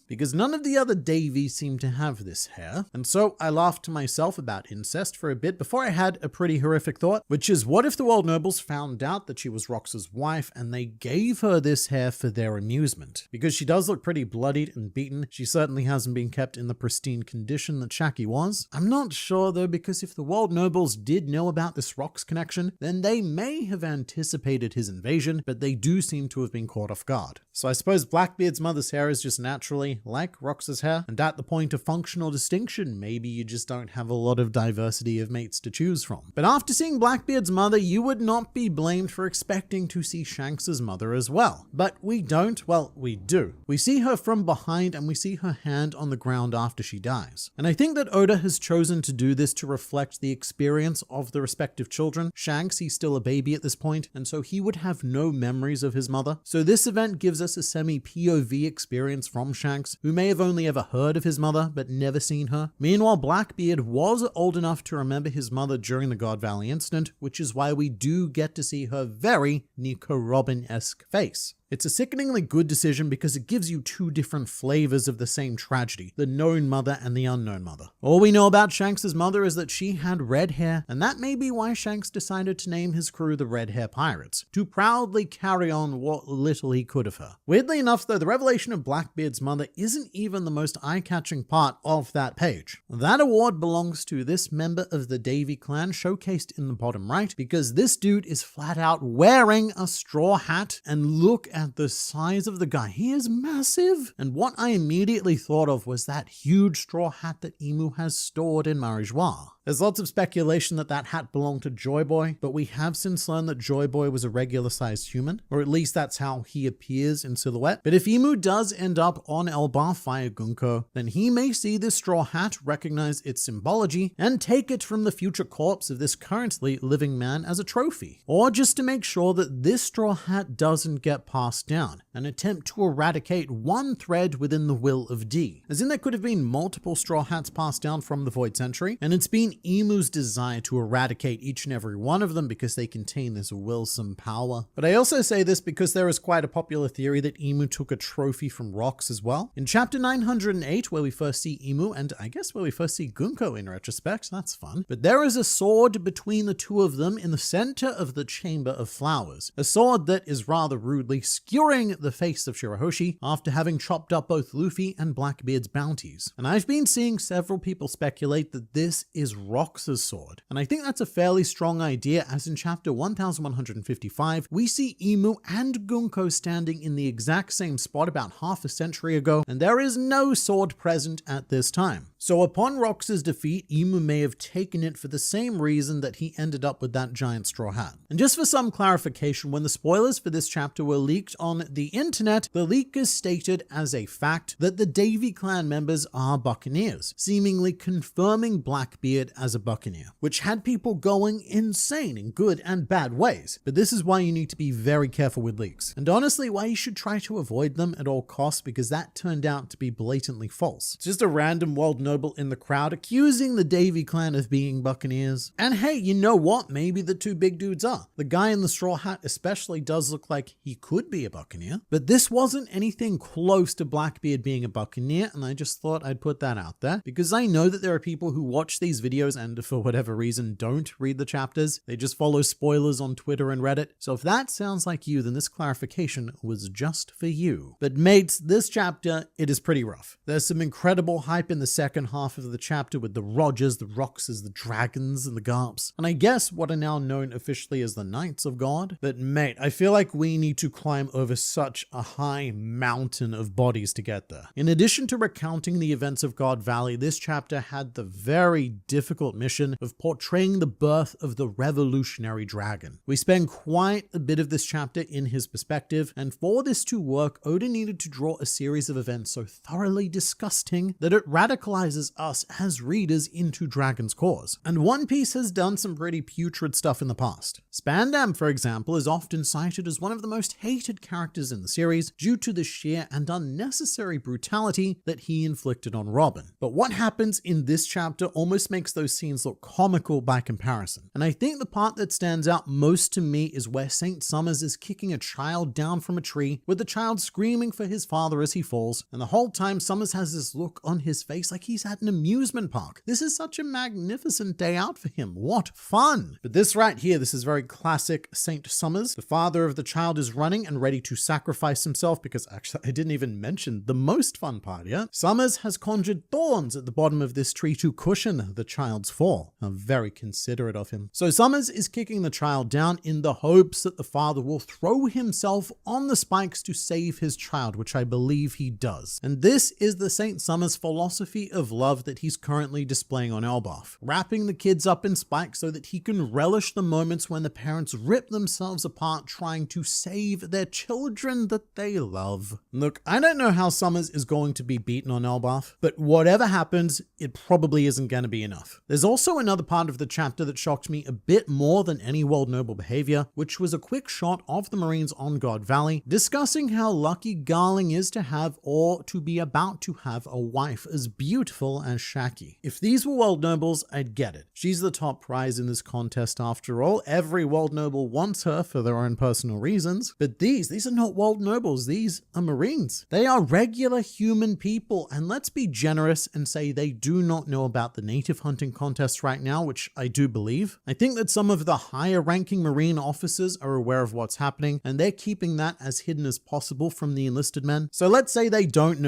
Because none of the other Davies seem to have this hair. And so I laughed to myself about incest for a bit before I had a pretty horrific thought, which is, what if the world nobles found out that she was Rox's wife and they gave her this hair for their amusement? Because she does look pretty bloodied and beaten. She certainly hasn't been kept in the pristine condition that Shaki was. I'm not sure though, because if the world nobles did know about this Rox connection, then they may have anticipated his invasion, but they do seem to have been caught off guard. So I suppose Blackbeard's mother's hair is just naturally like Rox's hair, and at the point of functional distinction, maybe you just don't have a lot of diversity of mates to choose from. But after seeing Blackbeard's mother, you would not be blamed for expecting to see Shanks's mother as well. But we don't. Well, we do. We see her from behind and we see her hand on the ground after she dies. And I think that Oda has chosen to do this to reflect the experience of the respective children. Shanks, he's still a baby at this point, and so he would have no memories of his mother. So this event gives us a semi-POV experience from Shanks, who may have only ever heard of his mother but never seen her. Meanwhile, Blackbeard was old enough to remember his mother during the God Valley incident, which is why we do get to see her very Nico Robin-esque face. It's a sickeningly good decision because it gives you 2 different flavors of the same tragedy, the known mother and the unknown mother. All we know about Shanks' mother is that she had red hair, and that may be why Shanks decided to name his crew the Red Hair Pirates, to proudly carry on what little he could of her. Weirdly enough though, the revelation of Blackbeard's mother isn't even the most eye-catching part of that page. That award belongs to this member of the Davy clan showcased in the bottom right, because this dude is flat out wearing a straw hat, and look at the size of the guy. He is massive. And what I immediately thought of was that huge straw hat that Emu has stored in Marijois. There's lots of speculation that that hat belonged to Joy Boy, but we have since learned that Joy Boy was a regular-sized human, or at least that's how he appears in silhouette. But if Emu does end up on Elbaf via Gunko, then he may see this straw hat, recognize its symbology, and take it from the future corpse of this currently living man as a trophy. Or just to make sure that this straw hat doesn't get passed down, an attempt to eradicate one thread within the Will of D. As in, there could have been multiple straw hats passed down from the Void Century, and it's been Emu's desire to eradicate each and every one of them because they contain this willsome power. But I also say this because there is quite a popular theory that Emu took a trophy from Rox as well. In chapter 908, where we first see Emu, and I guess where we first see Gunko in retrospect, that's fun. But there is a sword between the 2 of them in the center of the Chamber of Flowers. A sword that is rather rudely skewering the face of Shirahoshi after having chopped up both Luffy and Blackbeard's bounties. And I've been seeing several people speculate that this is Rox's sword. And I think that's a fairly strong idea, as in chapter 1155, we see Emu and Gunko standing in the exact same spot about half a century ago, and there is no sword present at this time. So upon Rox's defeat, Emu may have taken it for the same reason that he ended up with that giant straw hat. And just for some clarification, when the spoilers for this chapter were leaked on the internet, the leakers stated as a fact that the Davy clan members are buccaneers, seemingly confirming Blackbeard as a buccaneer, which had people going insane in good and bad ways. But this is why you need to be very careful with leaks, and honestly why you should try to avoid them at all costs, because that turned out to be blatantly false. It's just a random world noble in the crowd accusing the Davy clan of being buccaneers. And hey, you know what? Maybe the two big dudes are. The guy in the straw hat especially does look like he could be a buccaneer, but this wasn't anything close to Blackbeard being a buccaneer, and I just thought I'd put that out there because I know that there are people who watch these videos and for whatever reason don't read the chapters. They just follow spoilers on Twitter and Reddit. So if that sounds like you, then this clarification was just for you. But mates, this chapter, it is pretty rough. There's some incredible hype in the second half of the chapter with the Rogers, the Roxas, the Dragons, and the Garps, and I guess what are now known officially as the Knights of God. But mate, I feel like we need to climb over such a high mountain of bodies to get there. In addition to recounting the events of God Valley, this chapter had the very difficult mission of portraying the birth of the revolutionary dragon. We spend quite a bit of this chapter in his perspective, and for this to work, Odin needed to draw a series of events so thoroughly disgusting that it radicalizes us as readers into Dragon's cause. And One Piece has done some pretty putrid stuff in the past. Spandam, for example, is often cited as one of the most hated characters in the series due to the sheer and unnecessary brutality that he inflicted on Robin. But what happens in this chapter almost makes those scenes look comical by comparison. And I think the part that stands out most to me is where Saint Summers is kicking a child down from a tree with the child screaming for his father as he falls, and the whole time Summers has this look on his face like he's at an amusement park. This is such a magnificent day out for him. What fun! But this right here, this is very classic Saint Summers. The father of the child is running and ready to sacrifice himself because actually I didn't even mention the most fun part here. Summers has conjured thorns at the bottom of this tree to cushion the child's fall. How very considerate of him. So Summers is kicking the child down in the hopes that the father will throw himself on the spikes to save his child, which I believe he does. And this is the Saint Summers philosophy of love that he's currently displaying on Elbaf, wrapping the kids up in spikes so that he can relish the moments when the parents rip themselves apart trying to save their children that they love. Look, I don't know how Summers is going to be beaten on Elbaf, but whatever happens, it probably isn't going to be enough. There's also another part of the chapter that shocked me a bit more than any world noble behavior, which was a quick shot of the Marines on God Valley discussing how lucky Garling is to have or to be about to have a wife as beautiful as Shaki. If these were world nobles, I'd get it. She's the top prize in this contest after all. Every world noble wants her for their own personal reasons, but these are not world nobles. These are Marines. They are regular human people, and let's be generous and say they do not know about the native hunting contest right now, which I do believe. I think that some of the higher ranking Marine officers are aware of what's happening, and they're keeping that as hidden as possible from the enlisted men. So let's say they don't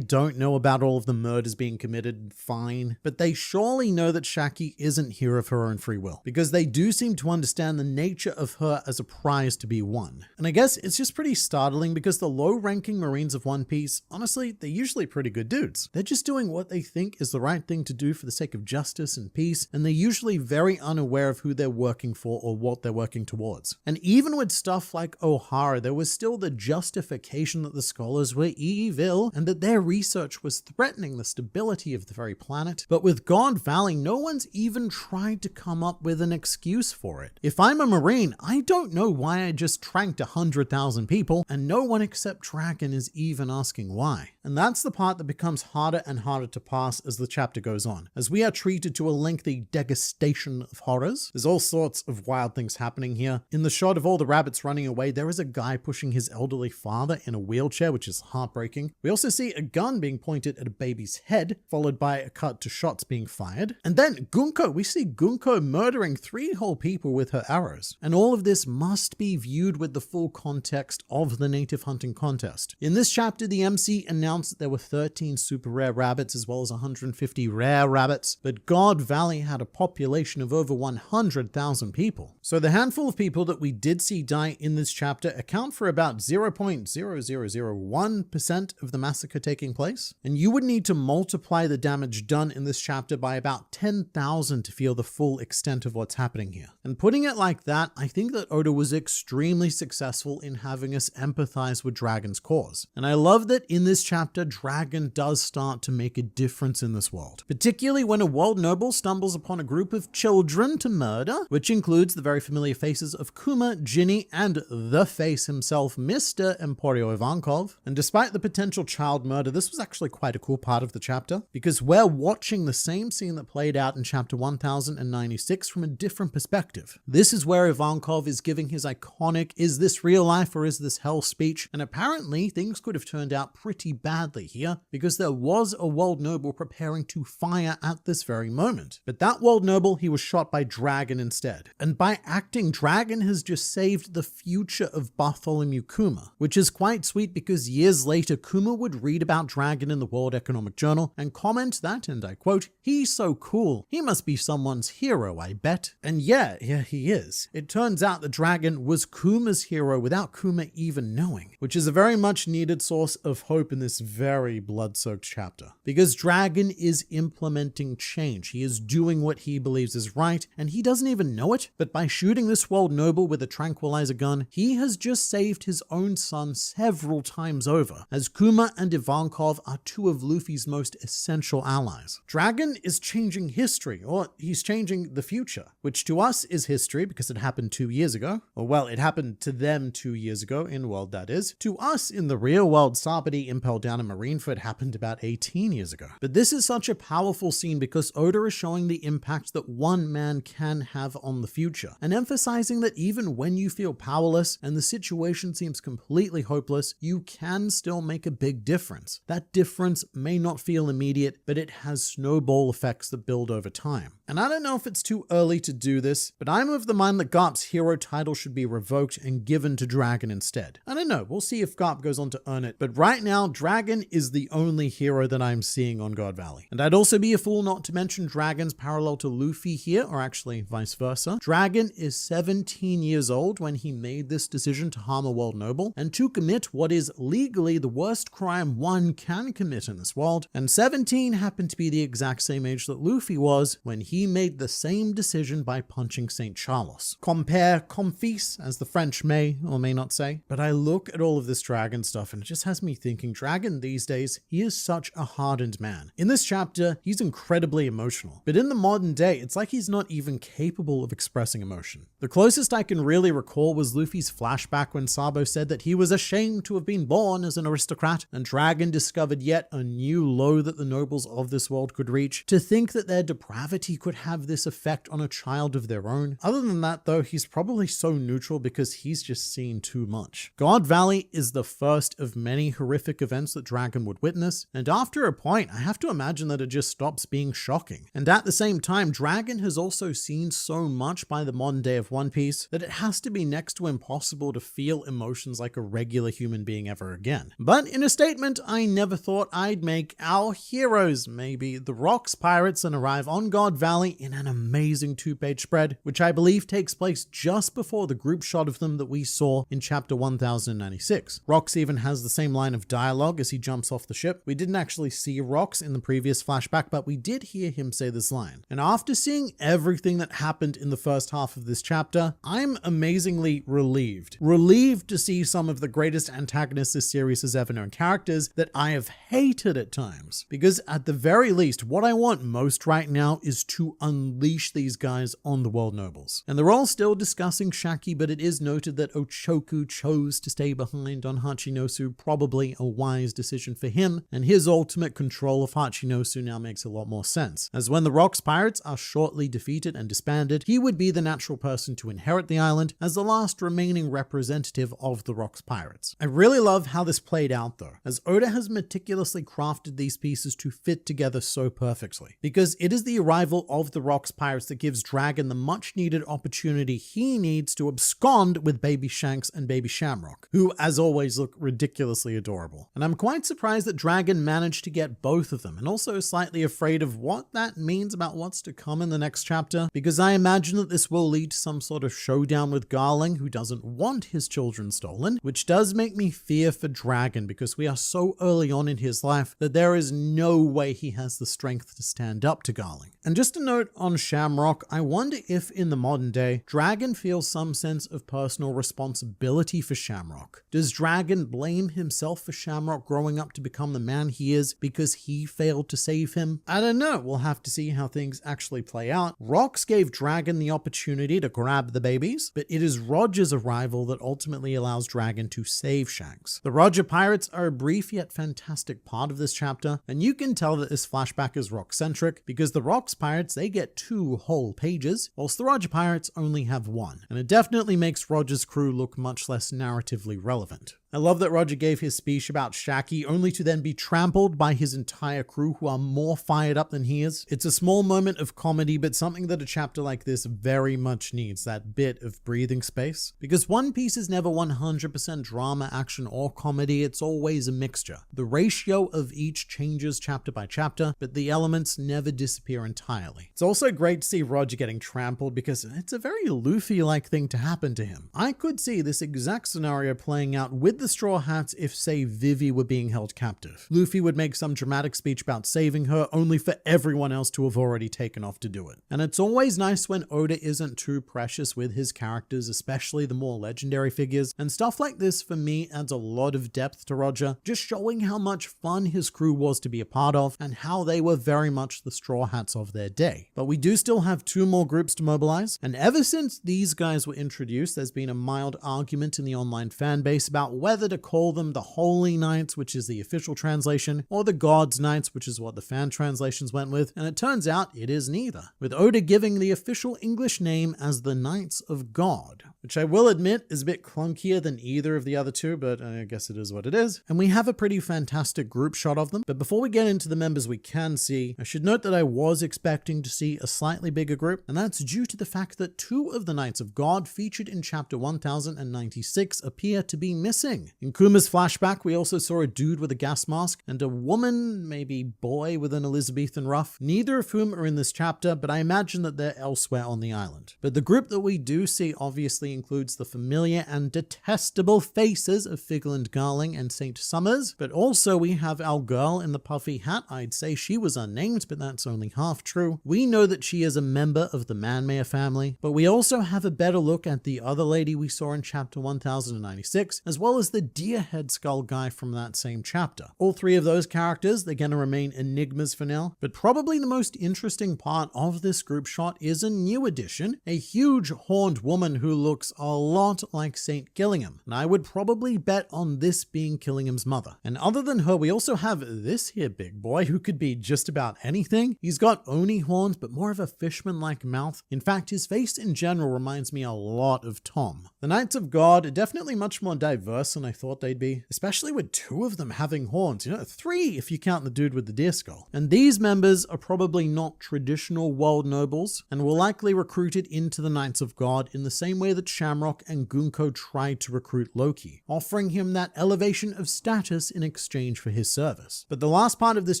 know about all of the murders being committed, fine, but they surely know that Shaki isn't here of her own free will, because they do seem to understand the nature of her as a prize to be won. And I guess it's just pretty startling because the low-ranking Marines of One Piece, honestly, they're usually pretty good dudes. They're just doing what they think is the right thing to do for the sake of justice and peace, and they're usually very unaware of who they're working for or what they're working towards. And even with stuff like O'Hara, there was still the justification that the scholars were evil and that their research was threatening the stability of the very planet. But with God Valley, no one's even tried to come up with an excuse for it. If I'm a Marine, I don't know why I just tranked 100,000 people, and no one except Dragon is even asking why. And that's the part that becomes harder and harder to pass as the chapter goes on, as we are treated to a lengthy degustation of horrors. There's all sorts of wild things happening here. In the shot of all the rabbits running away, there is a guy pushing his elderly father in a wheelchair, which is heartbreaking. We also see a gun being pointed at a baby's head, followed by a cut to shots being fired. And then we see Gunko murdering 3 whole people with her arrows. And all of this must be viewed with the full context of the native hunting contest. In this chapter, the MC announced that there were 13 super rare rabbits as well as 150 rare rabbits, but God Valley had a population of over 100,000 people. So the handful of people that we did see die in this chapter account for about 0.0001% of the massacre taking place. And you would need to multiply the damage done in this chapter by about 10,000 to feel the full extent of what's happening here. And putting it like that, I think that Oda was extremely successful in having us empathize with Dragon's cause. And I love that in this chapter, chapter, Dragon does start to make a difference in this world, particularly when a world noble stumbles upon a group of children to murder, which includes the very familiar faces of Kuma, Ginny, and the face himself, Mr. Emporio Ivankov. And despite the potential child murder, this was actually quite a cool part of the chapter, because we're watching the same scene that played out in chapter 1096 from a different perspective. This is where Ivankov is giving his iconic, "Is this real life or is this hell?" speech, and apparently things could have turned out pretty badly here, because there was a world noble preparing to fire at this very moment. But that world noble, he was shot by Dragon instead. And by acting, Dragon has just saved the future of Bartholomew Kuma, which is quite sweet because years later, Kuma would read about Dragon in the World Economic Journal and comment that, and I quote, "He's so cool. He must be someone's hero, I bet." And yeah, he is. It turns out that Dragon was Kuma's hero without Kuma even knowing, which is a very much needed source of hope in this very blood-soaked chapter. Because Dragon is implementing change. He is doing what he believes is right, and he doesn't even know it. But by shooting this world noble with a tranquilizer gun, he has just saved his own son several times over, as Kuma and Ivankov are two of Luffy's most essential allies. Dragon is changing history, or he's changing the future, which to us is history because it happened 2 years ago. Or well, it happened to them 2 years ago, in world that is. To us, in the real world, Sabadi impelled down in Marineford happened about 18 years ago. But this is such a powerful scene because Oda is showing the impact that one man can have on the future, and emphasizing that even when you feel powerless and the situation seems completely hopeless, you can still make a big difference. That difference may not feel immediate, but it has snowball effects that build over time. And I don't know if it's too early to do this, but I'm of the mind that Garp's hero title should be revoked and given to Dragon instead. I don't know, we'll see if Garp goes on to earn it, but right now, Dragon is the only hero that I'm seeing on God Valley. And I'd also be a fool not to mention Dragon's parallel to Luffy here, or actually vice versa. Dragon is 17 years old when he made this decision to harm a world noble, and to commit what is legally the worst crime one can commit in this world, and 17 happened to be the exact same age that Luffy was when he made the same decision by punching St. Charles. Compare confis, as the French may or may not say. But I look at all of this Dragon stuff and it just has me thinking, Dragon these days, he is such a hardened man. In this chapter, he's incredibly emotional. But in the modern day, it's like he's not even capable of expressing emotion. The closest I can really recall was Luffy's flashback when Sabo said that he was ashamed to have been born as an aristocrat, and Dragon discovered yet a new low that the nobles of this world could reach. To think that their depravity could have this effect on a child of their own. Other than that though, he's probably so neutral because he's just seen too much. God Valley is the first of many horrific events that Dragon would witness, and after a point, I have to imagine that it just stops being shocking. And at the same time, Dragon has also seen so much by the modern day of One Piece that it has to be next to impossible to feel emotions like a regular human being ever again. But in a statement I never thought I'd make, our heroes may be the Rocks Pirates and arrive on God Valley in an amazing 2-page spread, which I believe takes place just before the group shot of them that we saw in chapter 1096. Rocks even has the same line of dialogue as he jumps off the ship. We didn't actually see Rocks in the previous flashback, but we did hear him say this line. And after seeing everything that happened in the first half of this chapter, I'm amazingly relieved. Relieved to see some of the greatest antagonists this series has ever known, characters that I have hated at times. Because at the very least, what I want most right now is to unleash these guys on the world nobles. And they're all still discussing Shaki, but it is noted that Ochoku chose to stay behind on Hachinosu, probably a wise decision for him, and his ultimate control of Hachinosu now makes a lot more sense, as when the Rocks Pirates are shortly defeated and disbanded, he would be the natural person to inherit the island as the last remaining representative of the Rocks Pirates. I really love how this played out though, as Oda has meticulously crafted these pieces to fit together so perfectly, because it is the arrival of the Rocks Pirates that gives Dragon the much needed opportunity he needs to abscond with baby Shanks and baby Shamrock, who as always look ridiculously adorable. And I'm quite surprised that Dragon managed to get both of them, and also slightly afraid of what that means about what's to come in the next chapter, because I imagine that this will lead to some sort of showdown with Garling, who doesn't want his children stolen, which does make me fear for Dragon, because we are so early on in his life that there is no way he has the strength to stand up to Garling. And just a note on Shamrock, I wonder if in the modern day, Dragon feels some sense of personal responsibility for Shamrock. Does Dragon blame himself for Shamrock growing up to become the man he is because he failed to save him? I don't know, we'll have to see how things actually play out. Rocks gave Dragon the opportunity to grab the babies, but it is Roger's arrival that ultimately allows Dragon to save Shanks. The Roger pirates are a brief yet fantastic part of this chapter, and you can tell that this flashback is Rock-centric because the Rocks pirates, they get 2 whole pages, whilst the Roger pirates only have 1, and it definitely makes Roger's crew look much less narratively relevant. I love that Roger gave his speech about Shaki only to then be trampled by his entire crew who are more fired up than he is. It's a small moment of comedy, but something that a chapter like this very much needs, that bit of breathing space. Because One Piece is never 100% drama, action, or comedy, it's always a mixture. The ratio of each changes chapter by chapter, but the elements never disappear entirely. It's also great to see Roger getting trampled because it's a very Luffy-like thing to happen to him. I could see this exact scenario playing out with the Straw Hats if, say, Vivi were being held captive. Luffy would make some dramatic speech about saving her, only for everyone else to have already taken off to do it. And it's always nice when Oda isn't too precious with his characters, especially the more legendary figures, and stuff like this for me adds a lot of depth to Roger, just showing how much fun his crew was to be a part of, and how they were very much the Straw Hats of their day. But we do still have 2 more groups to mobilize, and ever since these guys were introduced, there's been a mild argument in the online fan base about whether to call them the Holy Knights, which is the official translation, or the God's Knights, which is what the fan translations went with, and it turns out it is neither, with Oda giving the official English name as the Knights of God, which I will admit is a bit clunkier than either of the other 2, but I guess it is what it is. And we have a pretty fantastic group shot of them, but before we get into the members we can see, I should note that I was expecting to see a slightly bigger group, and that's due to the fact that 2 of the Knights of God featured in chapter 1096 appear to be missing. In Kuma's flashback, we also saw a dude with a gas mask and a woman, maybe boy, with an Elizabethan ruff, neither of whom are in this chapter, but I imagine that they're elsewhere on the island. But the group that we do see obviously includes the familiar and detestable faces of Figland Garling and St. Summers, but also we have our girl in the puffy hat. I'd say she was unnamed, but that's only half true. We know that she is a member of the Manmare family, but we also have a better look at the other lady we saw in chapter 1096, as well as the deer head skull guy from that same chapter. All 3 of those characters, they're going to remain enigmas for now, but probably the most interesting part of this group shot is a new addition, a huge horned woman who looks a lot like Saint Gillingham, and I would probably bet on this being Gillingham's mother. And other than her, we also have this here big boy who could be just about anything. He's got oni horns, but more of a fishman-like mouth. In fact, his face in general reminds me a lot of Tom. The Knights of God are definitely much more diverse than I thought they'd be, especially with 2 of them having horns, 3 if you count the dude with the deer skull. And these members are probably not traditional world nobles and were likely recruited into the Knights of God in the same way that Shamrock and Goko tried to recruit Loki, offering him that elevation of status in exchange for his service. But the last part of this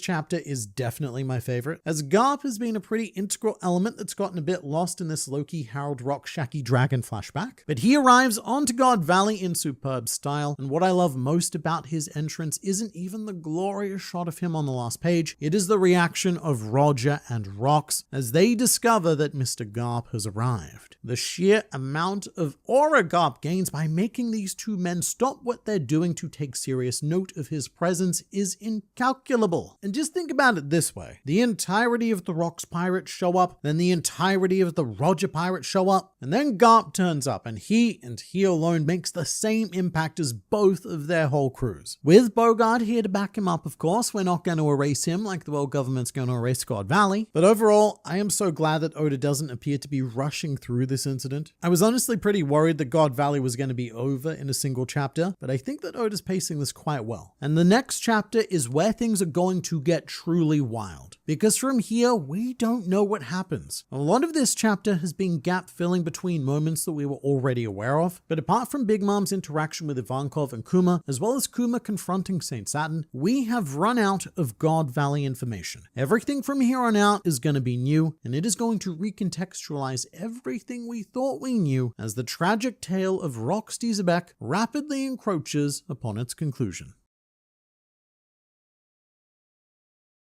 chapter is definitely my favorite, as Garp has been a pretty integral element that's gotten a bit lost in this Loki, Harold, Rock, Shaki, Dragon flashback. But he arrives onto God Valley in superb style, and what I love most about his entrance isn't even the glorious shot of him on the last page, it is the reaction of Roger and Rocks as they discover that Mr. Garp has arrived. The sheer amount of aura Garp gains by making these 2 men stop what they're doing to take serious note of his presence is incalculable. And just think about it this way, the entirety of the Rocks pirates show up, then the entirety of the Roger pirates show up, and then Garp turns up, and he alone makes the same impact as both of their whole crews. With Bogard here to back him up, of course, we're not going to erase him like the world government's going to erase God Valley. But overall, I am so glad that Oda doesn't appear to be rushing through this incident. I was honestly pretty worried that God Valley was going to be over in a single chapter, but I think that Oda's pacing this quite well. And the next chapter is where things are going to get truly wild, because from here, we don't know what happens. A lot of this chapter has been gap filling between moments that we were already aware of, but apart from Big Mom's interaction with Ivankov and Kuma, as well as Kuma confronting Saint Saturn, we have run out of God Valley information. Everything from here on out is going to be new, and it is going to recontextualize everything we thought we knew as the tragic tale of Rocks Xebec rapidly encroaches upon its conclusion.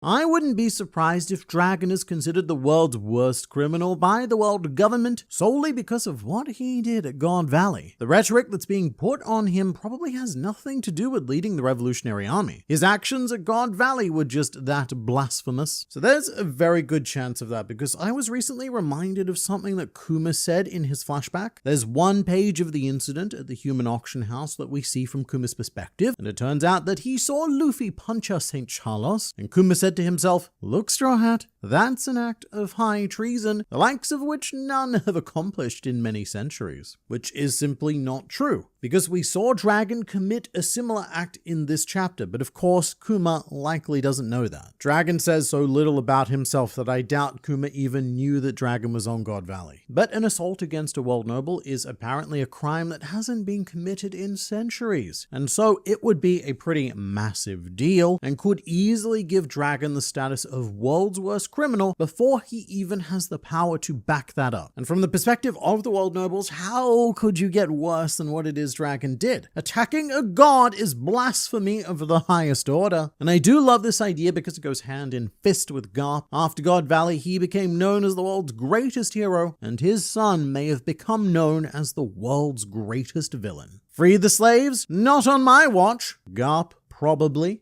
I wouldn't be surprised if Dragon is considered the world's worst criminal by the world government solely because of what he did at God Valley. The rhetoric that's being put on him probably has nothing to do with leading the Revolutionary Army. His actions at God Valley were just that blasphemous. So there's a very good chance of that, because I was recently reminded of something that Kuma said in his flashback. There's one page of the incident at the human auction house that we see from Kuma's perspective, and it turns out that he saw Luffy punch St. Charles, and Kuma said to himself, "Look, Straw Hat, that's an act of high treason, the likes of which none have accomplished in many centuries." Which is simply not true, because we saw Dragon commit a similar act in this chapter, but of course Kuma likely doesn't know that. Dragon says so little about himself that I doubt Kuma even knew that Dragon was on God Valley. But an assault against a world noble is apparently a crime that hasn't been committed in centuries, and so it would be a pretty massive deal and could easily give Dragon the status of world's worst criminal before he even has the power to back that up. And from the perspective of the world nobles, how could you get worse than what it is Dragon did? Attacking a god is blasphemy of the highest order. And I do love this idea because it goes hand in fist with Garp. After God Valley, he became known as the world's greatest hero, and his son may have become known as the world's greatest villain. Free the slaves? Not on my watch. Garp. Probably.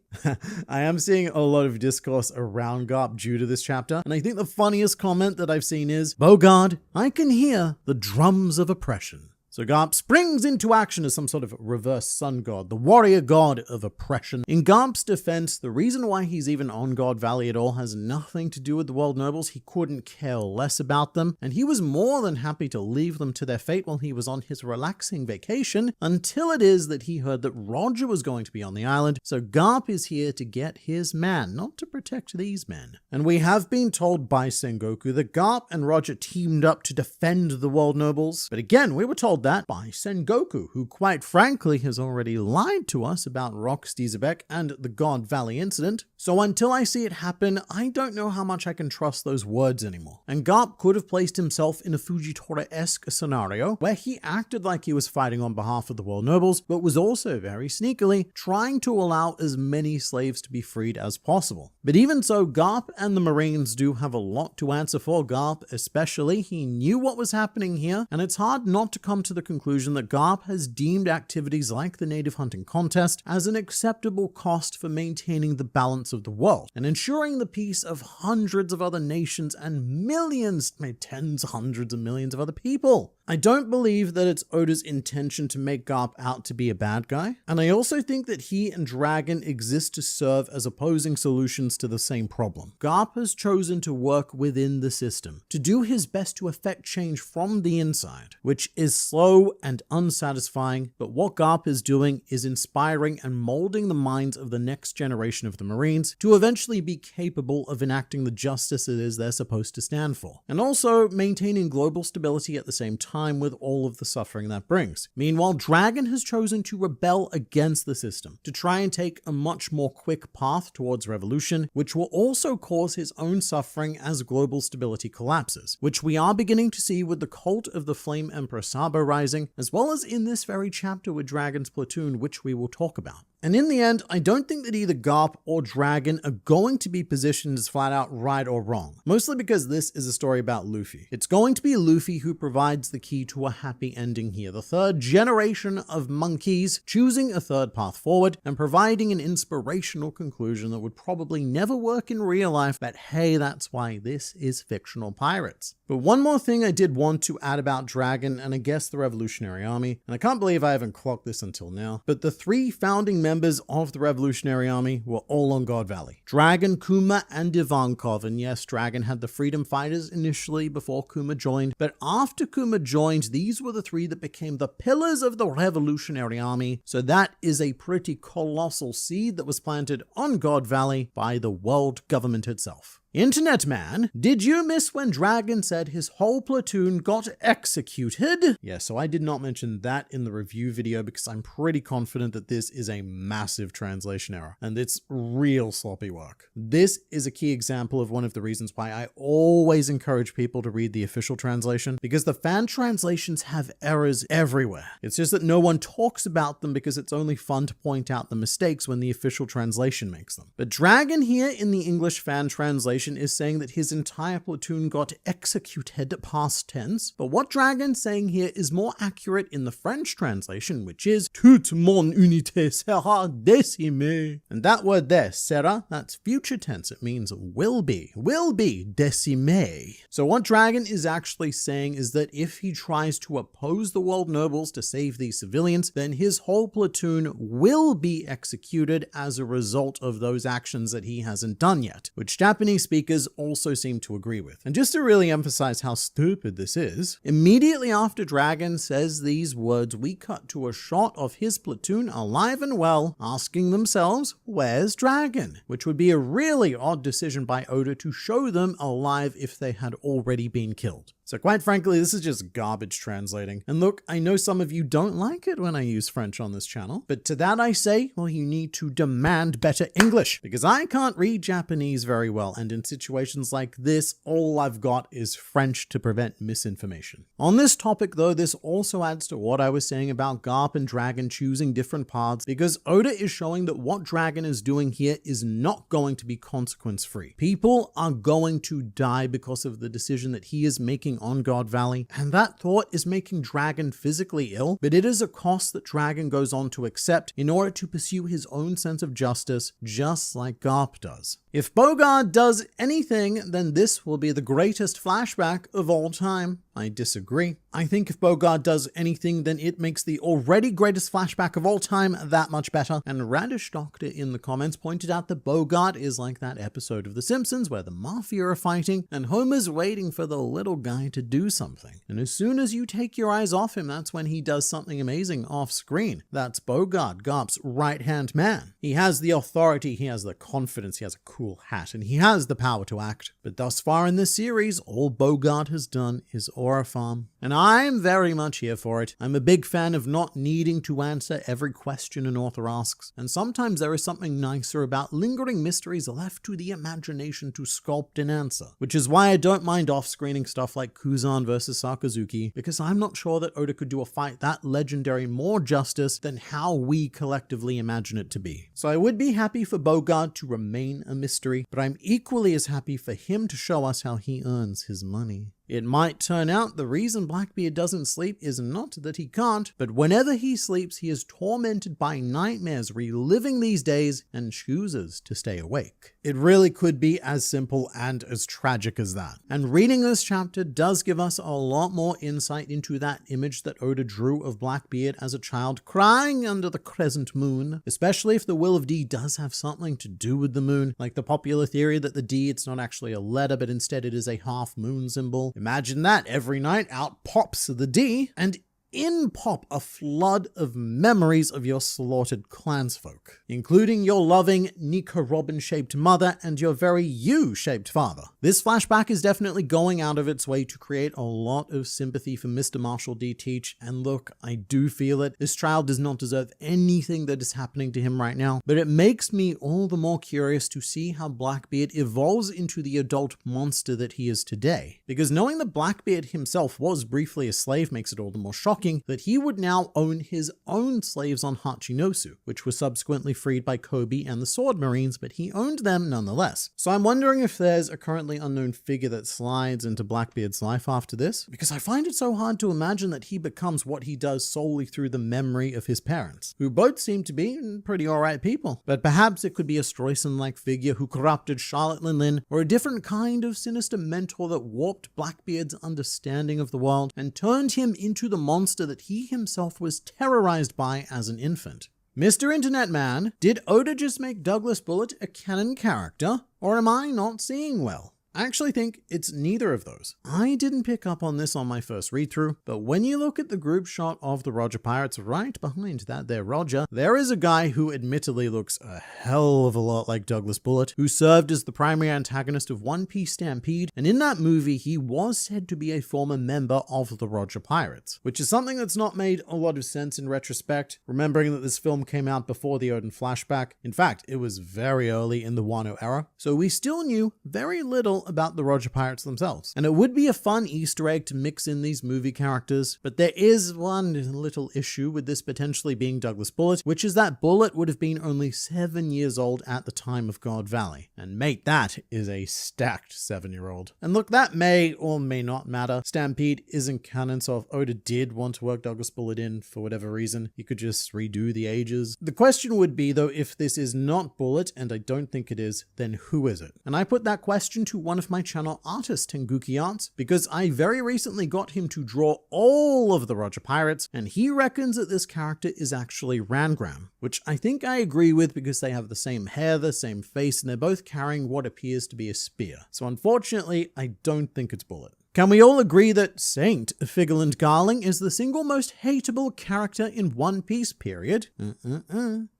I am seeing a lot of discourse around Garp due to this chapter, and I think the funniest comment that I've seen is, "Bogard, I can hear the drums of oppression." So Garp springs into action as some sort of reverse sun god, the warrior god of oppression. In Garp's defense, the reason why he's even on God Valley at all has nothing to do with the world nobles. He couldn't care less about them, and he was more than happy to leave them to their fate while he was on his relaxing vacation, until it is that he heard that Roger was going to be on the island. So Garp is here to get his man, not to protect these men. And we have been told by Sengoku that Garp and Roger teamed up to defend the world nobles, but again, we were told that by Sengoku, who quite frankly has already lied to us about Rock's Xebec and the God Valley incident. So until I see it happen, I don't know how much I can trust those words anymore. And Garp could have placed himself in a Fujitora-esque scenario where he acted like he was fighting on behalf of the world nobles, but was also very sneakily trying to allow as many slaves to be freed as possible. But even so, Garp and the Marines do have a lot to answer for. Garp especially, he knew what was happening here, and it's hard not to come to the conclusion that Garp has deemed activities like the native hunting contest as an acceptable cost for maintaining the balance of the world and ensuring the peace of hundreds of other nations and millions, maybe tens, hundreds of millions of other people. I don't believe that it's Oda's intention to make Garp out to be a bad guy, and I also think that he and Dragon exist to serve as opposing solutions to the same problem. Garp has chosen to work within the system, to do his best to effect change from the inside, which is slow and unsatisfying, but what Garp is doing is inspiring and molding the minds of the next generation of the Marines to eventually be capable of enacting the justice it is they're supposed to stand for, and also maintaining global stability at the same time with all of the suffering that brings. Meanwhile, Dragon has chosen to rebel against the system, to try and take a much more quick path towards revolution, which will also cause his own suffering as global stability collapses, which we are beginning to see with the cult of the Flame Emperor Sabo rising, as well as in this very chapter with Dragon's platoon, which we will talk about. And in the end, I don't think that either Garp or Dragon are going to be positioned as flat out right or wrong, mostly because this is a story about Luffy. It's going to be Luffy who provides the key to a happy ending here, the third generation of monkeys choosing a third path forward and providing an inspirational conclusion that would probably never work in real life, but hey, that's why this is fictional pirates. But one more thing I did want to add about Dragon and I guess the Revolutionary Army, and I can't believe I haven't clocked this until now, but the three founding members of the Revolutionary Army were all on God Valley. Dragon, Kuma, and Ivankov. And yes, Dragon had the freedom fighters initially before Kuma joined, but after Kuma joined, these were the three that became the pillars of the Revolutionary Army. So that is a pretty colossal seed that was planted on God Valley by the world government itself. Internet Man, did you miss when Dragon said his whole platoon got executed? Yeah, so I did not mention that in the review video because I'm pretty confident that this is a massive translation error and it's real sloppy work. This is a key example of one of the reasons why I always encourage people to read the official translation, because the fan translations have errors everywhere. It's just that no one talks about them because it's only fun to point out the mistakes when the official translation makes them. But Dragon here in the English fan translation is saying that his entire platoon got executed past tense, but what Dragon's saying here is more accurate in the French translation, which is toute mon unité sera décimée. And that word there, sera, that's future tense. It means will be décimée. So what Dragon is actually saying is that if he tries to oppose the world nobles to save these civilians, then his whole platoon will be executed as a result of those actions that he hasn't done yet, which Japanese speakers also seem to agree with. And just to really emphasize how stupid this is, immediately after Dragon says these words, we cut to a shot of his platoon alive and well, asking themselves, where's Dragon? Which would be a really odd decision by Oda to show them alive if they had already been killed. So quite frankly, this is just garbage translating. And look, I know some of you don't like it when I use French on this channel, but to that I say, well, you need to demand better English, because I can't read Japanese very well, and in situations like this, all I've got is French to prevent misinformation. On this topic though, this also adds to what I was saying about Garp and Dragon choosing different paths, because Oda is showing that what Dragon is doing here is not going to be consequence-free. People are going to die because of the decision that he is making on God Valley, and that thought is making Dragon physically ill, but it is a cost that Dragon goes on to accept in order to pursue his own sense of justice, just like Garp does. If Bogard does anything, then this will be the greatest flashback of all time. I disagree. I think if Bogard does anything, then it makes the already greatest flashback of all time that much better. And Radish Doctor in the comments pointed out that Bogard is like that episode of The Simpsons where the Mafia are fighting and Homer's waiting for the little guy to do something. And as soon as you take your eyes off him, that's when he does something amazing off screen. That's Bogard, Garp's right-hand man. He has the authority, he has the confidence, he has a cool hat, and he has the power to act. But thus far in this series, all Bogard has done is Aura Farm. And I'm very much here for it. I'm a big fan of not needing to answer every question an author asks, and sometimes there is something nicer about lingering mysteries left to the imagination to sculpt an answer, which is why I don't mind off-screening stuff like Kuzan versus Sakazuki, because I'm not sure that Oda could do a fight that legendary more justice than how we collectively imagine it to be. So I would be happy for Bogard to remain a mystery, but I'm equally as happy for him to show us how he earns his money. It might turn out the reason Blackbeard doesn't sleep is not that he can't, but whenever he sleeps, he is tormented by nightmares reliving these days and chooses to stay awake. It really could be as simple and as tragic as that. And reading this chapter does give us a lot more insight into that image that Oda drew of Blackbeard as a child crying under the crescent moon, especially if the will of D does have something to do with the moon, like the popular theory that the D, it's not actually a letter, but instead it is a half moon symbol. Imagine that, every night out pops the D, and in pop a flood of memories of your slaughtered clansfolk, including your loving Nika Robin-shaped mother and your very you-shaped father. This flashback is definitely going out of its way to create a lot of sympathy for Mr. Marshall D. Teach, and look, I do feel it. This child does not deserve anything that is happening to him right now, but it makes me all the more curious to see how Blackbeard evolves into the adult monster that he is today. Because knowing that Blackbeard himself was briefly a slave makes it all the more shocking that he would now own his own slaves on Hachinosu, which were subsequently freed by Kobe and the Sword Marines, but he owned them nonetheless. So I'm wondering if there's a currently unknown figure that slides into Blackbeard's life after this, because I find it so hard to imagine that he becomes what he does solely through the memory of his parents, who both seem to be pretty alright people. But perhaps it could be a Streisand-like figure who corrupted Charlotte Linlin, or a different kind of sinister mentor that warped Blackbeard's understanding of the world and turned him into the monster that he himself was terrorized by as an infant. Mr. Internet Man, did Oda just make Douglas Bullitt a canon character, or am I not seeing well? I actually think it's neither of those. I didn't pick up on this on my first read-through, but when you look at the group shot of the Roger Pirates right behind that there Roger, there is a guy who admittedly looks a hell of a lot like Douglas Bullet, who served as the primary antagonist of One Piece Stampede, and in that movie he was said to be a former member of the Roger Pirates, which is something that's not made a lot of sense in retrospect, remembering that this film came out before the Odin flashback. In fact, it was very early in the Wano era, so we still knew very little about the Roger Pirates themselves. And it would be a fun Easter egg to mix in these movie characters, but there is one little issue with this potentially being Douglas Bullet, which is that Bullet would have been only 7 years old at the time of God Valley. And mate, that is a stacked 7-year-old. And look, that may or may not matter. Stampede isn't canon, so if Oda did want to work Douglas Bullet in for whatever reason, he could just redo the ages. The question would be though, if this is not Bullet, and I don't think it is, then who is it? And I put that question to one of my channel artists, Tenguki Arts, because I very recently got him to draw all of the Roger Pirates, and he reckons that this character is actually Rangram, which I think I agree with because they have the same hair, the same face, and they're both carrying what appears to be a spear. So unfortunately, I don't think it's Bullet. Can we all agree that Saint Figerland Garling is the single most hateable character in One Piece, period?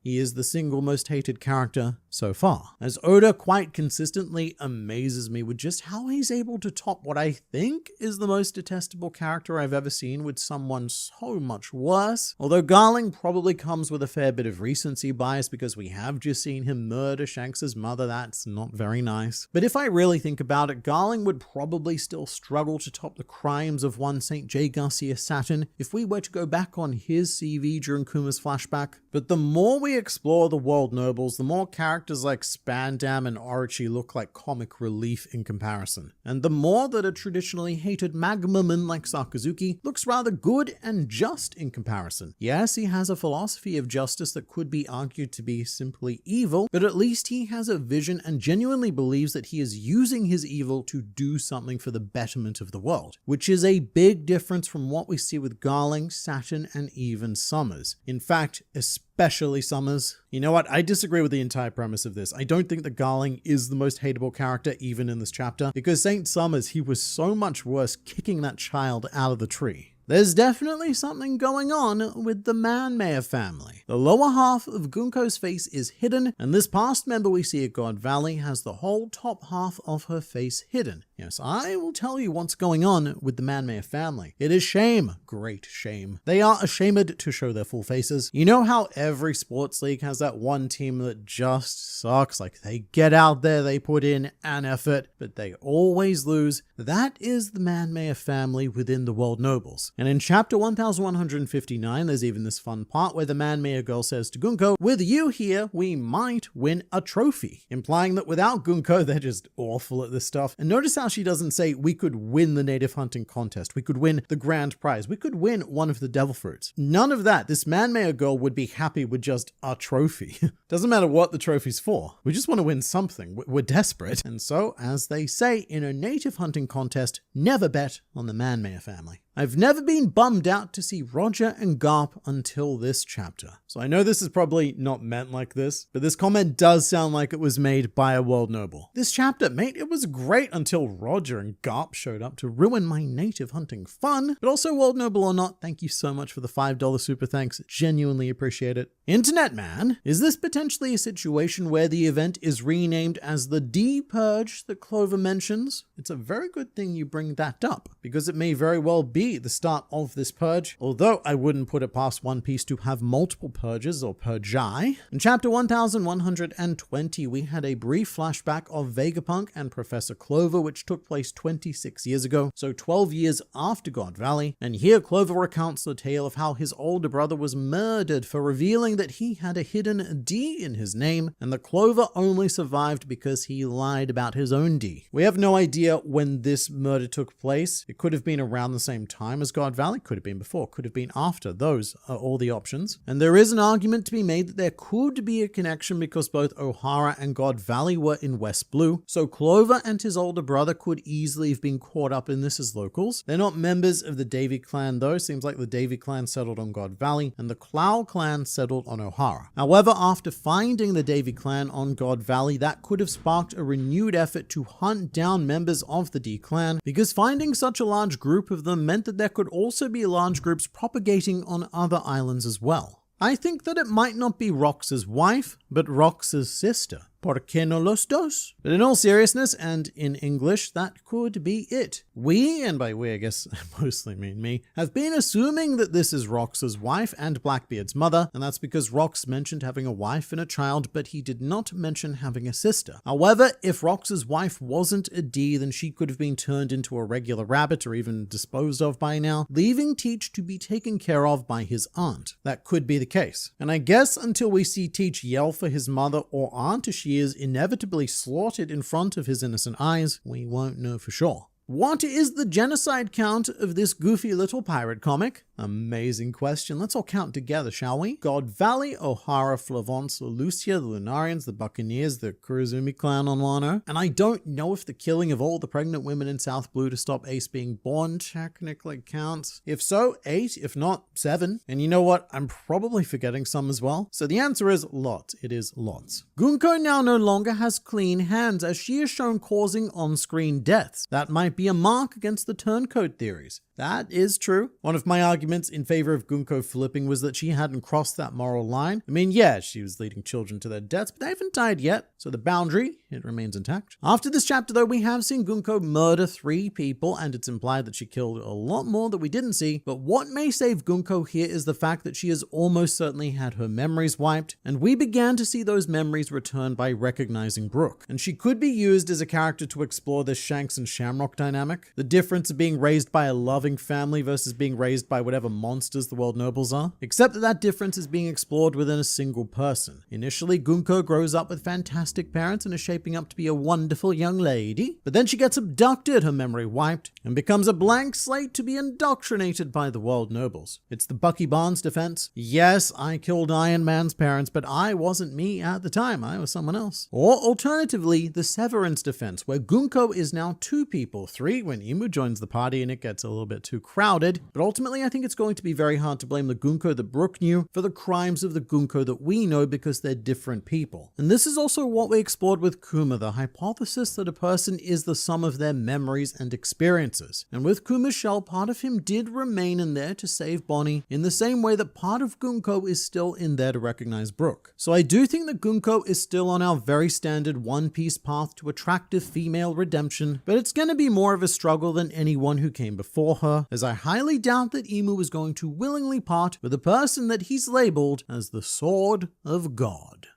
He is the single most hated character so far, as Oda quite consistently amazes me with just how he's able to top what I think is the most detestable character I've ever seen with someone so much worse. Although Garling probably comes with a fair bit of recency bias because we have just seen him murder Shanks' mother. That's not very nice. But if I really think about it, Garling would probably still struggle to top the crimes of one St. J. Garcia Saturn if we were to go back on his CV during Kuma's flashback. But the more we explore the world nobles, the more characters like Spandam and Orochi look like comic relief in comparison. And the more that a traditionally hated magmaman like Sakazuki looks rather good and just in comparison. Yes, he has a philosophy of justice that could be argued to be simply evil, but at least he has a vision and genuinely believes that he is using his evil to do something for the betterment of the world, which is a big difference from what we see with Garling, Saturn, and even Summers. In fact, especially Summers. You know what? I disagree with the entire premise of this. I don't think that Garling is the most hateable character even in this chapter, because Saint Summers, he was so much worse kicking that child out of the tree. There's definitely something going on with the Manmare family. The lower half of Gunko's face is hidden, and this past member we see at God Valley has the whole top half of her face hidden. Yes, I will tell you what's going on with the Manmare family. It is shame. Great shame. They are ashamed to show their full faces. You know how every sports league has that one team that just sucks? Like, they get out there, they put in an effort, but they always lose. That is the Manmare family within the World Nobles. And in chapter 1159, there's even this fun part where the Manmare girl says to Gunko, "With you here, we might win a trophy," implying that without Gunko, they're just awful at this stuff. And notice how she doesn't say, "We could win the native hunting contest, we could win the grand prize, we could win one of the devil fruits." None of that. This Manmare girl would be happy with just a trophy. Doesn't matter what the trophy's for. We just want to win something. We're desperate. And so, as they say in a native hunting contest, never bet on the Manmare family. I've never been bummed out to see Roger and Garp until this chapter. So I know this is probably not meant like this, but this comment does sound like it was made by a world noble. This chapter, mate, it was great until Roger and Garp showed up to ruin my native hunting fun. But also, world noble or not, thank you so much for the $5 super thanks. Genuinely appreciate it. Internet man, is this potentially a situation where the event is renamed as the D-Purge that Clover mentions? It's a very good thing you bring that up, because it may very well be the start of this purge, although I wouldn't put it past One Piece to have multiple purges or purgi. In chapter 1120, we had a brief flashback of Vegapunk and Professor Clover, which took place 26 years ago, so 12 years after God Valley, and here Clover recounts the tale of how his older brother was murdered for revealing that he had a hidden D in his name, and that Clover only survived because he lied about his own D. We have no idea when this murder took place. It could have been around the same time time as God Valley, could have been before, could have been after. Those are all the options. And there is an argument to be made that there could be a connection because both Ohara and God Valley were in West Blue, so Clover and his older brother could easily have been caught up in this as locals. They're not members of the Davy clan though. Seems like the Davy clan settled on God Valley and the Clow clan settled on Ohara. However, after finding the Davy clan on God Valley, that could have sparked a renewed effort to hunt down members of the D clan, because finding such a large group of them meant that there could also be large groups propagating on other islands as well. I think that it might not be Rox's wife, but Rox's sister. ¿Por qué no los dos? But in all seriousness, and in English, that could be it. We, and by we I guess I mostly mean me, have been assuming that this is Rox's wife and Blackbeard's mother, and that's because Rox mentioned having a wife and a child, but he did not mention having a sister. However, if Rox's wife wasn't a D, then she could have been turned into a regular rabbit or even disposed of by now, leaving Teach to be taken care of by his aunt. That could be the case. And I guess until we see Teach yell for his mother or aunt as she is inevitably slaughtered in front of his innocent eyes, we won't know for sure. What is the genocide count of this goofy little pirate comic? Amazing question. Let's all count together, shall we? God Valley, Ohara, Flavonce, Lucia, the Lunarians, the Buccaneers, the Kurozumi clan on Wano. And I don't know if the killing of all the pregnant women in South Blue to stop Ace being born technically counts. If so, 8, if not 7. And you know what? I'm probably forgetting some as well. So the answer is lots. It is lots. Gunko now no longer has clean hands, as she is shown causing on-screen deaths. That might be a mark against the turncoat theories. That is true. One of my arguments in favor of Gunko flipping was that she hadn't crossed that moral line. I mean, yeah, she was leading children to their deaths, but they haven't died yet, so the boundary, it remains intact. After this chapter, though, we have seen Gunko murder 3 people, and it's implied that she killed a lot more that we didn't see, but what may save Gunko here is the fact that she has almost certainly had her memories wiped, and we began to see those memories return by recognizing Brook. And she could be used as a character to explore this Shanks and Shamrock dynamic, the difference of being raised by a loving family versus being raised by whatever monsters the world nobles are, except that that difference is being explored within a single person. Initially, Gunko grows up with fantastic parents and is shaping up to be a wonderful young lady, but then she gets abducted, her memory wiped, and becomes a blank slate to be indoctrinated by the world nobles. It's the Bucky Barnes defense. Yes, I killed Iron Man's parents, but I wasn't me at the time, I was someone else. Or alternatively, the Severance defense, where Gunko is now 2 people, 3 when Emu joins the party and it gets a little bit too crowded, but ultimately I think it's going to be very hard to blame the Gunko that Brook knew for the crimes of the Gunko that we know, because they're different people. And this is also what we explored with Kuma, the hypothesis that a person is the sum of their memories and experiences. And with Kuma's shell, part of him did remain in there to save Bonnie, in the same way that part of Gunko is still in there to recognize Brook. So I do think that Gunko is still on our very standard One Piece path to attractive female redemption, but it's going to be more of a struggle than anyone who came before her, as I highly doubt that Emu is going to willingly part with a person that he's labeled as the Sword of God.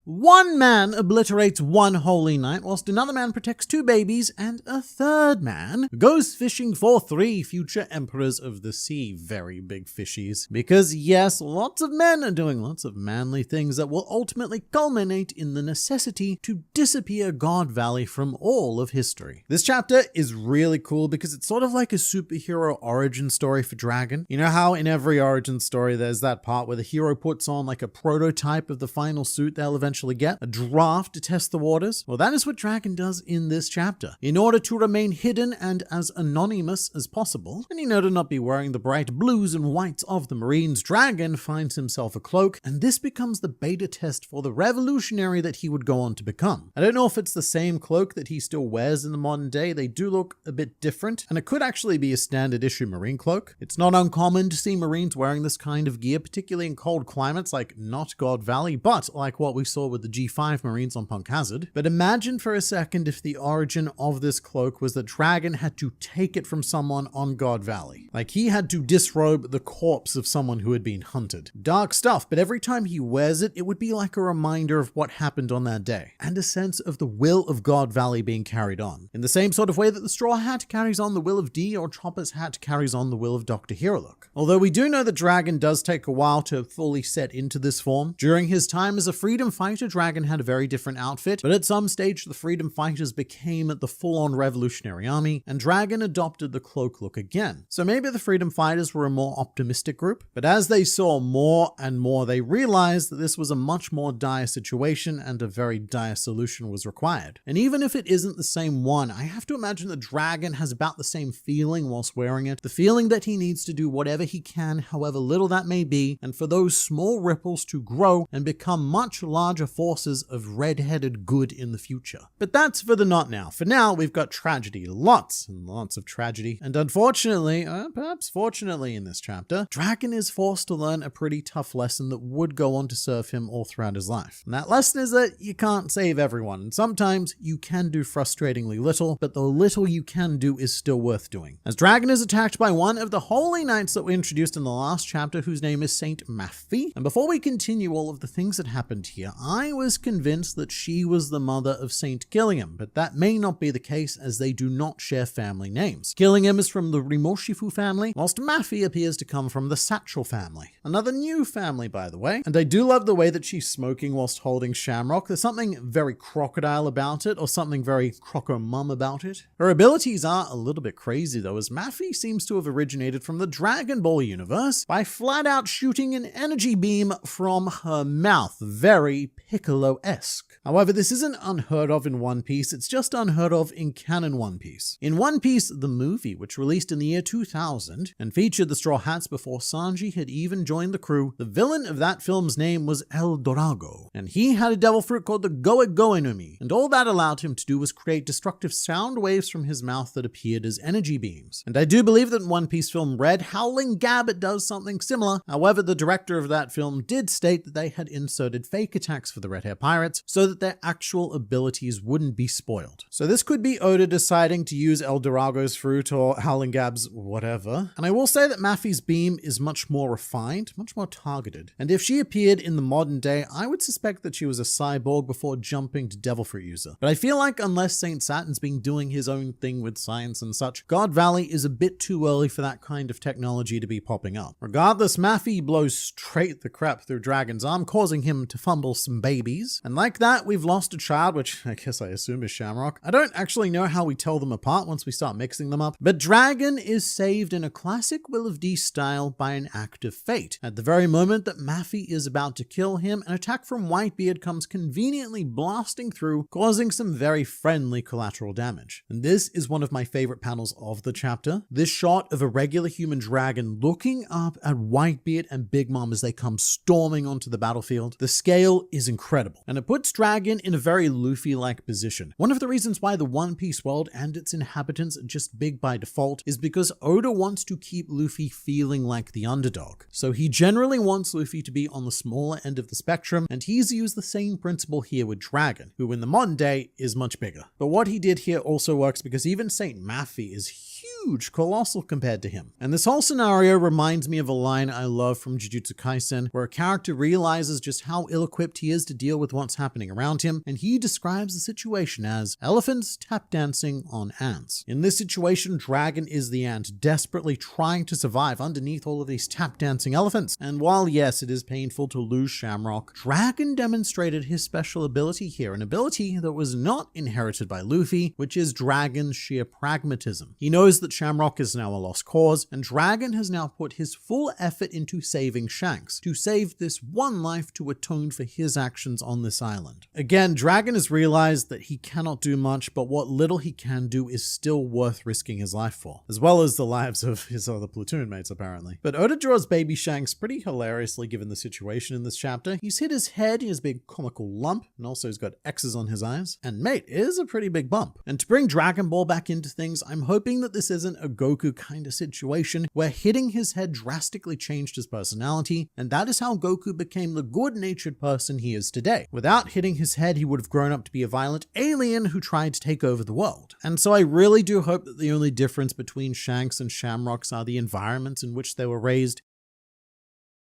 One man obliterates 1 holy night, whilst another man protects 2 babies, and a third man goes fishing for 3 future emperors of the sea. Very big fishies. Because yes, lots of men are doing lots of manly things that will ultimately culminate in the necessity to disappear God Valley from all of history. This chapter is really cool because it's sort of like a superhero origin story for Dragon. You know how in every origin story there's that part where the hero puts on like a prototype of the final suit they'll eventually get, a draft to test the waters? Well, that is what Dragon does in this chapter. In order to remain hidden and as anonymous as possible, and in order to not be wearing the bright blues and whites of the Marines, Dragon finds himself a cloak, and this becomes the beta test for the revolutionary that he would go on to become. I don't know if it's the same cloak that he still wears in the modern day. They do look a bit different, and it could actually be a standard issue Marine cloak. It's not uncommon to see Marines wearing this kind of gear, particularly in cold climates like not God Valley, but like what we saw with the G5 Marines on Punk Hazard. But imagine for a second if the origin of this cloak was that Dragon had to take it from someone on God Valley. Like he had to disrobe the corpse of someone who had been hunted. Dark stuff, but every time he wears it, it would be like a reminder of what happened on that day, and a sense of the will of God Valley being carried on. In the same sort of way that the straw hat carries on the will of D, or Chopper's hat carries on the will of Dr. Herolook. Although we do know that Dragon does take a while to fully set into this form. During his time as a freedom fighter, fighter, Dragon had a very different outfit, but at some stage the freedom fighters became the full-on revolutionary army, and Dragon adopted the cloak look again. So maybe the freedom fighters were a more optimistic group, but as they saw more and more, they realized that this was a much more dire situation and a very dire solution was required. And even if it isn't the same one, I have to imagine that Dragon has about the same feeling whilst wearing it, the feeling that he needs to do whatever he can, however little that may be, and for those small ripples to grow and become much larger forces of red-headed good in the future. But that's for the not now. For now, we've got tragedy, lots and lots of tragedy, and unfortunately, perhaps fortunately in this chapter, Dragon is forced to learn a pretty tough lesson that would go on to serve him all throughout his life. And that lesson is that you can't save everyone, and sometimes you can do frustratingly little, but the little you can do is still worth doing. As Dragon is attacked by one of the holy knights that we introduced in the last chapter, whose name is Saint Mafi. And before we continue all of the things that happened here, I was convinced that she was the mother of Saint Gillingham, but that may not be the case as they do not share family names. Gillingham is from the Rimoshifu family, whilst Mafi appears to come from the Satchel family. Another new family, by the way. And I do love the way that she's smoking whilst holding Shamrock. There's something very crocodile about it, or something very croco-mum about it. Her abilities are a little bit crazy though, as Mafi seems to have originated from the Dragon Ball universe by flat out shooting an energy beam from her mouth. Very Piccolo-esque. However, this isn't unheard of in One Piece, it's just unheard of in canon One Piece. In One Piece, the movie, which released in the year 2000 and featured the Straw Hats before Sanji had even joined the crew, the villain of that film's name was El Dorago, and he had a devil fruit called the Goe-Goe-no-Mi, and all that allowed him to do was create destructive sound waves from his mouth that appeared as energy beams. And I do believe that in One Piece film Red, Howling Gab does something similar. However, the director of that film did state that they had inserted fake attacks for the Red Hair Pirates so that their actual abilities wouldn't be spoiled. So this could be Oda deciding to use El Dorago's fruit or Howling Gab's whatever. And I will say that Mafi's beam is much more refined, much more targeted. And if she appeared in the modern day, I would suspect that she was a cyborg before jumping to Devil Fruit user. But I feel like unless Saint Saturn's been doing his own thing with science and such, God Valley is a bit too early for that kind of technology to be popping up. Regardless, Mafi blows straight the crap through Dragon's arm, causing him to fumble some babies. And like that, we've lost a child, which I guess I assume is Shamrock. I don't actually know how we tell them apart once we start mixing them up, but Dragon is saved in a classic Will of D style by an act of fate. At the very moment that Mafi is about to kill him, an attack from Whitebeard comes conveniently blasting through, causing some very friendly collateral damage. And this is one of my favorite panels of the chapter. This shot of a regular human dragon looking up at Whitebeard and Big Mom as they come storming onto the battlefield. The scale is incredible, and it puts Dragon in a very Luffy-like position. One of the reasons why the One Piece world and its inhabitants are just big by default is because Oda wants to keep Luffy feeling like the underdog. So he generally wants Luffy to be on the smaller end of the spectrum, and he's used the same principle here with Dragon, who in the modern day is much bigger. But what he did here also works because even Saint Mafi is huge, colossal compared to him. And this whole scenario reminds me of a line I love from Jujutsu Kaisen, where a character realizes just how ill-equipped he is to deal with what's happening around him, and he describes the situation as elephants tap dancing on ants. In this situation, Dragon is the ant, desperately trying to survive underneath all of these tap dancing elephants. And while yes, it is painful to lose Shamrock, Dragon demonstrated his special ability here, an ability that was not inherited by Luffy, which is Dragon's sheer pragmatism. He knows that Shamrock is now a lost cause, and Dragon has now put his full effort into saving Shanks, to save this one life to atone for his actions on this island. Again, Dragon has realized that he cannot do much, but what little he can do is still worth risking his life for, as well as the lives of his other platoon mates apparently. But Oda draws baby Shanks pretty hilariously given the situation in this chapter. He's hit his head, he has a big comical lump, and also he's got X's on his eyes, and mate, it is a pretty big bump. And to bring Dragon Ball back into things, I'm hoping that this isn't a Goku kind of situation where hitting his head drastically changed his personality, and that is how Goku became the good-natured person he is today. Without hitting his head, he would have grown up to be a violent alien who tried to take over the world. And so I really do hope that the only difference between Shanks and Shamrocks are the environments in which they were raised.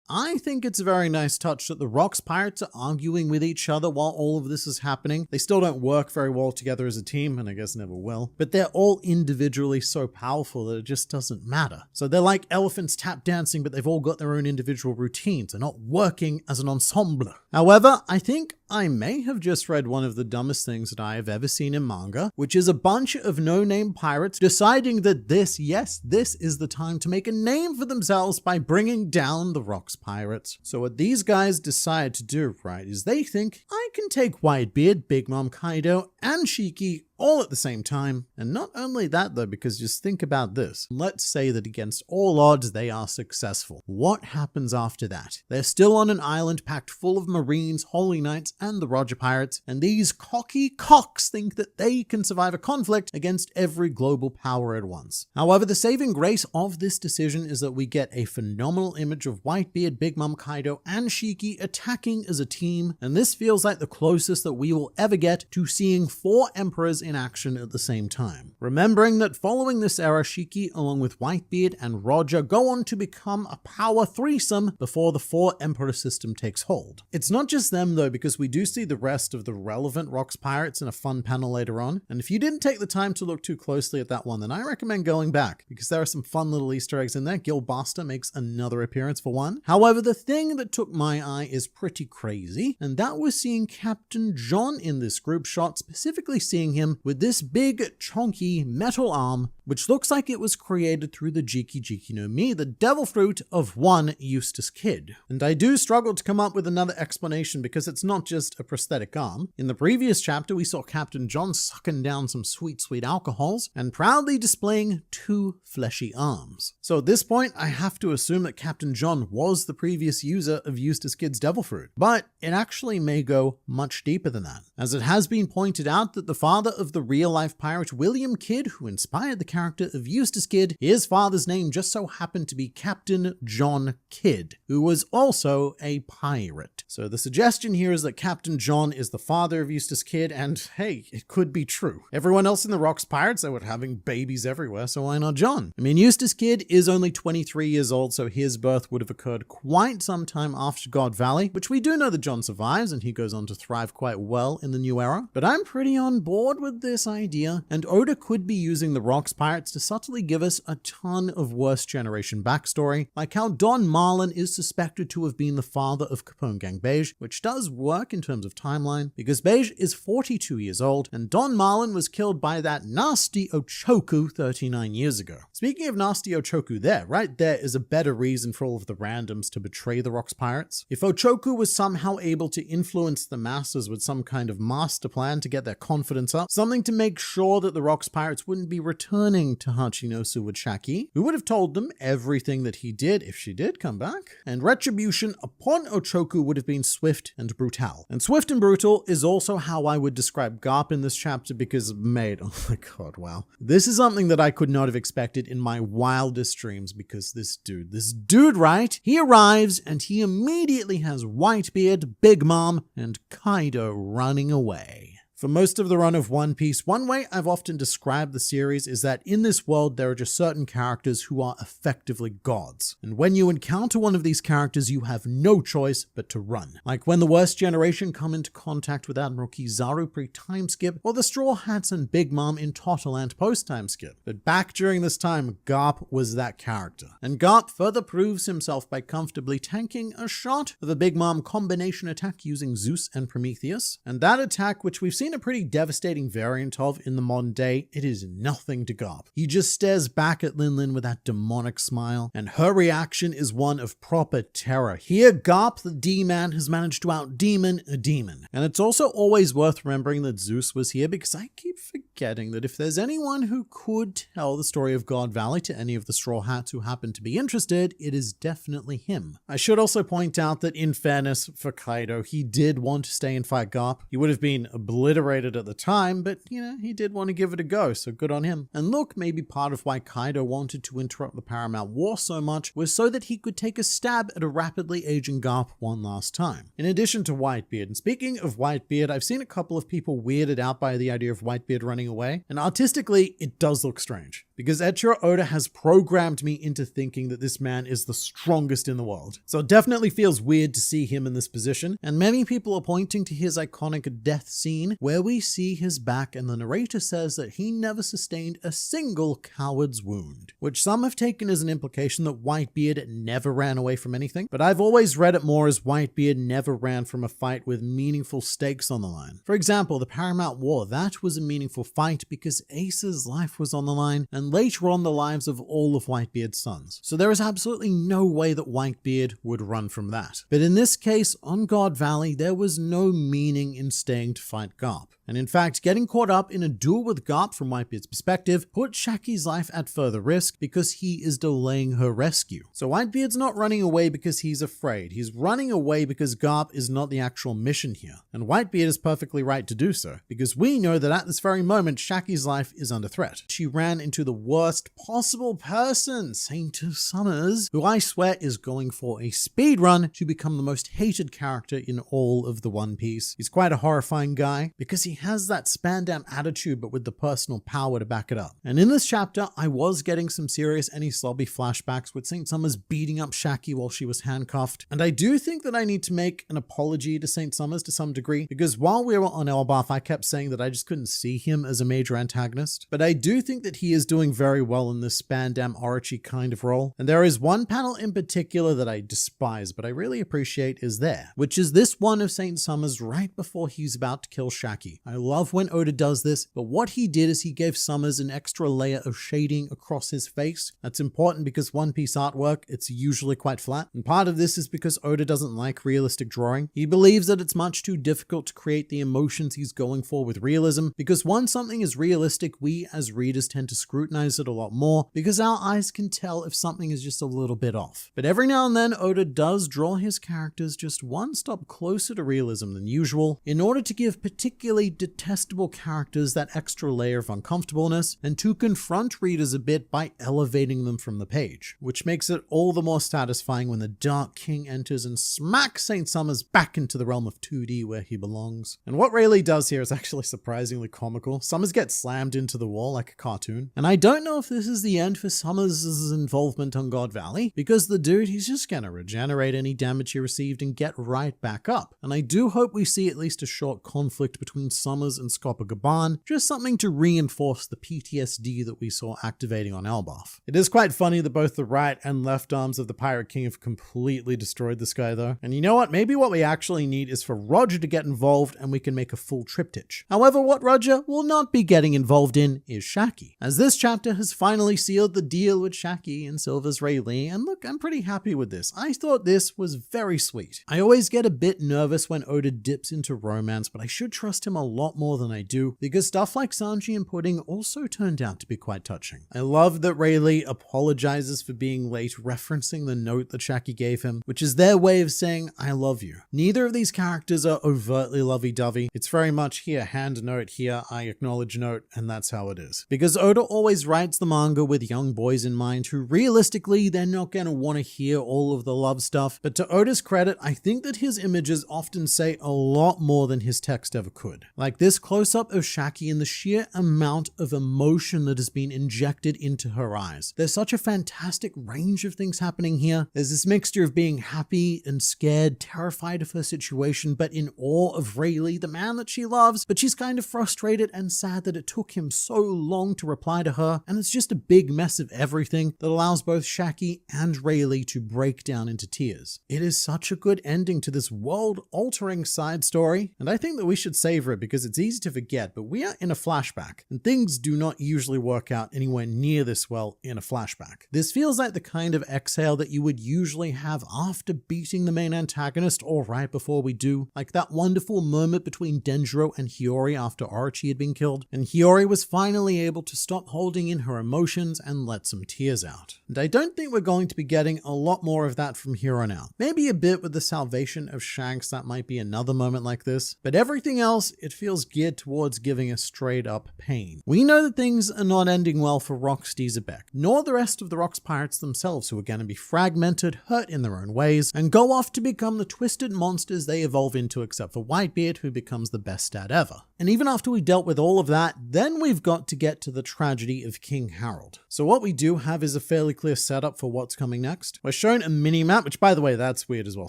I think it's a very nice touch that the Rocks pirates are arguing with each other while all of this is happening. They still don't work very well together as a team, and I guess never will, but they're all individually so powerful that it just doesn't matter. So they're like elephants tap dancing, but they've all got their own individual routines. They're not working as an ensemble. However, I think I may have just read one of the dumbest things that I have ever seen in manga, which is a bunch of no-name pirates deciding that this is the time to make a name for themselves by bringing down the Rocks pirates. So what these guys decide to do, right, is they think, I can take Whitebeard, Big Mom Kaido, and Shiki all at the same time. And not only that though, because just think about this. Let's say that against all odds they are successful. What happens after that? They're still on an island packed full of Marines, Holy Knights, and the Roger Pirates, and these cocky cocks think that they can survive a conflict against every global power at once. However, the saving grace of this decision is that we get a phenomenal image of Whitebeard, Big Mom Kaido, and Shiki attacking as a team, and this feels like the closest that we will ever get to seeing 4 emperors in action at the same time. Remembering that following this era, Shiki along with Whitebeard and Roger go on to become a power threesome before the 4 emperor system takes hold. It's not just them though, because we do see the rest of the relevant Rocks pirates in a fun panel later on, and if you didn't take the time to look too closely at that one, then I recommend going back, because there are some fun little Easter eggs in there. Gilbaster makes another appearance for one. However, the thing that took my eye is pretty crazy, and that was seeing Captain John in this group shot, specifically seeing him with this big chunky metal arm, which looks like it was created through the Jiki no Mi, the devil fruit of one Eustace Kid. And I do struggle to come up with another explanation, because it's not just a prosthetic arm. In the previous chapter, we saw Captain John sucking down some sweet alcohols and proudly displaying 2 fleshy arms. So at this point, I have to assume that Captain John was the previous user of Eustace Kid's devil fruit. But it actually may go much deeper than that, as it has been pointed out that the father of the real-life pirate William Kidd, who inspired the character of Eustace Kid, his father's name just so happened to be Captain John Kidd, who was also a pirate. So the suggestion here is that Captain John is the father of Eustace Kid, and hey, it could be true. Everyone else in the Rocks pirates, they were having babies everywhere, so why not John? I mean, Eustace Kid is only 23 years old, so his birth would have occurred quite some time after God Valley, which we do know that John survives, and he goes on to thrive quite well in the new era. But I'm pretty on board with this idea, and Oda could be using the Rocks pirates to subtly give us a ton of Worst Generation backstory, like how Don Marlin is suspected to have been the father of Capone Gang Beige, which does work in terms of timeline, because Beige is 42 years old, and Don Marlin was killed by that nasty Ochoku 39 years ago. Speaking of nasty Ochoku there, right there is a better reason for all of the randoms to betray the Rocks pirates. If Ochoku was somehow able to influence the masses with some kind of master plan to get their confidence up, something to make sure that the Rocks pirates wouldn't be returning to Hachinosu with Shaki, who would have told them everything that he did if she did come back, and retribution upon Ochoku would have been swift and brutal. And swift and brutal is also how I would describe Garp in this chapter, because mate, oh my god, wow. This is something that I could not have expected in my wildest dreams, because this dude, right? He arrives and he immediately has Whitebeard, Big Mom, and Kaido running away. For most of the run of One Piece, one way I've often described the series is that in this world there are just certain characters who are effectively gods. And when you encounter one of these characters, you have no choice but to run. Like when the Worst Generation come into contact with Admiral Kizaru pre-time skip, or the Straw Hats and Big Mom in Totaland post-time skip. But back during this time, Garp was that character. And Garp further proves himself by comfortably tanking a shot of a Big Mom combination attack using Zeus and Prometheus. And that attack, which we've seen a pretty devastating variant of in the modern day, it is nothing to Garp. He just stares back at Lin Lin with that demonic smile, and her reaction is one of proper terror. Here, Garp, the D-Man, has managed to out-demon a demon. And it's also always worth remembering that Zeus was here, because I keep forgetting that if there's anyone who could tell the story of God Valley to any of the Straw Hats who happen to be interested, it is definitely him. I should also point out that in fairness for Kaido, he did want to stay and fight Garp. He would have been obliterated at the time, but you know, he did want to give it a go, so good on him. And look, maybe part of why Kaido wanted to interrupt the Paramount War so much was so that he could take a stab at a rapidly aging Garp one last time. In addition to Whitebeard, and speaking of Whitebeard, I've seen a couple of people weirded out by the idea of Whitebeard running away, and artistically, it does look strange. because Eiichiro Oda has programmed me into thinking that this man is the strongest in the world. So it definitely feels weird to see him in this position, and many people are pointing to his iconic death scene where we see his back and the narrator says that he never sustained a single coward's wound, which some have taken as an implication that Whitebeard never ran away from anything, but I've always read it more as Whitebeard never ran from a fight with meaningful stakes on the line. For example, the Paramount War, that was a meaningful fight because Ace's life was on the line, and later on the lives of all of Whitebeard's sons. So there is absolutely no way that Whitebeard would run from that. But in this case, on God Valley, there was no meaning in staying to fight Garp. And in fact, getting caught up in a duel with Garp from Whitebeard's perspective put Shaki's life at further risk because he is delaying her rescue. So Whitebeard's not running away because he's afraid. He's running away because Garp is not the actual mission here. And Whitebeard is perfectly right to do so, because we know that at this very moment, Shaki's life is under threat. She ran into the worst possible person, Saint of Summers, who I swear is going for a speedrun to become the most hated character in all of the One Piece. He's quite a horrifying guy because he has that Spandam attitude but with the personal power to back it up. And in this chapter, I was getting some serious Eny Slobby flashbacks with Saint Summers beating up Shaki while she was handcuffed. And I do think that I need to make an apology to Saint Summers to some degree, because while we were on Elbaf, I kept saying that I just couldn't see him as a major antagonist. But I do think that he is doing very well in this Spandam Orochi kind of role. And there is one panel in particular that I despise, but I really appreciate is there, which is this one of Saint Summers right before he's about to kill Shaki. I love when Oda does this, but what he did is he gave Summers an extra layer of shading across his face. That's important because One Piece artwork, it's usually quite flat. And part of this is because Oda doesn't like realistic drawing. He believes that it's much too difficult to create the emotions he's going for with realism, because once something is realistic, we as readers tend to scrutinize it a lot more because our eyes can tell if something is just a little bit off. But every now and then, Oda does draw his characters just one step closer to realism than usual in order to give particularly detestable characters that extra layer of uncomfortableness and to confront readers a bit by elevating them from the page, which makes it all the more satisfying when the Dark King enters and smacks Saint Summers back into the realm of 2D where he belongs. And what Rayleigh does here is actually surprisingly comical. Summers gets slammed into the wall like a cartoon. And I don't know if this is the end for Summers' involvement on God Valley, because the dude, he's just gonna regenerate any damage he received and get right back up. And I do hope we see at least a short conflict between Summers and Scopa-Gaban, just something to reinforce the PTSD that we saw activating on Elbaf. It is quite funny that both the right and left arms of the Pirate King have completely destroyed this guy though. And you know what? Maybe what we actually need is for Roger to get involved and we can make a full triptych. However, what Roger will not be getting involved in is Shaki, as this chapter has finally sealed the deal with Shaki and Silver's Rayleigh, and look, I'm pretty happy with this. I thought this was very sweet. I always get a bit nervous when Oda dips into romance, but I should trust him a lot more than I do, because stuff like Sanji and Pudding also turned out to be quite touching. I love that Rayleigh apologizes for being late, referencing the note that Shaki gave him, which is their way of saying, I love you. Neither of these characters are overtly lovey-dovey. It's very much here, hand note, here, I acknowledge note, and that's how it is. Because Oda always writes the manga with young boys in mind who realistically, they're not going to want to hear all of the love stuff. But to Oda's credit, I think that his images often say a lot more than his text ever could. Like this close-up of Shaki and the sheer amount of emotion that has been injected into her eyes. There's such a fantastic range of things happening here. There's this mixture of being happy and scared, terrified of her situation, but in awe of Rayleigh, the man that she loves, but she's kind of frustrated and sad that it took him so long to reply to her, and it's just a big mess of everything that allows both Shaki and Rayleigh to break down into tears. It is such a good ending to this world-altering side story, and I think that we should savor it because it's easy to forget, but we are in a flashback, and things do not usually work out anywhere near this well in a flashback. This feels like the kind of exhale that you would usually have after beating the main antagonist or right before we do, like that wonderful moment between Denjiro and Hiyori after Orochi had been killed, and Hiyori was finally able to stop holding in her emotions and let some tears out. And I don't think we're going to be getting a lot more of that from here on out. Maybe a bit with the salvation of Shanks, that might be another moment like this, but everything else, it feels geared towards giving us straight up pain. We know that things are not ending well for Rocks Xebec, nor the rest of the Rocks pirates themselves, who are going to be fragmented, hurt in their own ways, and go off to become the twisted monsters they evolve into, except for Whitebeard, who becomes the best dad ever. And even after we dealt with all of that, then we've got to get to the tragedy of King Harold. So what we do have is a fairly clear setup for what's coming next. We're shown a mini-map, which by the way, that's weird as well.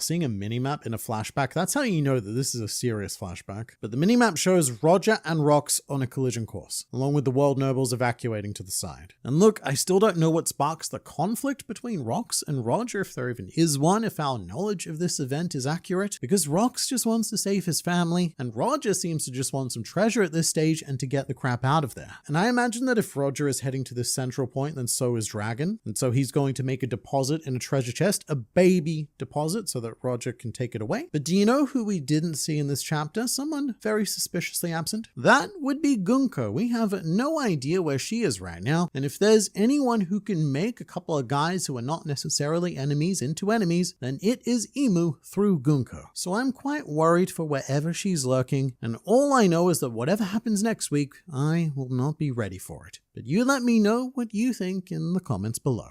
Seeing a mini-map in a flashback, that's how you know that this is a serious flashback. But the mini-map shows Roger and Rocks on a collision course, along with the world nobles evacuating to the side. And look, I still don't know what sparks the conflict between Rocks and Roger, if there even is one, if our knowledge of this event is accurate, because Rocks just wants to save his family, and Roger seems to just want some treasure at this stage and to get the crap out of there. And I imagine that if Roger is heading to this central point, then so is Dragon, and so he's going to make a deposit in a treasure chest, a baby deposit, so that Roger can take it away. But do you know who we didn't see in this chapter? Someone very suspiciously absent. That would be Goko. We have no idea where she is right now, and if there's anyone who can make a couple of guys who are not necessarily enemies into enemies, then it is Emu through Goko. So I'm quite worried for wherever she's lurking, and all I know is that whatever happens next week, I will not be ready for it. But you let me know what you think in the comments below.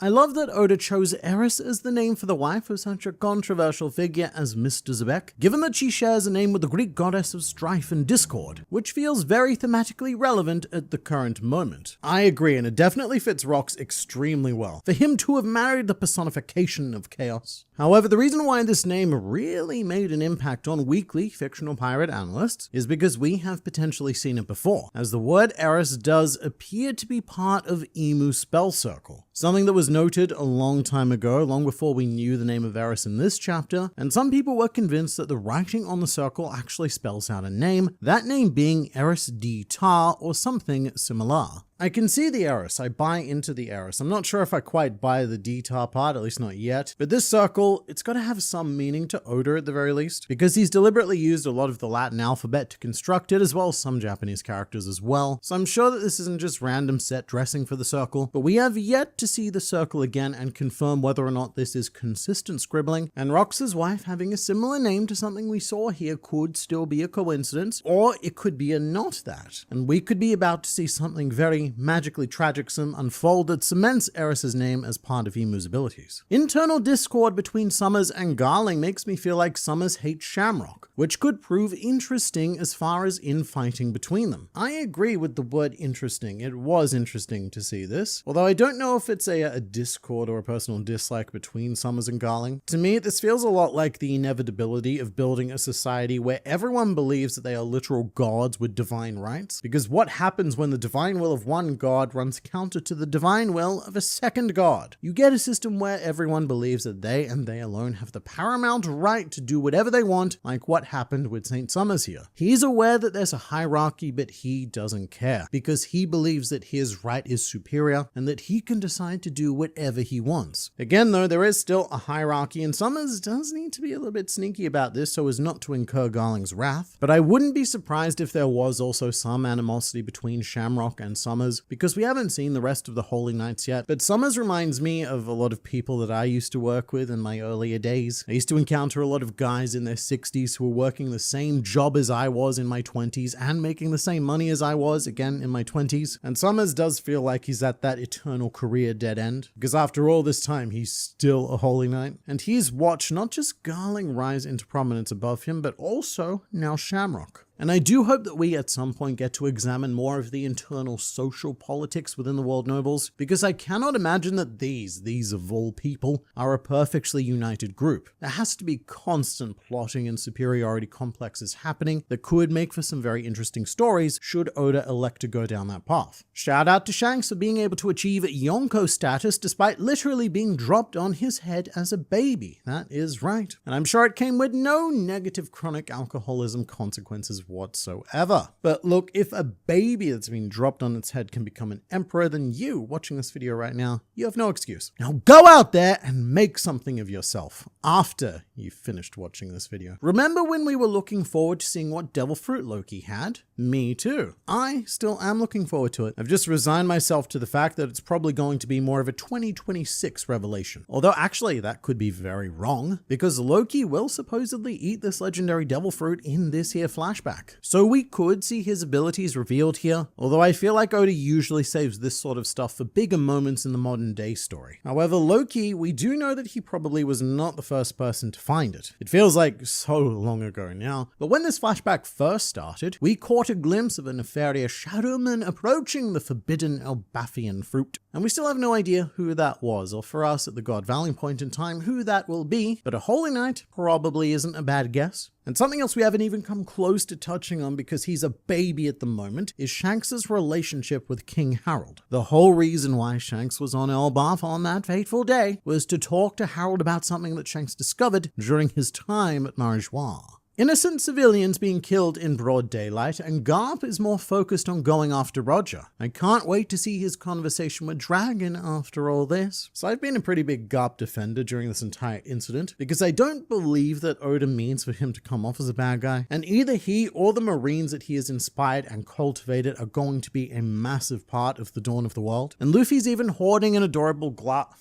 I love that Oda chose Eris as the name for the wife of such a controversial figure as Mr. Xebec, given that she shares a name with the Greek goddess of strife and discord, which feels very thematically relevant at the current moment. I agree, and it definitely fits Rocks extremely well, for him to have married the personification of chaos. However, the reason why this name really made an impact on weekly fictional pirate analysts is because we have potentially seen it before, as the word Eris does appear to be part of Emu's spell circle, something that was noted a long time ago, long before we knew the name of Eris in this chapter, and some people were convinced that the writing on the circle actually spells out a name, that name being Eris D Tar or something similar. I can see the Eris, I buy into the Eris. I'm not sure if I quite buy the D-Tar part, at least not yet. But this circle, it's got to have some meaning to Oda at the very least, because he's deliberately used a lot of the Latin alphabet to construct it, as well as some Japanese characters as well. So I'm sure that this isn't just random set dressing for the circle, but we have yet to see the circle again and confirm whether or not this is consistent scribbling, and Rox's wife having a similar name to something we saw here could still be a coincidence, or it could be a not that. And we could be about to see something very magically tragicsome unfold that cements Eris's name as part of Emu's abilities. Internal discord between Summers and Garling makes me feel like Summers hates Shamrock, which could prove interesting as far as infighting between them. I agree with the word interesting. It was interesting to see this, although I don't know if it's a discord or a personal dislike between Summers and Garling. To me, this feels a lot like the inevitability of building a society where everyone believes that they are literal gods with divine rights, because what happens when the divine will of one god runs counter to the divine will of a second god? You get a system where everyone believes that they and they alone have the paramount right to do whatever they want, like what happened with St. Summers here. He's aware that there's a hierarchy, but he doesn't care, because he believes that his right is superior and that he can decide to do whatever he wants. Again though, there is still a hierarchy, and Summers does need to be a little bit sneaky about this so as not to incur Garling's wrath, but I wouldn't be surprised if there was also some animosity between Shamrock and Summers, because we haven't seen the rest of the Holy Knights yet. But Summers reminds me of a lot of people that I used to work with in my earlier days. I used to encounter a lot of guys in their 60s who were working the same job as I was in my 20s and making the same money as I was again in my 20s. And Summers does feel like he's at that eternal career dead end, because after all this time, he's still a Holy Knight. And he's watched not just Garling rise into prominence above him, but also now Shamrock. And I do hope that we at some point get to examine more of the internal social politics within the world nobles, because I cannot imagine that these of all people, are a perfectly united group. There has to be constant plotting and superiority complexes happening that could make for some very interesting stories should Oda elect to go down that path. Shout out to Shanks for being able to achieve Yonko status despite literally being dropped on his head as a baby. That is right. And I'm sure it came with no negative chronic alcoholism consequences whatsoever. But look, if a baby that's been dropped on its head can become an emperor, then you, watching this video right now, you have no excuse. Now go out there and make something of yourself after you've finished watching this video. Remember when we were looking forward to seeing what devil fruit Loki had? Me too. I still am looking forward to it. I've just resigned myself to the fact that it's probably going to be more of a 2026 revelation. Although actually that could be very wrong, because Loki will supposedly eat this legendary devil fruit in this here flashback. So we could see his abilities revealed here, although I feel like Oda usually saves this sort of stuff for bigger moments in the modern day story. However, Loki, we do know that he probably was not the first person to find it. It feels like so long ago now, but when this flashback first started, we caught a glimpse of a nefarious shadowman approaching the forbidden Elbathian fruit. And we still have no idea who that was, or for us at the God Valley point in time, who that will be, but a Holy Knight probably isn't a bad guess. And something else we haven't even come close to touching on because he's a baby at the moment is Shanks' relationship with King Harold. The whole reason why Shanks was on Elbaf on that fateful day was to talk to Harold about something that Shanks discovered during his time at Marijois. Innocent civilians being killed in broad daylight, and Garp is more focused on going after Roger. I can't wait to see his conversation with Dragon after all this. So I've been a pretty big Garp defender during this entire incident, because I don't believe that Oda means for him to come off as a bad guy, and either he or the Marines that he has inspired and cultivated are going to be a massive part of the Dawn of the World. And Luffy's even hoarding an adorable Garp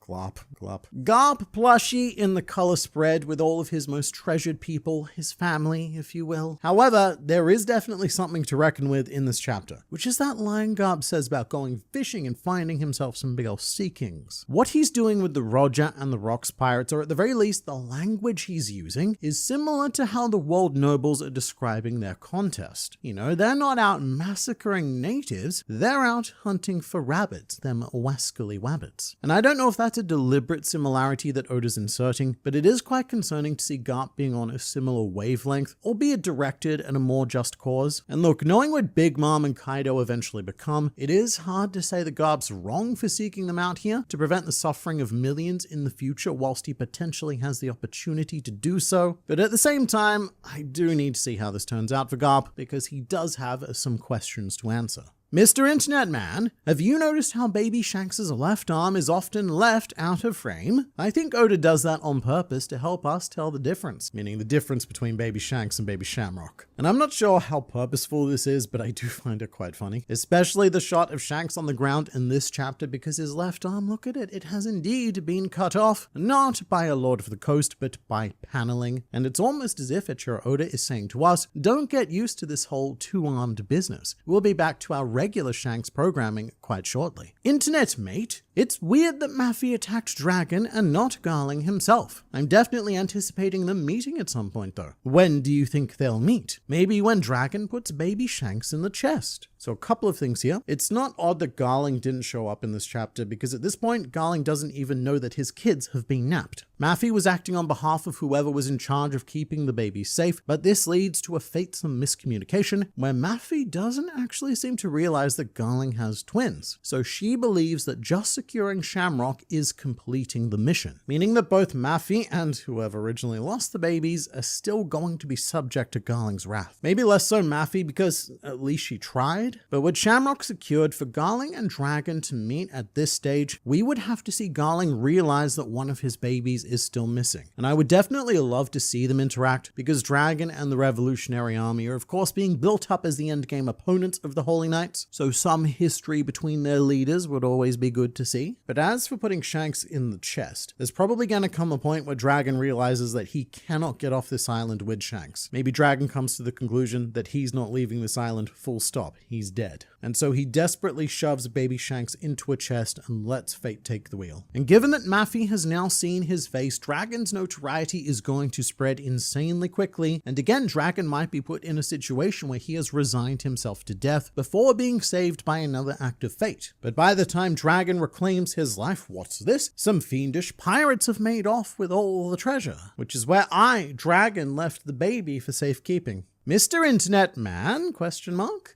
plushie in the color spread with all of his most treasured people, his family, if you will. However, there is definitely something to reckon with in this chapter, which is that line Garp says about going fishing and finding himself some big ol' sea kings. What he's doing with the Roger and the Rocks pirates, or at the very least the language he's using, is similar to how the world nobles are describing their contest. You know, they're not out massacring natives, they're out hunting for rabbits, them wascally wabbits. And I don't know if that's a deliberate similarity that Oda's inserting, but it is quite concerning to see Garp being on a similar wavelength, albeit directed at a more just cause. And look, knowing what Big Mom and Kaido eventually become, it is hard to say that Garp's wrong for seeking them out here to prevent the suffering of millions in the future whilst he potentially has the opportunity to do so. But at the same time, I do need to see how this turns out for Garp, because he does have some questions to answer. Mr. Internet Man, have you noticed how baby Shanks' left arm is often left out of frame? I think Oda does that on purpose to help us tell the difference, meaning the difference between baby Shanks and baby Shamrock. And I'm not sure how purposeful this is, but I do find it quite funny, especially the shot of Shanks on the ground in this chapter, because his left arm, look at it, it has indeed been cut off, not by a Lord of the Coast, but by paneling. And it's almost as if Ichiro Oda is saying to us, don't get used to this whole two-armed business. We'll be back to our regular Shanks programming quite shortly. Internet mate, it's weird that Maffy attacked Dragon and not Garling himself. I'm definitely anticipating them meeting at some point though. When do you think they'll meet? Maybe when Dragon puts baby Shanks in the chest. So a couple of things here. It's not odd that Garling didn't show up in this chapter, because at this point, Garling doesn't even know that his kids have been napped. Maffy was acting on behalf of whoever was in charge of keeping the babies safe, but this leads to a fateful miscommunication where Maffy doesn't actually seem to realize that Garling has twins. So she believes that just securing Shamrock is completing the mission, meaning that both Maffy and whoever originally lost the babies are still going to be subject to Garling's wrath. Maybe less so Maffy, because at least she tried. But with Shamrock secured, for Garling and Dragon to meet at this stage, we would have to see Garling realize that one of his babies is still missing. And I would definitely love to see them interact, because Dragon and the Revolutionary Army are of course being built up as the endgame opponents of the Holy Knights, so some history between their leaders would always be good to see. But as for putting Shanks in the chest, there's probably going to come a point where Dragon realizes that he cannot get off this island with Shanks. Maybe Dragon comes to the conclusion that he's not leaving this island full stop. He's dead. And so he desperately shoves baby Shanks into a chest and lets fate take the wheel. And given that Maffy has now seen his face, Dragon's notoriety is going to spread insanely quickly, and again Dragon might be put in a situation where he has resigned himself to death before being saved by another act of fate. But by the time Dragon reclaims his life, what's this? Some fiendish pirates have made off with all the treasure, which is where Dragon, left the baby for safekeeping. Mr. Internet Man, ?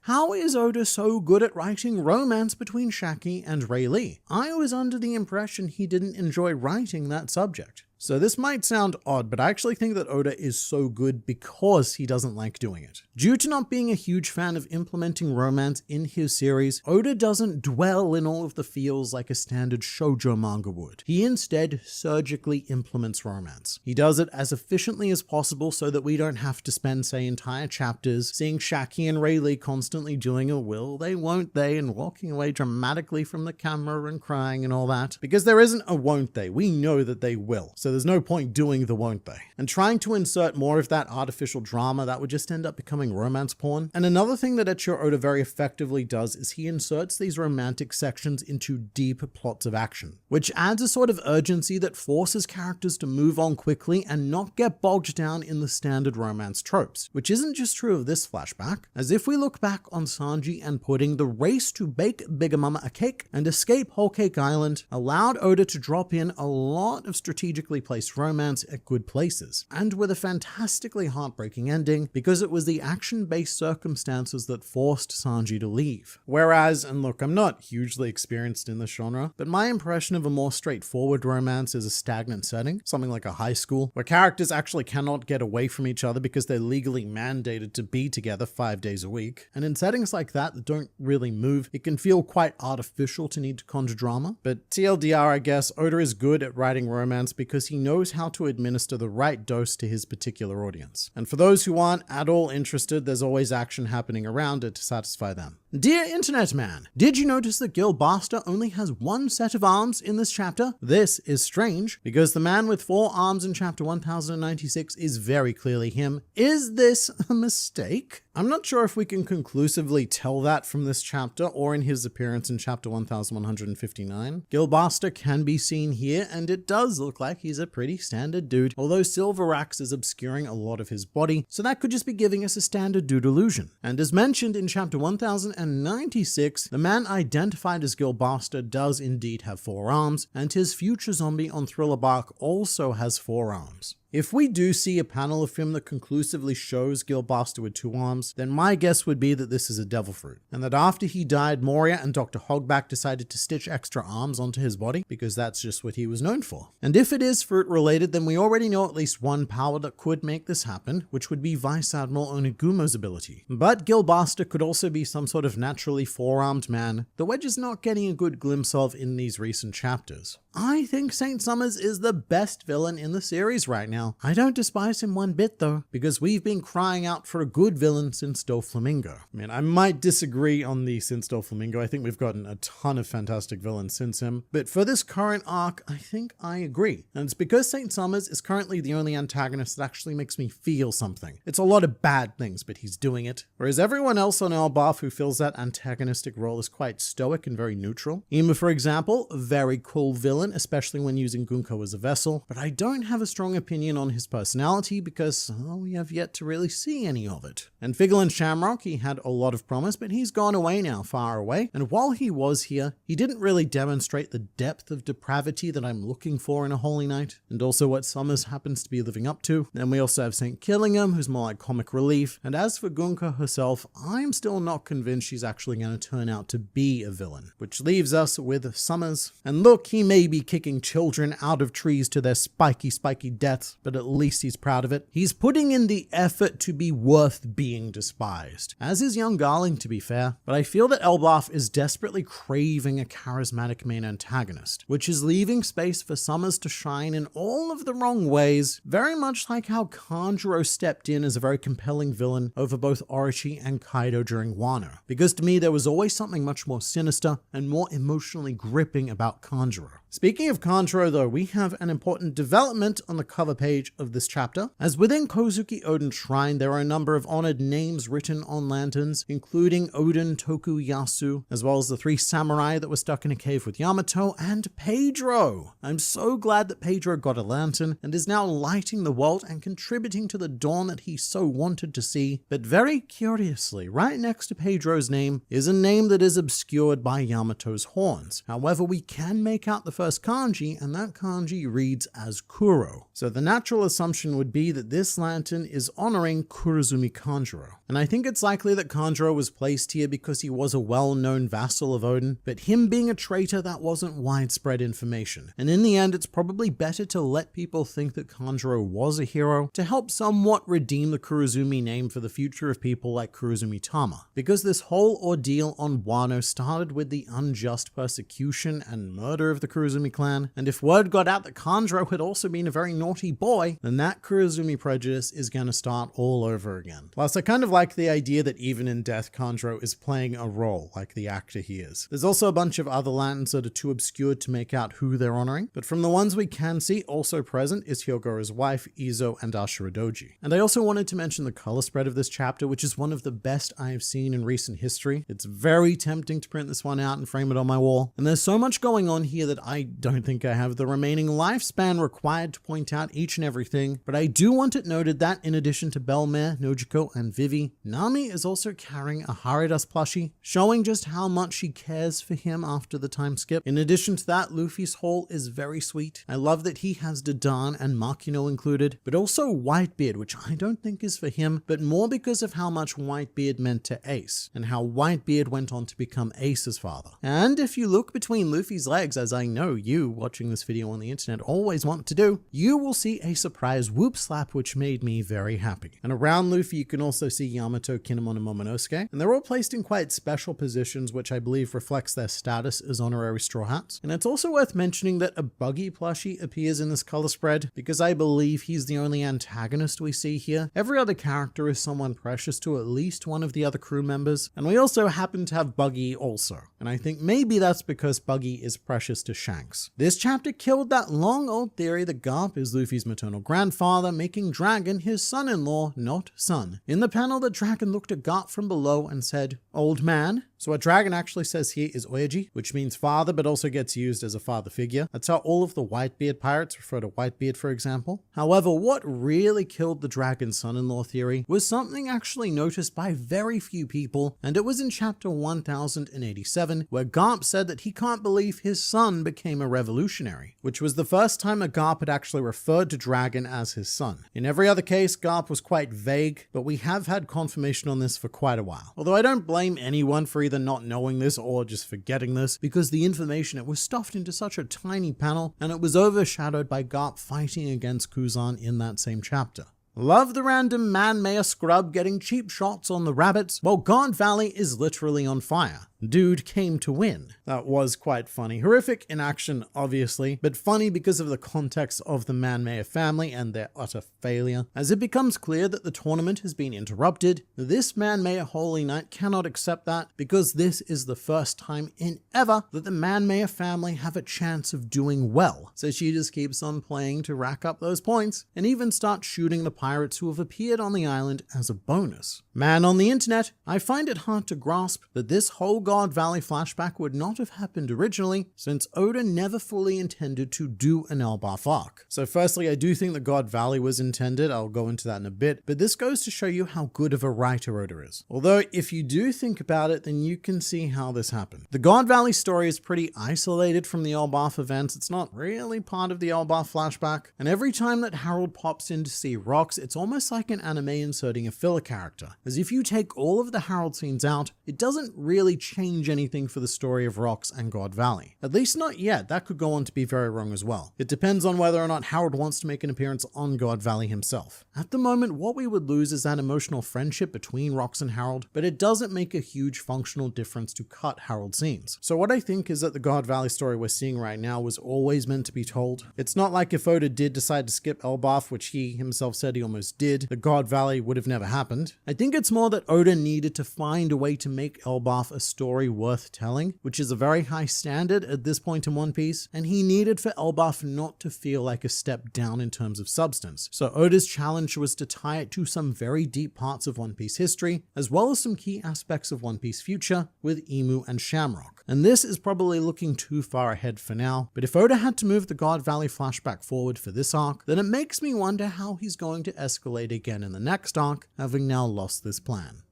How is Oda so good at writing romance between Shaki and Rayleigh? I was under the impression he didn't enjoy writing that subject. So this might sound odd, but I actually think that Oda is so good because he doesn't like doing it. Due to not being a huge fan of implementing romance in his series, Oda doesn't dwell in all of the feels like a standard shoujo manga would. He instead surgically implements romance. He does it as efficiently as possible so that we don't have to spend, say, entire chapters seeing Shaki and Rayleigh constantly doing a will they, won't they, and walking away dramatically from the camera and crying and all that. Because there isn't a won't they, we know that they will. So there's no point doing the won't they. And trying to insert more of that artificial drama, that would just end up becoming romance porn. And another thing that Eiichiro Oda very effectively does is he inserts these romantic sections into deep plots of action, which adds a sort of urgency that forces characters to move on quickly and not get bogged down in the standard romance tropes, which isn't just true of this flashback. As if we look back on Sanji and Pudding, the race to bake Bigger Mama a cake and escape Whole Cake Island allowed Oda to drop in a lot of strategically placed romance at good places, and with a fantastically heartbreaking ending because it was the action-based circumstances that forced Sanji to leave. Whereas, and look, I'm not hugely experienced in this genre, but my impression of a more straightforward romance is a stagnant setting, something like a high school, where characters actually cannot get away from each other because they're legally mandated to be together 5 days a week. And in settings like that don't really move, it can feel quite artificial to need to conjure drama. But TLDR, I guess, Oda is good at writing romance because he knows how to administer the right dose to his particular audience. And for those who aren't at all interested, there's always action happening around it to satisfy them. Dear Internet Man, did you notice that Gilbaster only has one set of arms in this chapter? This is strange, because the man with 4 arms in chapter 1096 is very clearly him. Is this a mistake? I'm not sure if we can conclusively tell that from this chapter or in his appearance in chapter 1159. Gilbaster can be seen here, and it does look like he's a pretty standard dude, although Silver Axe is obscuring a lot of his body, so that could just be giving us a standard dude illusion. And as mentioned in chapter 1096, the man identified as Gilbaster does indeed have 4 arms, and his future zombie on Thriller Bark also has 4 arms. If we do see a panel of him that conclusively shows Gilbaster with 2 arms, then my guess would be that this is a devil fruit, and that after he died, Moria and Dr. Hogback decided to stitch extra arms onto his body, because that's just what he was known for. And if it is fruit related, then we already know at least one power that could make this happen, which would be Vice Admiral Onigumo's ability. But Gilbaster could also be some sort of naturally 4-armed man that we're just not getting a good glimpse of in these recent chapters. I think Saint Summers is the best villain in the series right now. I don't despise him one bit though, because we've been crying out for a good villain since Doflamingo. I mean, I might disagree on the since Doflamingo. I think we've gotten a ton of fantastic villains since him, but for this current arc, I think I agree. And it's because Saint Summers is currently the only antagonist that actually makes me feel something. It's a lot of bad things, but he's doing it. Whereas everyone else on Elbaf who fills that antagonistic role is quite stoic and very neutral. Emu, for example, a very cool villain, especially when using Gunko as a vessel, but I don't have a strong opinion on his personality because we have yet to really see any of it. And Figgle and Shamrock, he had a lot of promise, but he's gone away now, far away, and while he was here, he didn't really demonstrate the depth of depravity that I'm looking for in a Holy Knight, and also what Summers happens to be living up to. Then we also have St. Killingham, who's more like comic relief, and as for Gunko herself, I'm still not convinced she's actually going to turn out to be a villain, which leaves us with Summers. And look, he may be kicking children out of trees to their spiky deaths, but at least he's proud of it. He's putting in the effort to be worth being despised, as is young Garling, to be fair, but I feel that Elbaf is desperately craving a charismatic main antagonist, which is leaving space for Summers to shine in all of the wrong ways, very much like how Canzuro stepped in as a very compelling villain over both Orochi and Kaido during Wano, because to me there was always something much more sinister and more emotionally gripping about Canzuro. Speaking of Canzuro though, we have an important development on the cover page of this chapter, as within Kouzuki Odin's shrine there are a number of honored names written on lanterns, including Odin, Tokuyasu, as well as the 3 samurai that were stuck in a cave with Yamato, and Pedro. I'm so glad that Pedro got a lantern and is now lighting the world and contributing to the dawn that he so wanted to see. But very curiously, right next to Pedro's name is a name that is obscured by Yamato's horns. However, we can make out the first kanji, and that kanji reads as Kuro. So the natural assumption would be that this lantern is honoring Kurozumi Canzuro. And I think it's likely that Canzuro was placed here because he was a well-known vassal of Odin, but him being a traitor, that wasn't widespread information. And in the end, it's probably better to let people think that Canzuro was a hero to help somewhat redeem the Kurozumi name for the future of people like Kurozumi Tama. Because this whole ordeal on Wano started with the unjust persecution and murder of the Kurozumi clan, and if word got out that Canzuro had also been a very naughty boy, then that Kurozumi prejudice is gonna start all over again. Plus, I kind of like the idea that even in death, Canzuro is playing a role like the actor he is. There's also a bunch of other lanterns that are too obscured to make out who they're honoring, but from the ones we can see, also present is Hyogoro's wife, Izo, and Ashura Doji. And I also wanted to mention the color spread of this chapter, which is one of the best I have seen in recent history. It's very tempting to print this one out and frame it on my wall. And there's so much going on here that I don't think I have the remaining lifespan required to point out each and everything, but I do want it noted that in addition to Bellmare, Nojiko, and Vivi, Nami is also carrying a Haridas plushie, showing just how much she cares for him after the time skip. In addition to that, Luffy's haul is very sweet. I love that he has Dadan and Makino included, but also Whitebeard, which I don't think is for him, but more because of how much Whitebeard meant to Ace, and how Whitebeard went on to become Ace's father. And if you look between Luffy's legs, as I know you watching this video on the internet always want to do, you will see a surprise whoop slap, which made me very happy. And around Luffy, you can also see Yamato, Kinemon, and Momonosuke, and they're all placed in quite special positions, which I believe reflects their status as honorary Straw Hats. And it's also worth mentioning that a Buggy plushie appears in this color spread, because I believe he's the only antagonist we see here. Every other character is someone precious to at least one of the other crew members, and we also happen to have Buggy also. And I think maybe that's because Buggy is precious to Shanks. This chapter killed that long old theory that Garp is Luffy's maternal grandfather, making Dragon his son-in-law, not son. In the panel, the Dragon looked at Garp from below and said, "Old man." So what Dragon actually says here is Oyaji, which means father, but also gets used as a father figure. That's how all of the Whitebeard pirates refer to Whitebeard, for example. However, what really killed the Dragon's son-in-law theory was something actually noticed by very few people, and it was in chapter 1087, where Garp said that he can't believe his son became a revolutionary, which was the first time a Garp had actually referred to Dragon as his son. In every other case, Garp was quite vague, but we have had confirmation on this for quite a while. Although I don't blame anyone for either not knowing this or just forgetting this, because the information, it was stuffed into such a tiny panel, and it was overshadowed by Garp fighting against Kuzan in that same chapter. Love the random man-mayor scrub getting cheap shots on the rabbits, while God Valley is literally on fire. Dude came to win. That was quite funny. Horrific in action, obviously, but funny because of the context of the Man-Mayor family and their utter failure. As it becomes clear that the tournament has been interrupted, this Man-Mayor Holy Knight cannot accept that, because this is the first time in ever that the Man-Mayor family have a chance of doing well. So she just keeps on playing to rack up those points, and even starts shooting the pirates who have appeared on the island as a bonus. Man on the internet, I find it hard to grasp that this whole God Valley flashback would not have happened originally, since Oda never fully intended to do an Elbaf arc. So firstly, I do think that God Valley was intended, I'll go into that in a bit, but this goes to show you how good of a writer Oda is. Although if you do think about it, then you can see how this happened. The God Valley story is pretty isolated from the Elbaf events, it's not really part of the Elbaf flashback, and every time that Harold pops in to see Rocks, it's almost like an anime inserting a filler character, as if you take all of the Harold scenes out, it doesn't really change anything for the story of Rocks and God Valley. At least not yet, that could go on to be very wrong as well. It depends on whether or not Harold wants to make an appearance on God Valley himself. At the moment, what we would lose is that emotional friendship between Rocks and Harold, but it doesn't make a huge functional difference to cut Harold scenes. So what I think is that the God Valley story we're seeing right now was always meant to be told. It's not like if Oda did decide to skip Elbaf, which he himself said he almost did, the God Valley would have never happened. I think it's more that Oda needed to find a way to make Elbaf a story worth telling, which is a very high standard at this point in One Piece, and he needed for Elbaf not to feel like a step down in terms of substance. So Oda's challenge was to tie it to some very deep parts of One Piece history, as well as some key aspects of One Piece future with Emu and Shamrock. And this is probably looking too far ahead for now, but if Oda had to move the God Valley flashback forward for this arc, then it makes me wonder how he's going to escalate again in the next arc, having now lost this plan.